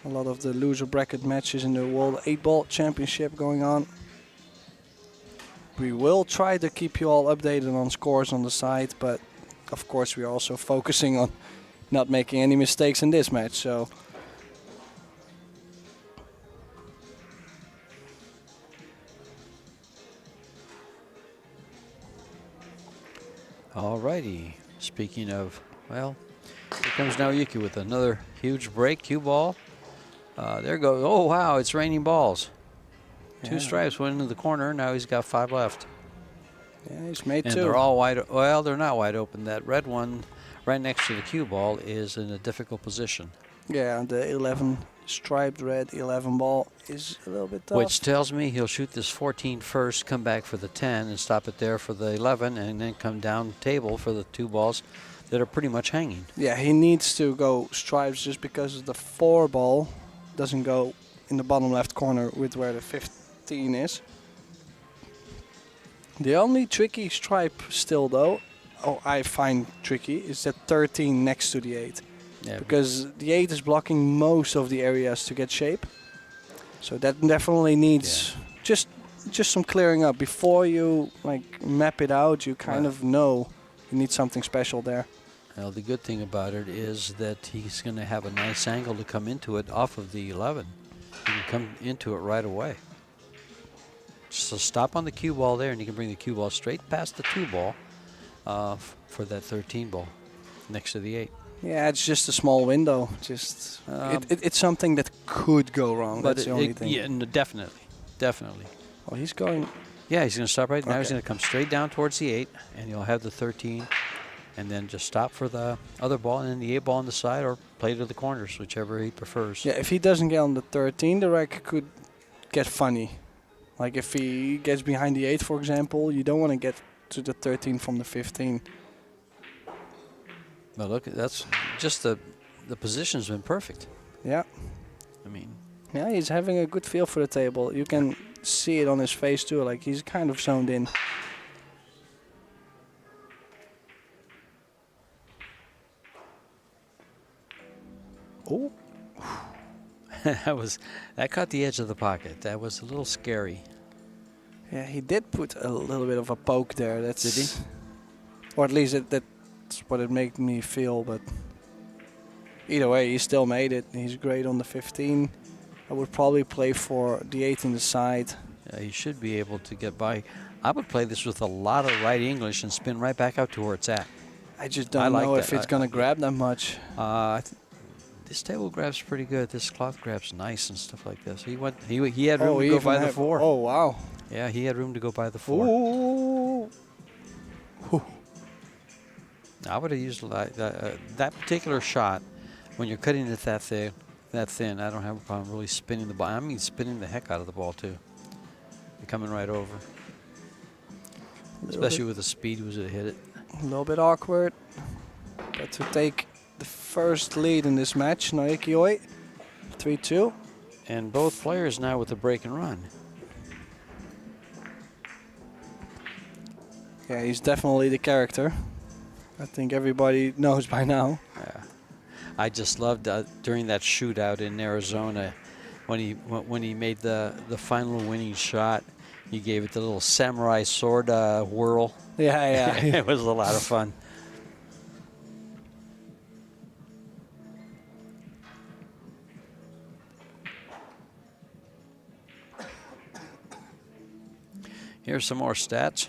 a lot of the loser bracket matches in the World 8-Ball Championship going on. We will try to keep you all updated on scores on the site, but of course we are also focusing on not making any mistakes in this match. So Alrighty. Speaking of, well, here comes Naoyuki with another huge break, cue ball. There goes, oh wow, it's raining balls. Two Yeah. stripes went into the corner, now he's got 5 left. yeah, he's made And 2. they're all wide, well, they're not wide open. That red one right next to the cue ball is in a difficult position. Yeah, the 11 striped red 11 ball is a little bit tough. Which tells me he'll shoot this 14 first, come back for the 10, and stop it there for the 11, and then come down table for the 2 balls that are pretty much hanging. Yeah, he needs to go stripes just because the 4 ball doesn't go in the bottom left corner with where the 15 is. The only tricky stripe still though, I find tricky, is that 13 next to the 8. Yeah, Because the 8 is blocking most of the areas to get shape. So that definitely needs just some clearing up. Before you like map it out, you kind of know you need something special there. well, the good thing about it is that he's going to have a nice angle to come into it off of the 11. He can come into it right away. So stop on the cue ball there, and you can bring the cue ball straight past the 2 ball for that 13 ball next to the 8. Yeah, it's just a small window. Just it's something that could go wrong. But That's the only thing. Yeah, no, definitely. Well, he's going. Yeah, he's going to stop right now. He's Okay. going to come straight down towards the 8, and you'll have the 13, and then just stop for the other ball, and then the 8 ball on the side, or play to the corners, whichever he prefers. Yeah, if he doesn't get on the 13, the rack could get funny. Like if he gets behind the 8, for example, you don't want to get to the 13 from the 15. But look, that's just the position's been perfect. Yeah. I mean, Yeah, he's having a good feel for the table. You can see it on his face too. Like he's kind of zoned in. Oh, that caught the edge of the pocket. That was a little scary. Yeah, he did put a little bit of a poke there. That's Did he? Or at least that's what it made me feel. But either way, he still made it. He's great on the 15. I would probably play for the 8 in the side. Yeah, he should be able to get by. I would play this with a lot of right English and spin right back out to where it's at. I just I don't like know that. if it's going to grab that much. This table grab's pretty good. This cloth grab's nice and stuff like this. He had room to he go even by the have- 4. Oh, wow. Yeah, he had room to go by the 4. Ooh. I would have used that particular shot when you're cutting it that thin. I don't have a problem really spinning the ball. I mean, spinning the heck out of the ball too. You're coming right over, especially with the speed was it hit it. A little bit awkward. But to take the first lead in this match, Noikioi, 3-2. And both players now with the break and run. Yeah, he's definitely the character. I think everybody knows by now. Yeah. I just loved during that shootout in Arizona when he made the final winning shot. He gave it the little samurai sword whirl. Yeah. It was a lot of fun. Here's some more stats.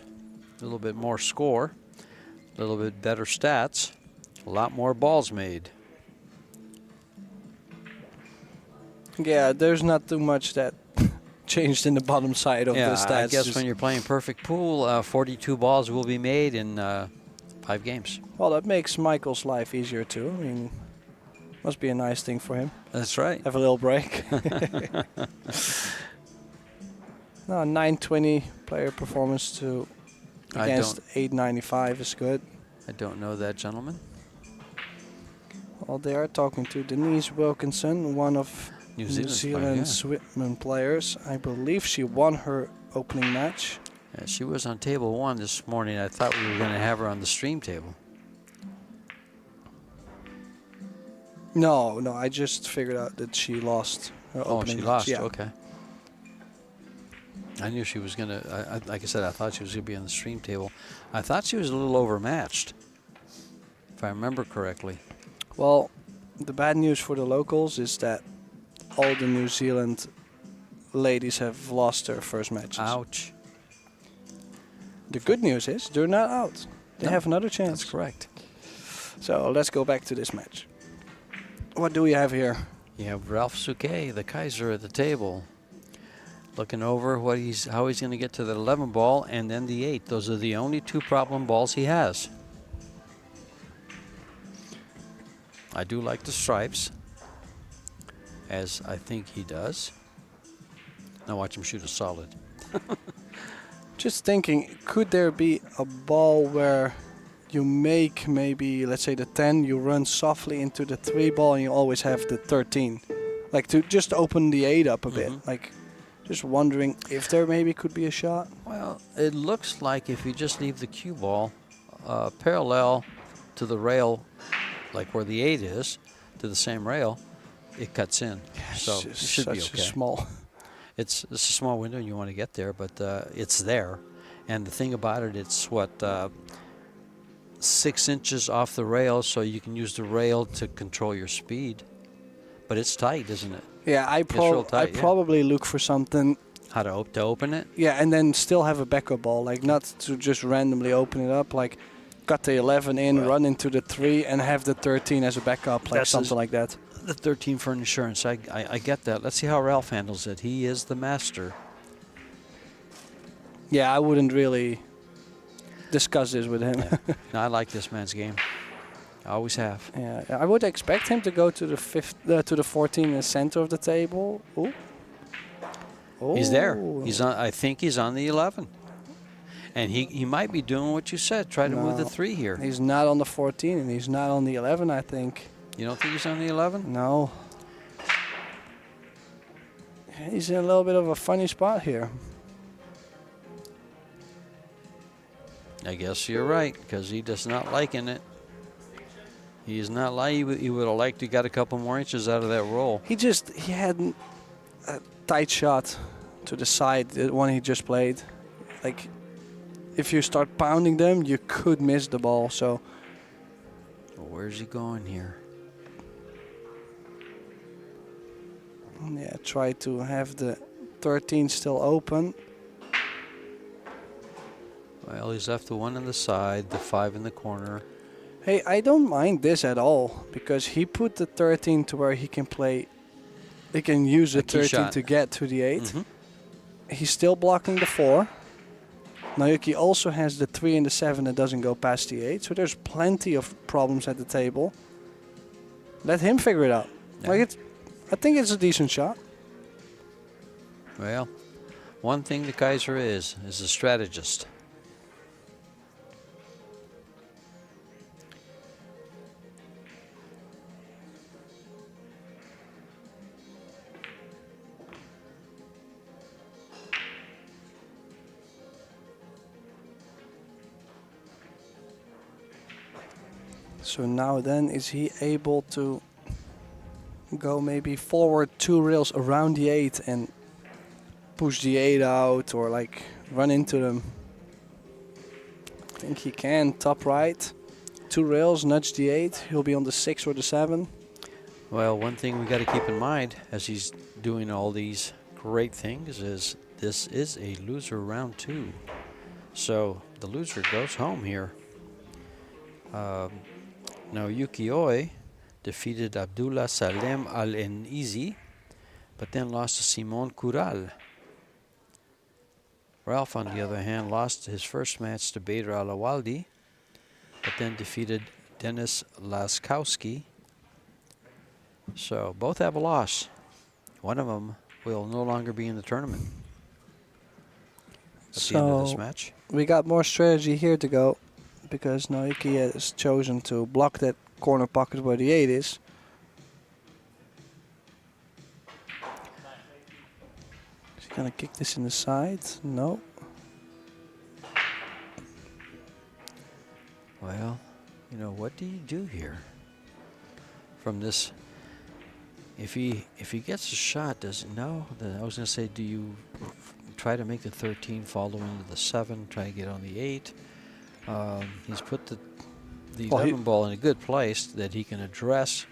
A little bit more score. A little bit better stats. A lot more balls made. Yeah, there's not too much that changed in the bottom side of the stats. I guess Just- when you're playing perfect pool, 42 balls will be made in 5 games. Well, that makes Michael's life easier too. I mean, must be a nice thing for him. That's right. Have a little break. No, 920 player performance to against 895 is good. I don't know that gentleman. Well, they are talking to Denise Wilkinson, one of New New Zealand's player, Zealand's women players. I believe she won her opening match. Yeah, she was on table 1 this morning. I thought we were going to have her on the stream table. No, I just figured out that she lost her Oh, opening she match. lost. Yeah. Okay. I knew she was going to, like I said, I thought she was going to be on the stream table. I thought she was a little overmatched, if I remember correctly. Well, the bad news for the locals is that all the New Zealand ladies have lost their first matches. Ouch. The good news is they're not out. They No, have another chance. That's correct. So let's go back to this match. What do we have here? You have Ralph Souquet, the Kaiser, at the table, looking over how he's going to get to the 11 ball and then the 8. Those are the only 2 problem balls he has. I do like the stripes, as I think he does. Now watch him shoot a solid. Just thinking, could there be a ball where you make maybe, let's say the 10, you run softly into the 3 ball and you always have the 13? Like to just open the 8 up a bit. Like just wondering if there maybe could be a shot. Well, it looks like if you just leave the cue ball parallel to the rail, like where the 8 is, to the same rail, it cuts in. So it should be such okay. a small. It's a small window and you want to get there, but it's there. And the thing about it, it's what, 6 inches off the rail, so you can use the rail to control your speed. But it's tight, isn't it? Yeah, I real tight, yeah. probably look for something. How to open it? Yeah, and then still have a backup ball, like not to just randomly open it up, like got the 11 in, run into the 3, and have the 13 as a backup, like That's something like that. The 13 for insurance. I get that. Let's see how Ralph handles it. He is the master. Yeah, I wouldn't really discuss this with him. Yeah. No, I like this man's game. I always have. Yeah, I would expect him to go to the 14 in the center of the table. Ooh. He's there. Ooh. He's on. I think he's on the 11. And he might be doing what you said. Try to move the No. 3 here. He's not on the 14 and he's not on the 11, I think. You don't think he's on the 11? No. He's in a little bit of a funny spot here. I guess you're right, because he does not liking it. He is not like he would have liked to got a couple more inches out of that roll. He had a tight shot to the side, the one he just played. like if you start pounding them, you could miss the ball. So Well, where's he going here? yeah, try to have the 13 still open. Well, he's left the 1 on the side, the 5 in the corner. Hey, I don't mind this at all because he put the 13 to where he can play. He can use the A key 13 shot. to get to the 8. Mhm. He's still blocking the 4. Naoki also has the 3 and the 7 that doesn't go past the 8. So there's plenty of problems at the table. Let him figure it out. Yeah. Like I think it's a decent shot. Well, one thing the Kaiser is a strategist. So now then, is he able to go maybe forward 2 rails around the 8 and push the 8 out or like run into them? I think he can. Top right, 2 rails, nudge the 8. He'll be on the 6 or the 7. Well, one thing we got to keep in mind as he's doing all these great things is this is a loser round 2. So the loser goes home here. Now Yukioi defeated Abdullah Salem Al-Enizi, but then lost to Simon Kural. Ralph, on the other hand, lost his first match to Badr Al-Awaldi, but then defeated Denis Laskowski. So both have a loss. One of them will no longer be in the tournament at the end of this match. We got more strategy here to go because Naoki has chosen to block that corner pocket where the 8 is. Is he gonna kick this in the side? No. Well, you know, what do you do here? From this, if he gets a shot, does no? I was gonna say, do you try to make the 13 follow into the 7, try to get on the 8? He's put the Well, 11 ball in a good place that he can address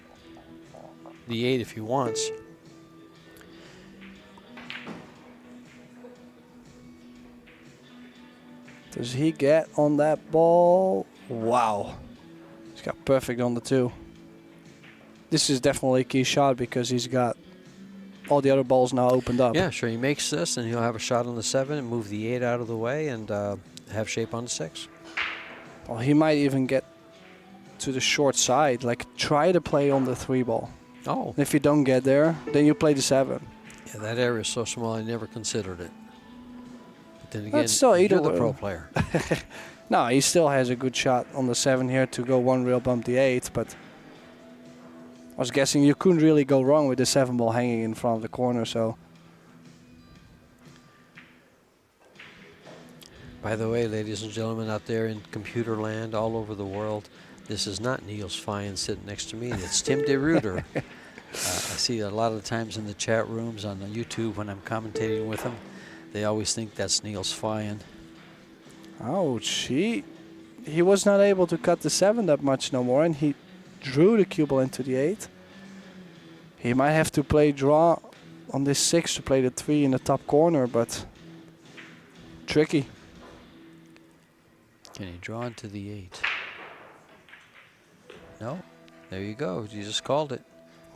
the 8 if he wants. Does he get on that ball? Wow. He's got perfect on the 2. This is definitely a key shot because he's got all the other balls now opened up. Yeah, sure. He makes this, and he'll have a shot on the 7 and move the 8 out of the way and have shape on the 6. Well, he might even get to the short side. Like, try to play on the 3 ball. Oh, And if you don't get there, then you play the 7. yeah, that area is so small I never considered it. But then again, That's still either you're the way. pro player. No, he still has a good shot on the 7 here to go 1 rail bump the 8, but I was guessing you couldn't really go wrong with the 7 ball hanging in front of the corner, so. By the way, ladies and gentlemen out there in computer land all over the world, this is not Niels Fine sitting next to me. It's Tim de Ruyter. I see a lot of the times in the chat rooms on the YouTube when I'm commentating with them, they always think that's Niels Fine. Ouch, he was not able to cut the 7 that much no more, and he drew the cue ball into the 8. He might have to play draw on this 6 to play the 3 in the top corner, but tricky. Can he draw into the 8? No? There you go. You just called it.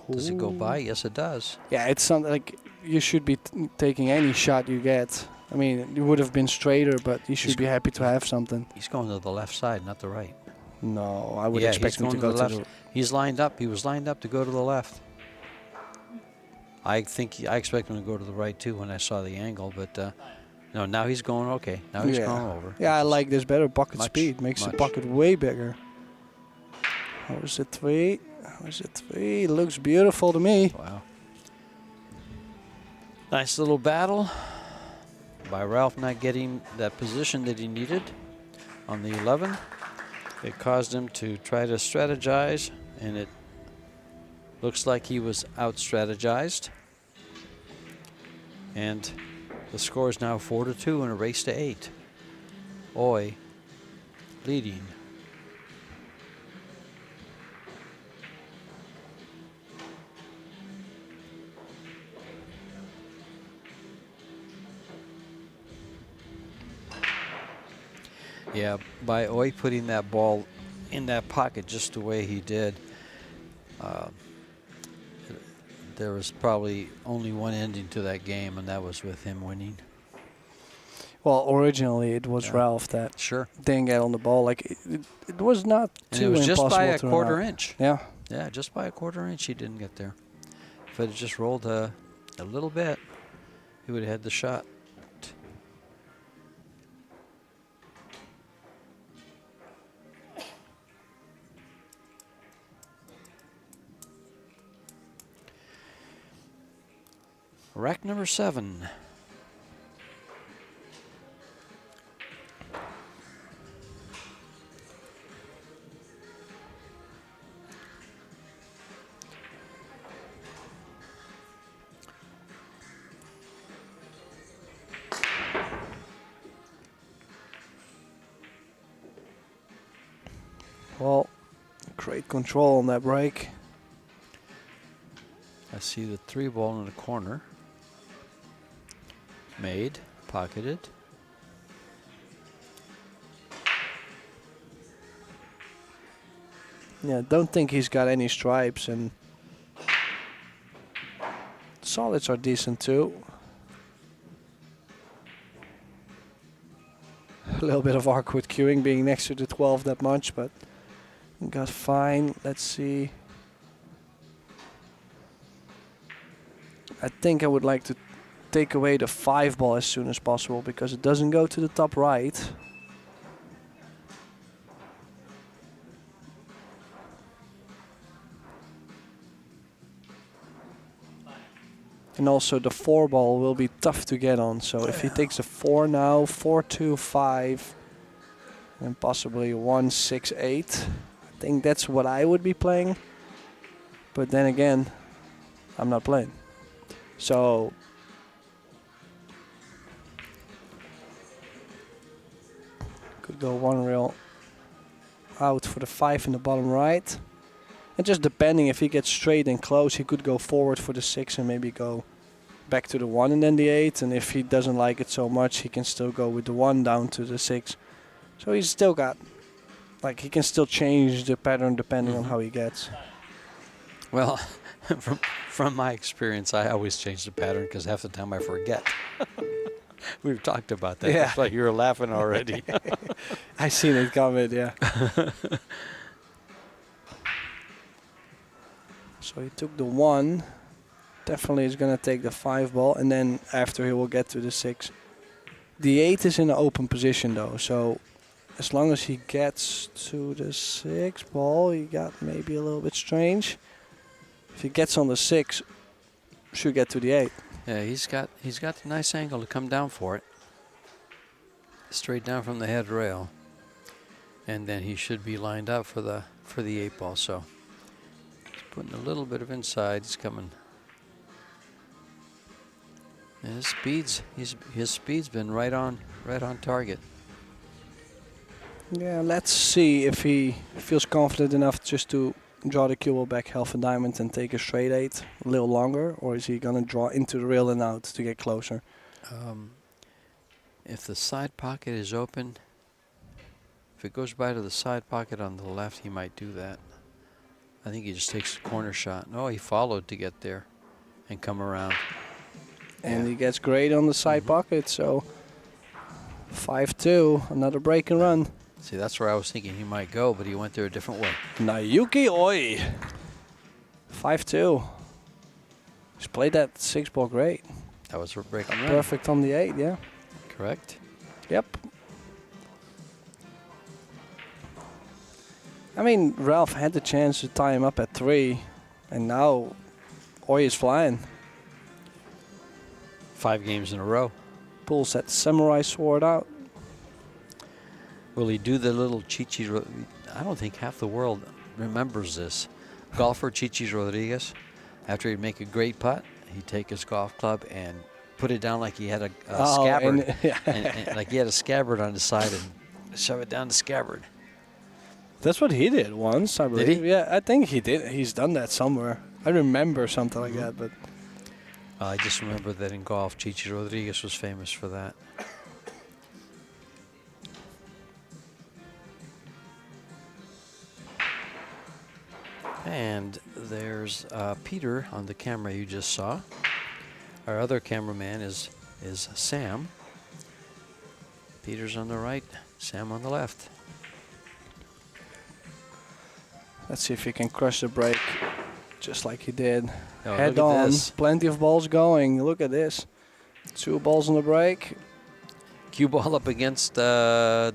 Does it go by? Yes, it does. Yeah, it's something like you should be taking any shot you get. I mean, it would have been straighter, but you should be happy to have something. He's going to the left side, not the right. No, I would Yeah, expect he's him to going go to the to left. the... He's lined up. He was lined up to go to the left. I expect him to go to the right too when I saw the angle, but no, now he's going okay. Now he's going over. Yeah, I like this better. Bucket Much, speed makes the much. bucket way bigger. How's it 3? How's it 3? Looks beautiful to me. Wow. Nice little battle by Ralph not getting that position that he needed on the 11. It caused him to try to strategize, and it looks like he was out-strategized. And the score is now 4-2 and a race to 8. Oi leading. Yeah, by Oi putting that ball in that pocket just the way he did, there was probably only one ending to that game, and that was with him winning. Well, originally it was Yeah. Ralph that Sure. didn't get on the ball. Like it was not And too it was just impossible by a to run quarter out. inch. Yeah. Yeah, just by a quarter inch he didn't get there. If it had just rolled a little bit, he would have had the shot. Rack number 7. Well, great control on that break. I see the 3 ball in the corner. Made, pocketed. Yeah, don't think he's got any stripes, and solids are decent too. A little bit of awkward queuing being next to the 12 that much, but got fine. Let's see. I think I would like to take away the 5 ball as soon as possible because it doesn't go to the top right. And also the 4 ball will be tough to get on. So if he takes a 4 now, 4, 2, 5, and possibly 1, 6, 8. I think that's what I would be playing. But then again, I'm not playing. So could go 1 rail out for the 5 in the bottom right. And just depending if he gets straight and close, he could go forward for the 6 and maybe go back to the 1 and then the 8. And if he doesn't like it so much, he can still go with the 1 down to the 6. So he's still got, like, he can still change the pattern depending on how he gets. Well, from my experience, I always change the pattern because half the time I forget. We've talked about that. Yeah. That's why you were laughing already. I seen it coming, yeah. So he took the 1. Definitely is going to take the 5 ball. And then after he will get to the 6. The 8 is in an open position though. So as long as he gets to the 6 ball, he got maybe a little bit strange. If he gets on the 6, should get to the 8. Yeah, he's got the nice angle to come down for it. Straight down from the head rail. And then he should be lined up for the 8 ball. So he's putting a little bit of inside. He's coming. And his speed's been right on target. Yeah, let's see if he feels confident enough just to draw the cue ball back half a diamond and take a straight 8 a little longer, or is he gonna draw into the rail and out to get closer? If the side pocket is open, if it goes by to the side pocket on the left, he might do that. I think he just takes the corner shot. No, he followed to get there and come around. And he gets great on the side pocket, so 5-2, another break and run. See, that's where I was thinking he might go, but he went there a different way. Nayuki Oi. 5-2. He's played that 6 ball great. That was a break and run. Perfect on the 8, yeah. Correct. Yep. I mean, Ralph had the chance to tie him up at 3, and now Oi is flying. 5 games in a row. Pulls that samurai sword out. Will he do the little Chichi? I don't think half the world remembers this. Golfer Chichi Rodriguez, after he'd make a great putt, he'd take his golf club and put it down like he had a scabbard, and, yeah. and like he had a scabbard on his side, and Shove it down the scabbard. That's what he did once, I Did believe. he? Yeah, I think he did. He's done that somewhere. I remember something like that, but I just remember that in golf, Chichi Rodriguez was famous for that. And there's Peter on the camera you just saw. Our other cameraman is Sam. Peter's on the right, Sam on the left. let's see if he can crush the break just like he did. Oh, Head look at on, this. plenty of balls going. Look at this. 2 balls on the break. Cue ball up against no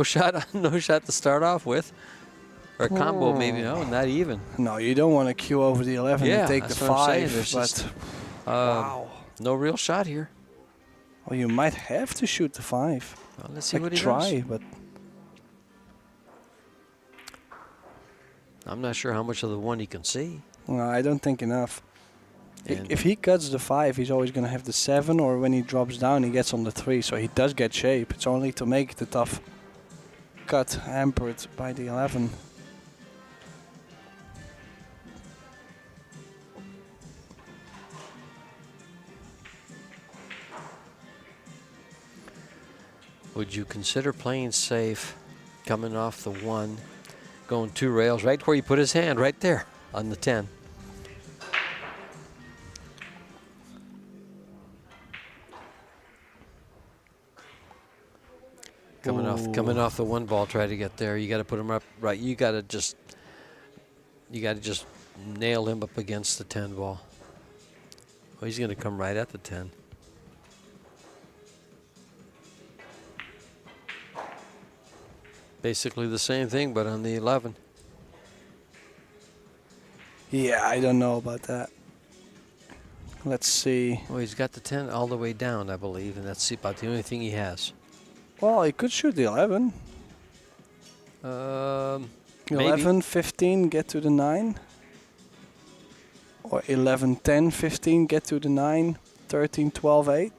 shot, no shot to start off with. Or combo maybe, no, not even. No, you don't want to cue over the 11 Yeah, and take the that's what I'm saying. 5. There's But just, wow. No real shot here. Well, you might have to shoot the 5. Well, let's see Like, what he try, does. but I'm not sure how much of the one he can see. no, I don't think enough. And If he cuts the 5, he's always going to have the 7, or when he drops down, he gets on the 3. So he does get shape. It's only to make the tough cut hampered by the 11. would you consider playing safe, coming off the 1, going 2 rails, right where he put his hand, right there on the 10? Coming off the 1 ball, try to get there. You got to put him up right. You got to just nail him up against the 10 ball. Oh, he's going to come right at the 10. Basically the same thing, but on the 11. Yeah, I don't know about that. Let's see. Well, he's got the 10 all the way down, I believe, and that's about the only thing he has. Well, he could shoot the 11. Maybe. 11, 15, get to the 9. Or 11, 10, 15, get to the 9. 13, 12, 8.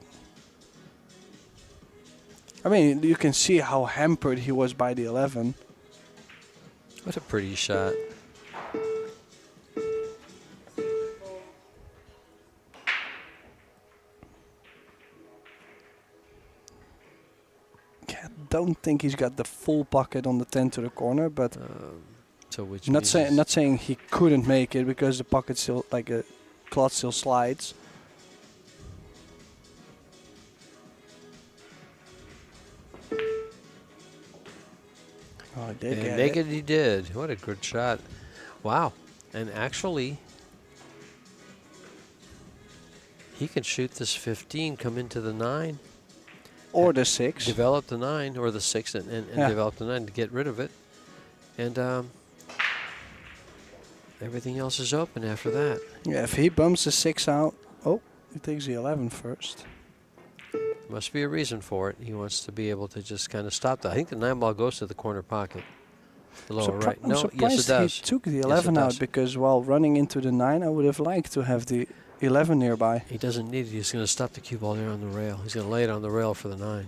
I mean, you can see how hampered he was by the 11. What a pretty shot. I don't think he's got the full pocket on the 10 to the corner, but So which not means not saying he couldn't make it because the pocket still, like a cloth still slides. Oh, he did and get make it. it he did. What a good shot. Wow. And actually, he can shoot this 15, come into the 9. Or the 6. Develop the 9 or the 6 and Yeah. develop the 9 to get rid of it. And everything else is open after that. Yeah, if he bumps the 6 out, oh, he takes the 11 first. Must be a reason for it. He wants to be able to just kind of stop that. I think the 9 ball goes to the corner pocket. The lower right. I'm No, surprised yes it does. he took the Yes, it 11 out does. because while running into the 9, I would have liked to have the 11 nearby. He doesn't need it. He's going to stop the cue ball there on the rail. He's going to lay it on the rail for the 9.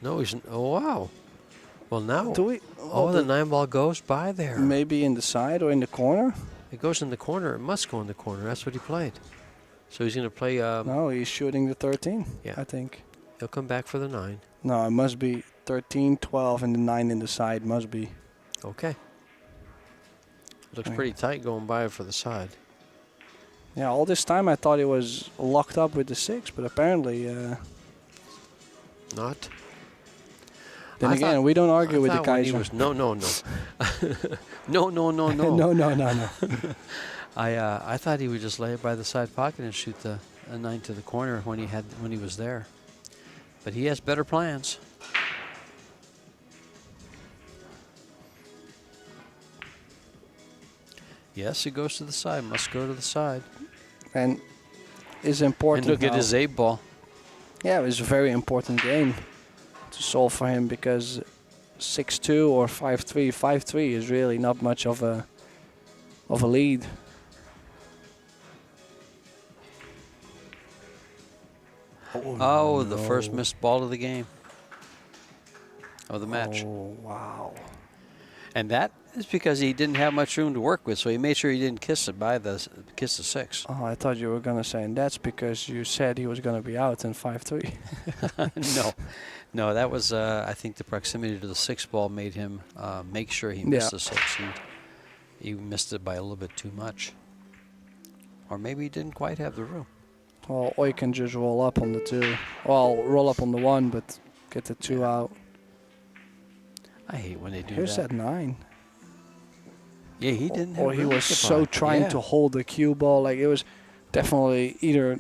No, he's... Oh, wow. Well, now... Do we? Oh, the 9 ball goes by there. Maybe in the side or in the corner? It goes in the corner. It must go in the corner. That's what he played. So he's going to play... No, he's shooting the 13, Yeah. I think. He'll come back for the 9. No, it must be 13, 12, and the 9 in the side must be. Okay. Looks Okay. pretty tight going by for the side. Yeah, all this time I thought he was locked up with the 6, but apparently... Not. then I again, thought- we don't argue I with the thought when he Kaiser. was, no. no, no. no. I thought he would just lay it by the side pocket and shoot a 9 to the corner when he was there. But he has better plans. Yes, it goes to the side. Must go to the side. And is important And look at now. his 8 ball. Yeah, it was a very important game to solve for him because 6-2 or 5-3, 5-3 is really not much of a lead. Oh, the first missed ball of the game. Of the match. Oh, wow. And that is because he didn't have much room to work with, so he made sure he didn't kiss the 6. Oh, I thought you were going to say, and that's because you said he was going to be out in 5-3. No, that was, I think the proximity to the 6 ball made him make sure he missed the 6, and he missed it by a little bit too much. Or maybe he didn't quite have the room. Well, or you can just roll up on the 2. Well, roll up on the 1, but get the 2 out. I hate when they do Here's that. that 9. Yeah, he didn't have Or he room was to so buy. trying to hold the cue ball. Like, it was definitely either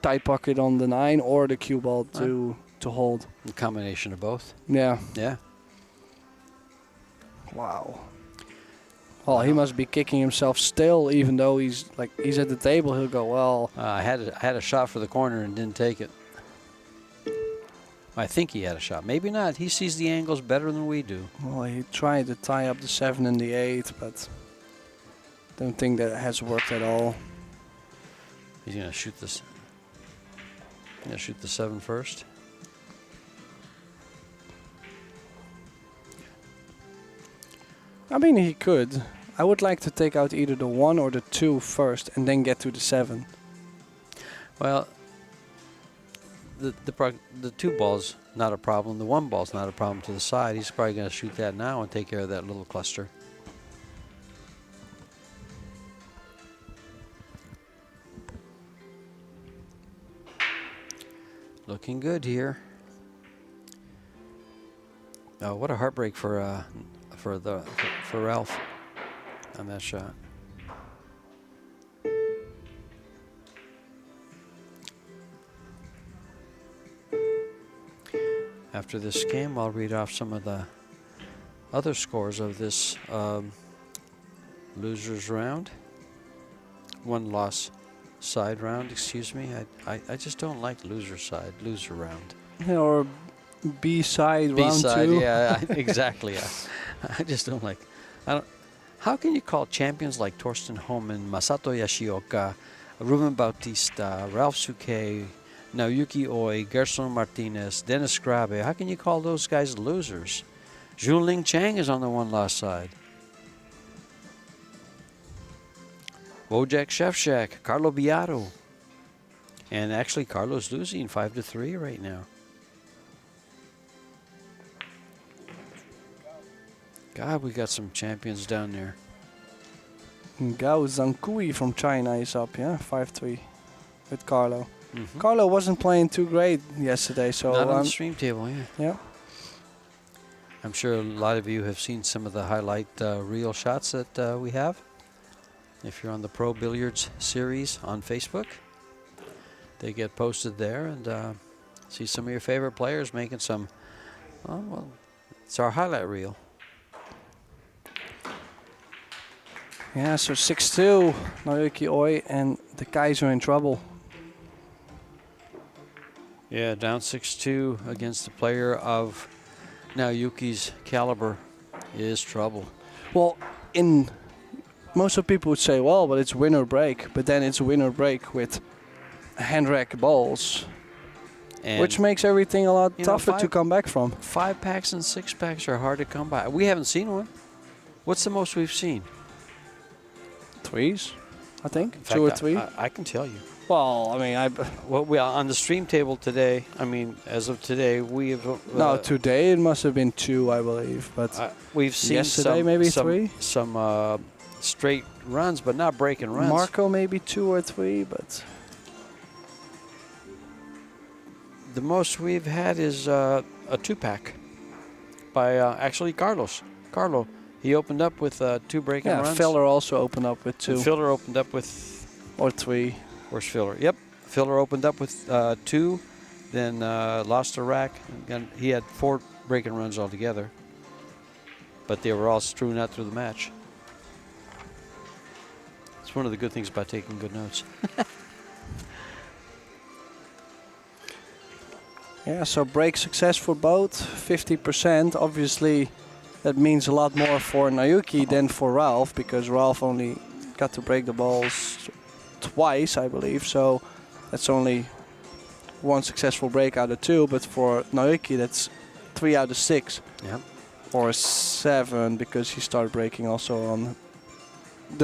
tight pocket on the 9 or the cue ball to hold. A combination of both. Yeah. Yeah. Wow. Well, he must be kicking himself still, even though he's at the table. He'll go, well. I had a shot for the corner and didn't take it. I think he had a shot. Maybe not. He sees the angles better than we do. Well, he tried to tie up the 7 and the 8, but don't think that has worked at all. He's gonna shoot this. Gonna shoot the 7 first. I mean, he could. I would like to take out either the 1 or the 2 first and then get to the 7. Well, the 2 ball's not a problem. The 1 ball's not a problem to the side. He's probably going to shoot that now and take care of that little cluster. Looking good here. Oh, what a heartbreak for Ralph on that shot. After this game, I'll read off some of the other scores of this losers round. 1 loss side round, excuse me. I just don't like loser round. Or B-side round B-side, 2. yeah, exactly. I just don't like. How can you call champions like Torsten Homan, Masato Yashioka, Ruben Bautista, Ralph Suke, Naoyuki Oi, Gerson Martinez, Dennis Grabe? How can you call those guys losers? Junling Chang is on the 1 loss side. Wojak Shevchak, Carlo Biaro. And actually, Carlo's losing 5-3 right now. God, we got some champions down there. Gao Zhangkui from China is up, 5-3 with Carlo. Carlo wasn't playing too great yesterday, so Not on the stream table, yeah. Yeah. I'm sure a lot of you have seen some of the highlight reel shots that we have. If you're on the Pro Billiards series on Facebook, they get posted there, and see some of your favorite players making some. Oh, well, it's our highlight reel. Yeah, so 6-2, Naoyuki Oi and the Kaiser in trouble. Yeah, down 6-2 against a player of Naoyuki's caliber is trouble. Well, most of people would say, well, but it's win or break, but then it's win or break with hand rack balls, And which makes everything a lot tougher to come back from. 5-packs and 6-packs are hard to come by. We haven't seen one. What's the most we've seen? 3s, I think. In 2 or fact, 3. I can tell you. Well, I mean, Well, we are on the stream table today. I mean, as of today, we have. no, today it must have been 2, I believe. But we've seen yesterday maybe 3. Some straight runs, but not breaking runs. Marco maybe 2 or 3, but The most we've had is a 2-pack by actually Carlos. Carlo, he opened up with 2 breaking runs. Filler also opened up with 2 And Filler opened up with. or 3. Where's Filler? Yep, Filler opened up with 2, then lost a rack. And he had 4 breaking runs altogether, but they were all strewn out through the match. It's one of the good things about taking good notes. Yeah, so break success for both, 50%. Obviously, that means a lot more for Naoyuki than for Ralph, because Ralph only got to break the balls twice, I believe. So that's only one successful break out of 2, but for Naoki that's 3 out of 6. Yep. Or 7 because he started breaking also on.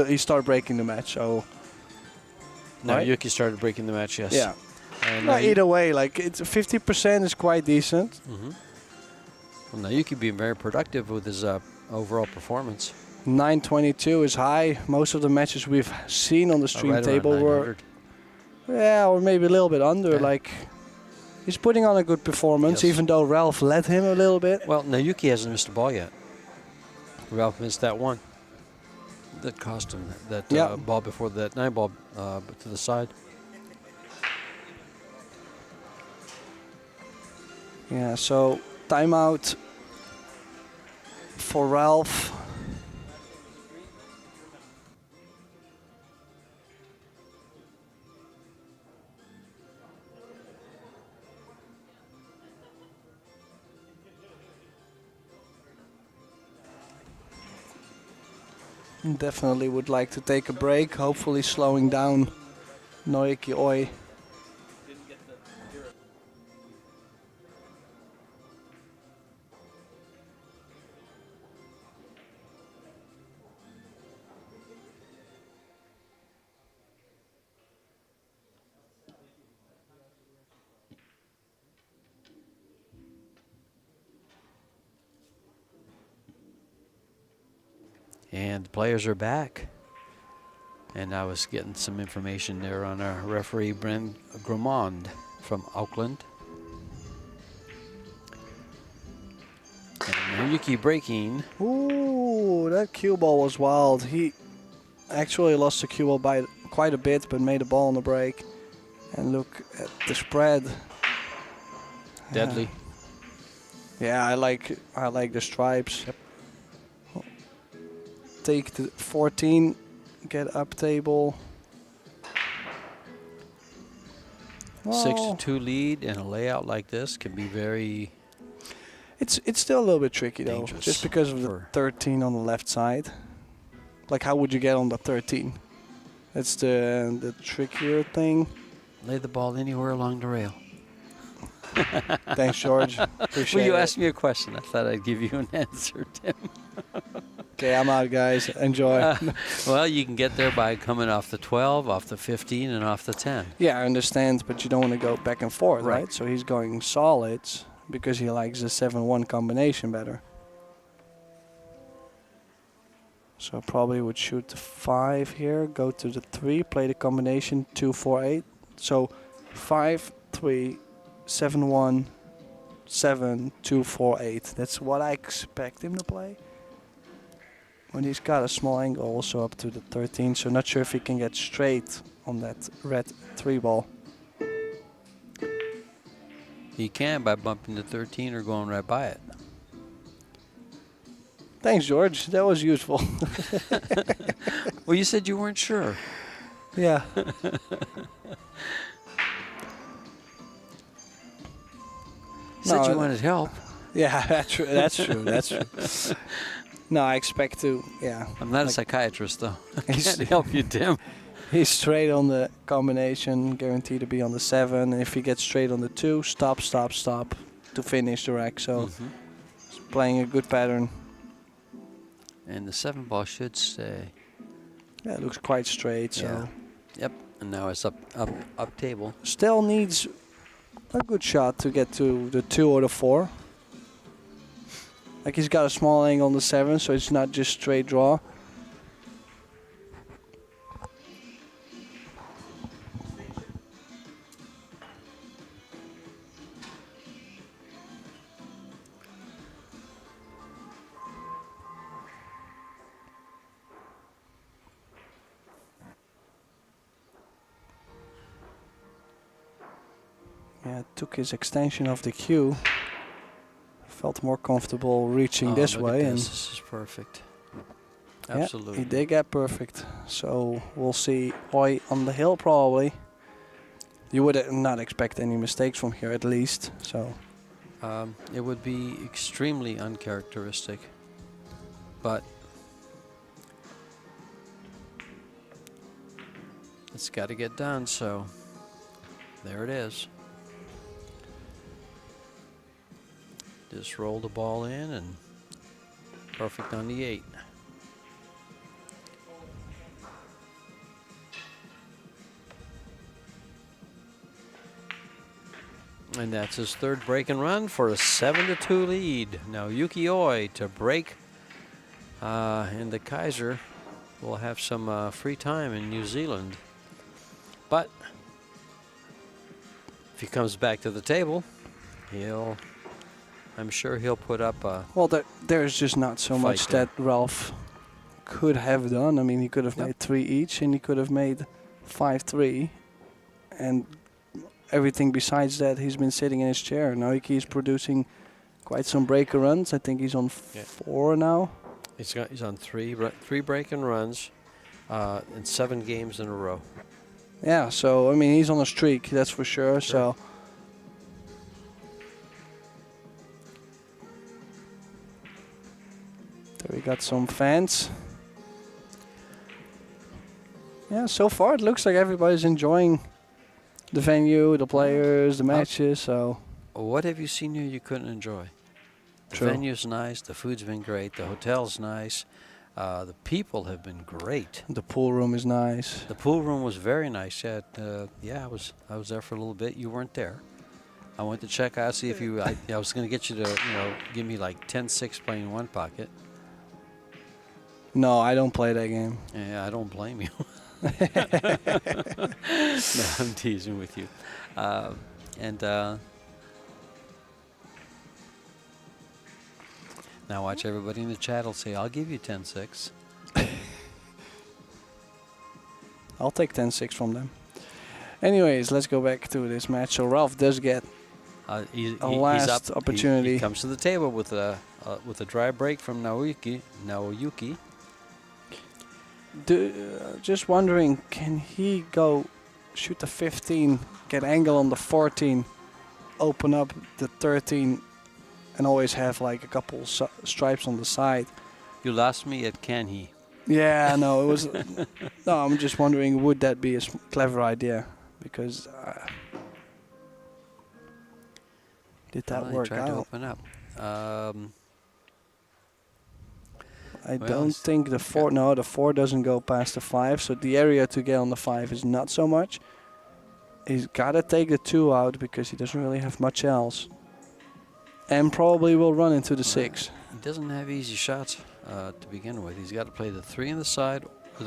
He started breaking the match. So. No, Right? Yuki started breaking the match. Yes. Yeah. And No, either way, like it's 50% is quite decent. Mm-hmm. Well, now Yuki being very productive with his overall performance. 922 is high. Most of the matches we've seen on the stream Right around table were, 900. yeah, or maybe a little bit under. Yeah. Like he's putting on a good performance, Yes. even though Ralph led him a little bit. Well, Yuki hasn't missed a ball yet. Ralph missed that one. That cost him that Yeah. ball before that 9 ball to the side. Yeah, so timeout for Ralph. Definitely would like to take a break, hopefully slowing down Naoki Oi. And the players are back. And I was getting some information there on our referee, Brent Gramond from Auckland. And Yuki breaking. Ooh, that cue ball was wild. He actually lost the cue ball by quite a bit, but made a ball on the break. And look at the spread. Deadly. Yeah, I like the stripes. Yep. Take the 14, get up table. 6-2 lead and a layout like this can be very It's still a little bit tricky though, dangerous just because of the for- 13 on the left side. Like, how would you get on the 13? That's the trickier thing. lay the ball anywhere along the rail. Thanks, George. Appreciate Well, you it. asked me a question. I thought I'd give you an answer, Tim. Okay, I'm out, guys. Enjoy. Well, you can get there by coming off the 12, off the 15, and off the 10. Yeah, I understand, but you don't want to go back and forth, Right. right? So he's going solids because he likes the 7-1 combination better. So probably would shoot the 5 here, go to the 3, play the combination 2-4-8. So 5, 3, 7-1, 7, 2-4-8. That's what I expect him to play. When he's got a small angle also up to the 13, so not sure if he can get straight on that red 3 ball. You can by bumping the 13 or going right by it. Thanks, George. That was useful. Well, you said you weren't sure. Yeah. You said No, you wanted help. Yeah, that's true. That's true. That's true. No, I expect to. Yeah. I'm not a Like- psychiatrist, though. I He's- can't help you, Tim. He's straight on the combination, guaranteed to be on the 7. And if he gets straight on the 2, stop, stop, stop to finish the rack. So Mhm. he's playing a good pattern. And the 7 ball should stay. Yeah, it looks quite straight. So Yeah. Yep. And now it's up table. still needs a good shot to get to the 2 or the 4. Like, he's got a small angle on the 7, so it's not just straight draw. Yeah, took his extension of the cue. Felt more comfortable reaching Oh, this look at way, this. and This is perfect. yeah, Absolutely. he did get perfect. So we'll see Oi on the hill probably. You would not expect any mistakes from here, at least. So It would be extremely uncharacteristic, but it's got to get done, so there it is. Just roll the ball in and perfect on the 8. And that's his third break and run for a 7-2 lead. Now Yuki Oi to break, and the Kaiser will have some free time in New Zealand. But if he comes back to the table, I'm sure he'll put up a... Well, there's just not so much Fight there. that Ralph could have done. I mean, he could have made 3 each, and he could have made 5-3. And everything besides that, he's been sitting in his chair. Now he's producing quite some breaker runs. I think he's on 4 now. He's on 3 break and runs in 7 games in a row. Yeah, so, I mean, he's on a streak, that's for sure. So. There we got some fans. Yeah, so far it looks like everybody's enjoying the venue, the players, the matches. So. What have you seen here you couldn't enjoy? The True. venue's nice. The food's been great. The hotel's nice. The people have been great. The pool room is nice. The pool room was very nice. Yeah, I was there for a little bit. You weren't there. I went to check out, see if you. I was going to get you to, give me like 10-6 playing one pocket. No, I don't play that game. Yeah, I don't blame you. No, I'm teasing with you. Now watch everybody in the chat will say, I'll give you 10-6. I'll take 10-6 from them. Anyways, let's go back to this match. So Ralph does get He's last up. opportunity. He comes to the table with a dry break from Naoyuki. Just wondering, can he go shoot the 15, get angle on the 14, open up the 13, and always have like a couple stripes on the side? You lost me at can he? Yeah, no, it was. No, I'm just wondering, would that be a clever idea? Because did that work tried to out? open up. I don't think the 4. No, the 4 doesn't go past the 5. So the area to get on the 5 is not so much. He's got to take the 2 out because he doesn't really have much else. And probably will run into the 6. He doesn't have easy shots to begin with. He's got to play the 3 in the side or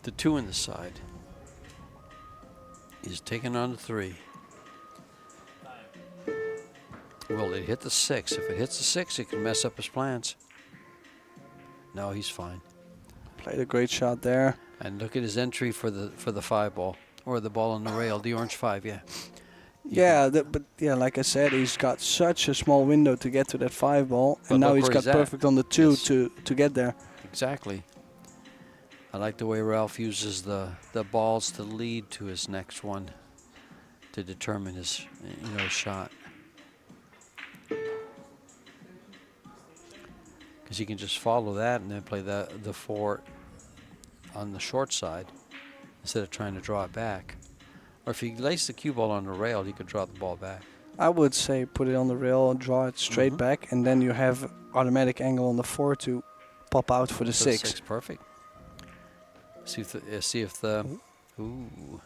the 2 in the side. He's taking on the 3. Will it hit the 6? If it hits the 6, it can mess up his plans. No, he's fine. Played a great shot there. And look at his entry for the 5 ball or the ball on the rail, the orange 5. Yeah. Yeah, but yeah, like I said, he's got such a small window to get to that 5 ball, But and now look he's where got he's at. perfect on the 2 Yes. to get there. Exactly. I like the way Ralph uses the balls to lead to his next one to determine his shot. Because he can just follow that and then play the 4 on the short side instead of trying to draw it back. Or if he lays the cue ball on the rail, he could draw the ball back. I would say put it on the rail, draw it straight back, and then you have automatic angle on the 4 to pop out for the 6. Perfect. See if the ooh.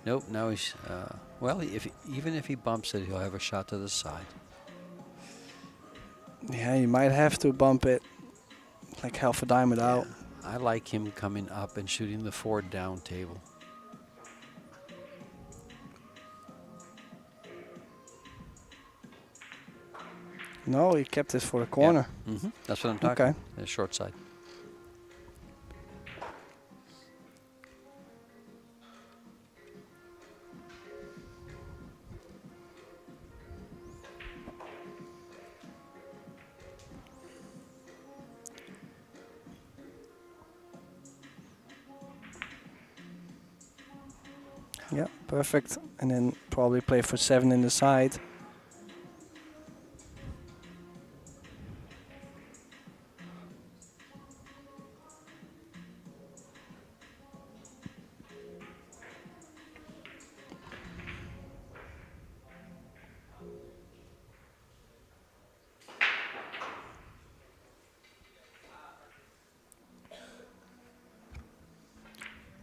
Nope. Now he's well. Even if he bumps it, he'll have a shot to the side. Yeah, you might have to bump it like half a diamond out. I like him coming up and shooting the 4 down table. No, he kept it for the corner. Yeah. That's what I'm talking Okay. about. The short side. Yeah, perfect. And then probably play for 7 in the side.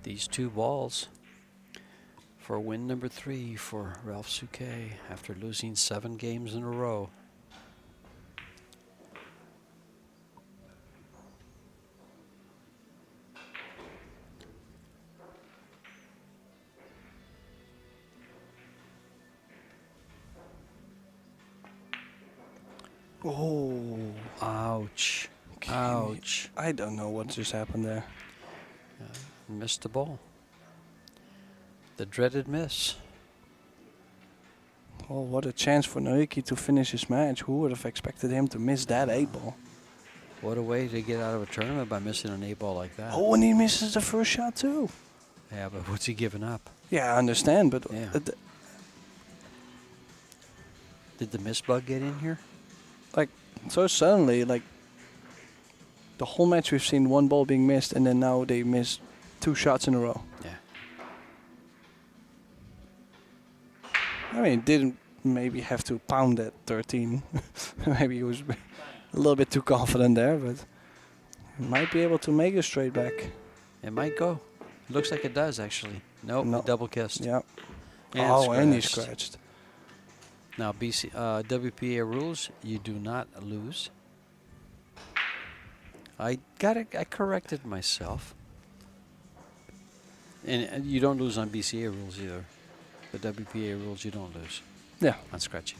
These 2 balls for win number 3 for Ralph Souquet after losing 7 games in a row. Oh, Ouch. Ouch. I don't know what just happened there. Missed the ball. The dreaded miss. Oh, what a chance for Naoki to finish his match. Who would have expected him to miss that 8-ball? What a way to get out of a tournament by missing an 8-ball like that. Oh, and he misses the first shot too. Yeah, but what's he giving up? Yeah, I understand, but Yeah. Did the miss bug get in here? like so suddenly, like the whole match we've seen 1 ball being missed, and then now they miss 2 shots in a row. Yeah. I mean, didn't maybe have to pound that 13. Maybe he was a little bit too confident there, but he might be able to make a straight back. It might go. Looks like it does, actually. Nope, No. it double kissed. Yeah. And oh, and he scratched. scratched. Now, WPA rules, you do not lose. I corrected myself. And you don't lose on BCA rules either. The WPA rules, you don't lose Yeah. on scratching.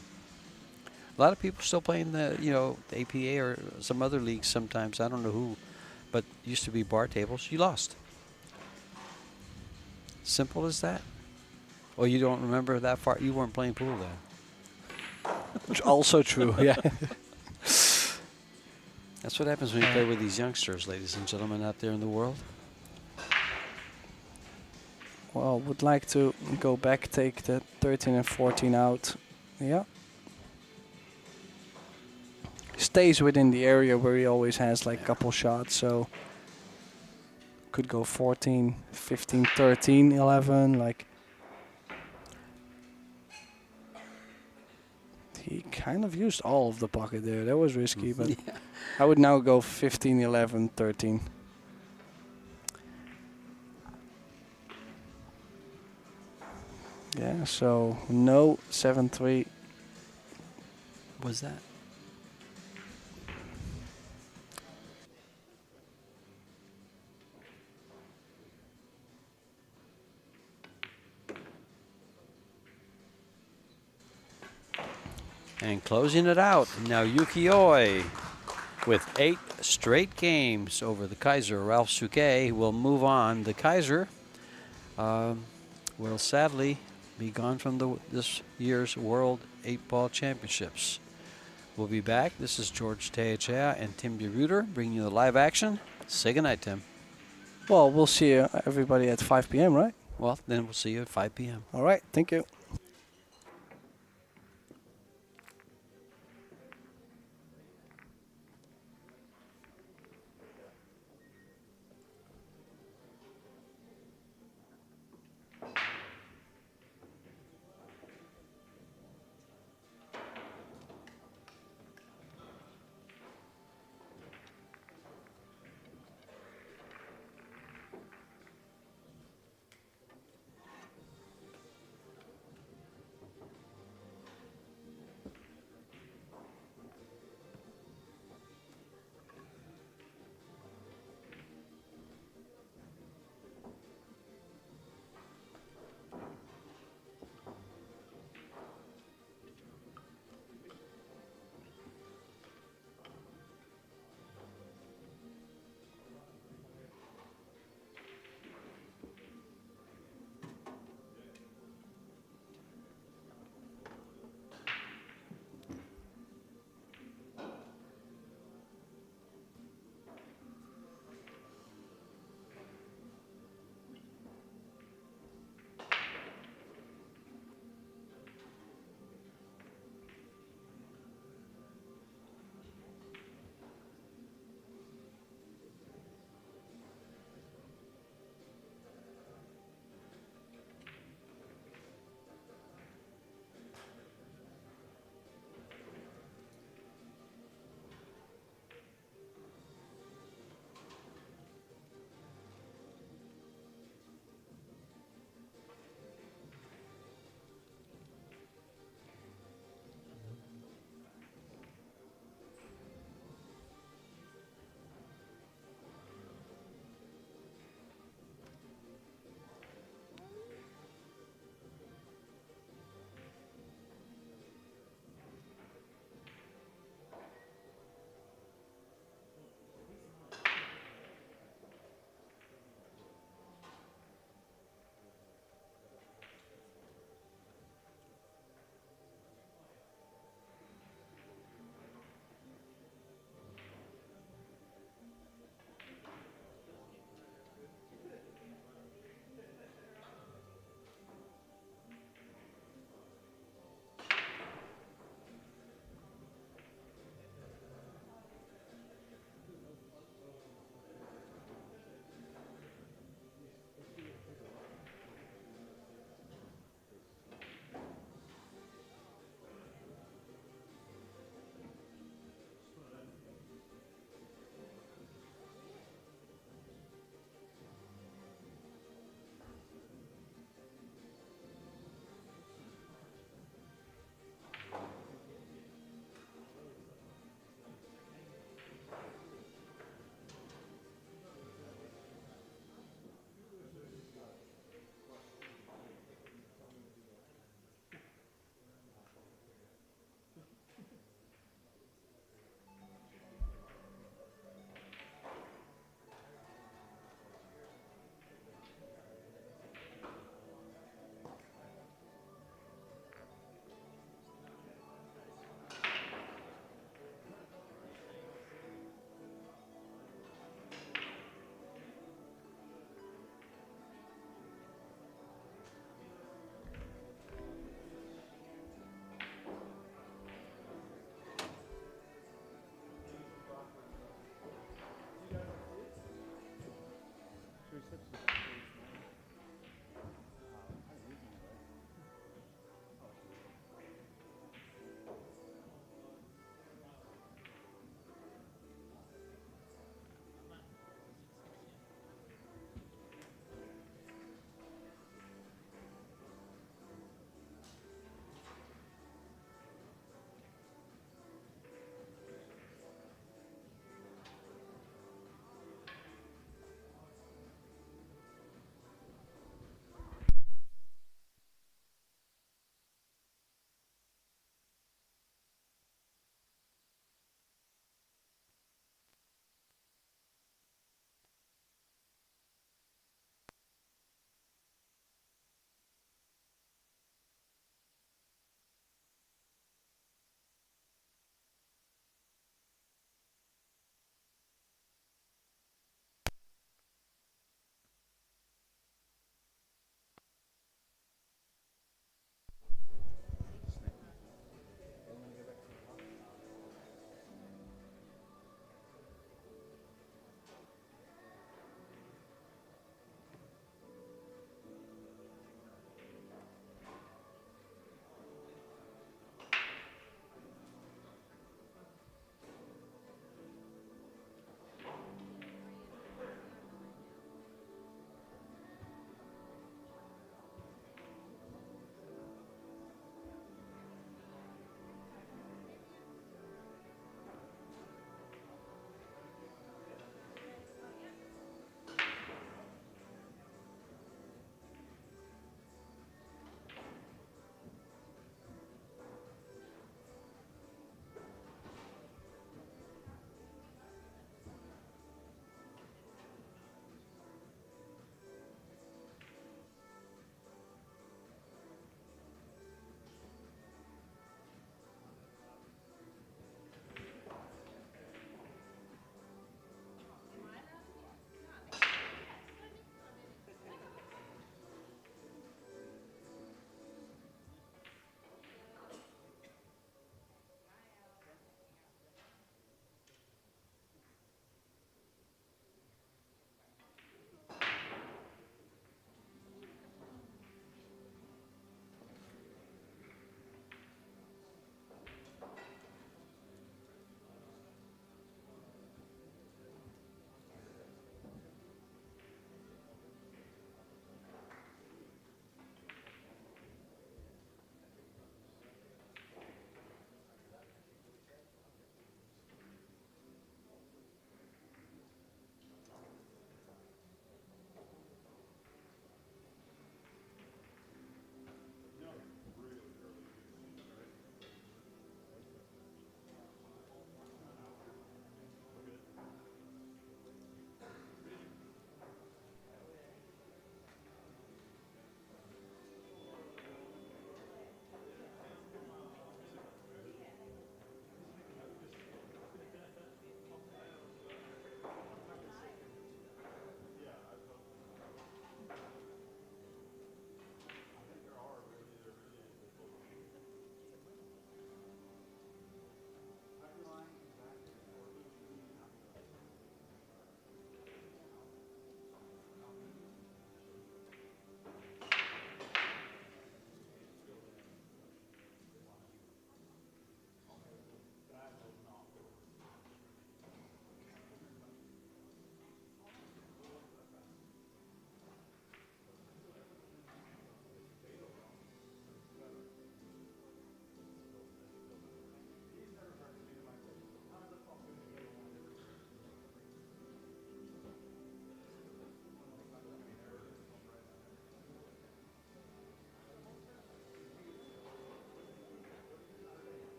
A lot of people still playing the APA or some other leagues sometimes. I don't know who, but used to be bar tables. You lost. Simple as that. Oh, you don't remember that far? You weren't playing pool then. Which also true, yeah. That's what happens when you play with these youngsters, ladies and gentlemen, out there in the world. Well, would like to go back, take the 13 and 14 out. Yeah. Stays within the area where he always has like a couple shots, so could go 14, 15, 13, 11, like. He kind of used all of the pocket there. That was risky, but Yeah. I would now go 15, 11, 13. Yeah, so no 7-3. Was that? And closing it out, now Yuki Oi with 8 straight games over the Kaiser. Ralph Souquet will move on. The Kaiser will sadly be gone from this year's World 8-Ball Championships. We'll be back. This is George Teachea and Tim DeRuiter bringing you the live action. Say goodnight, Tim. Well, we'll see everybody at 5 p.m., right? Well, then we'll see you at 5 p.m. All right, thank you.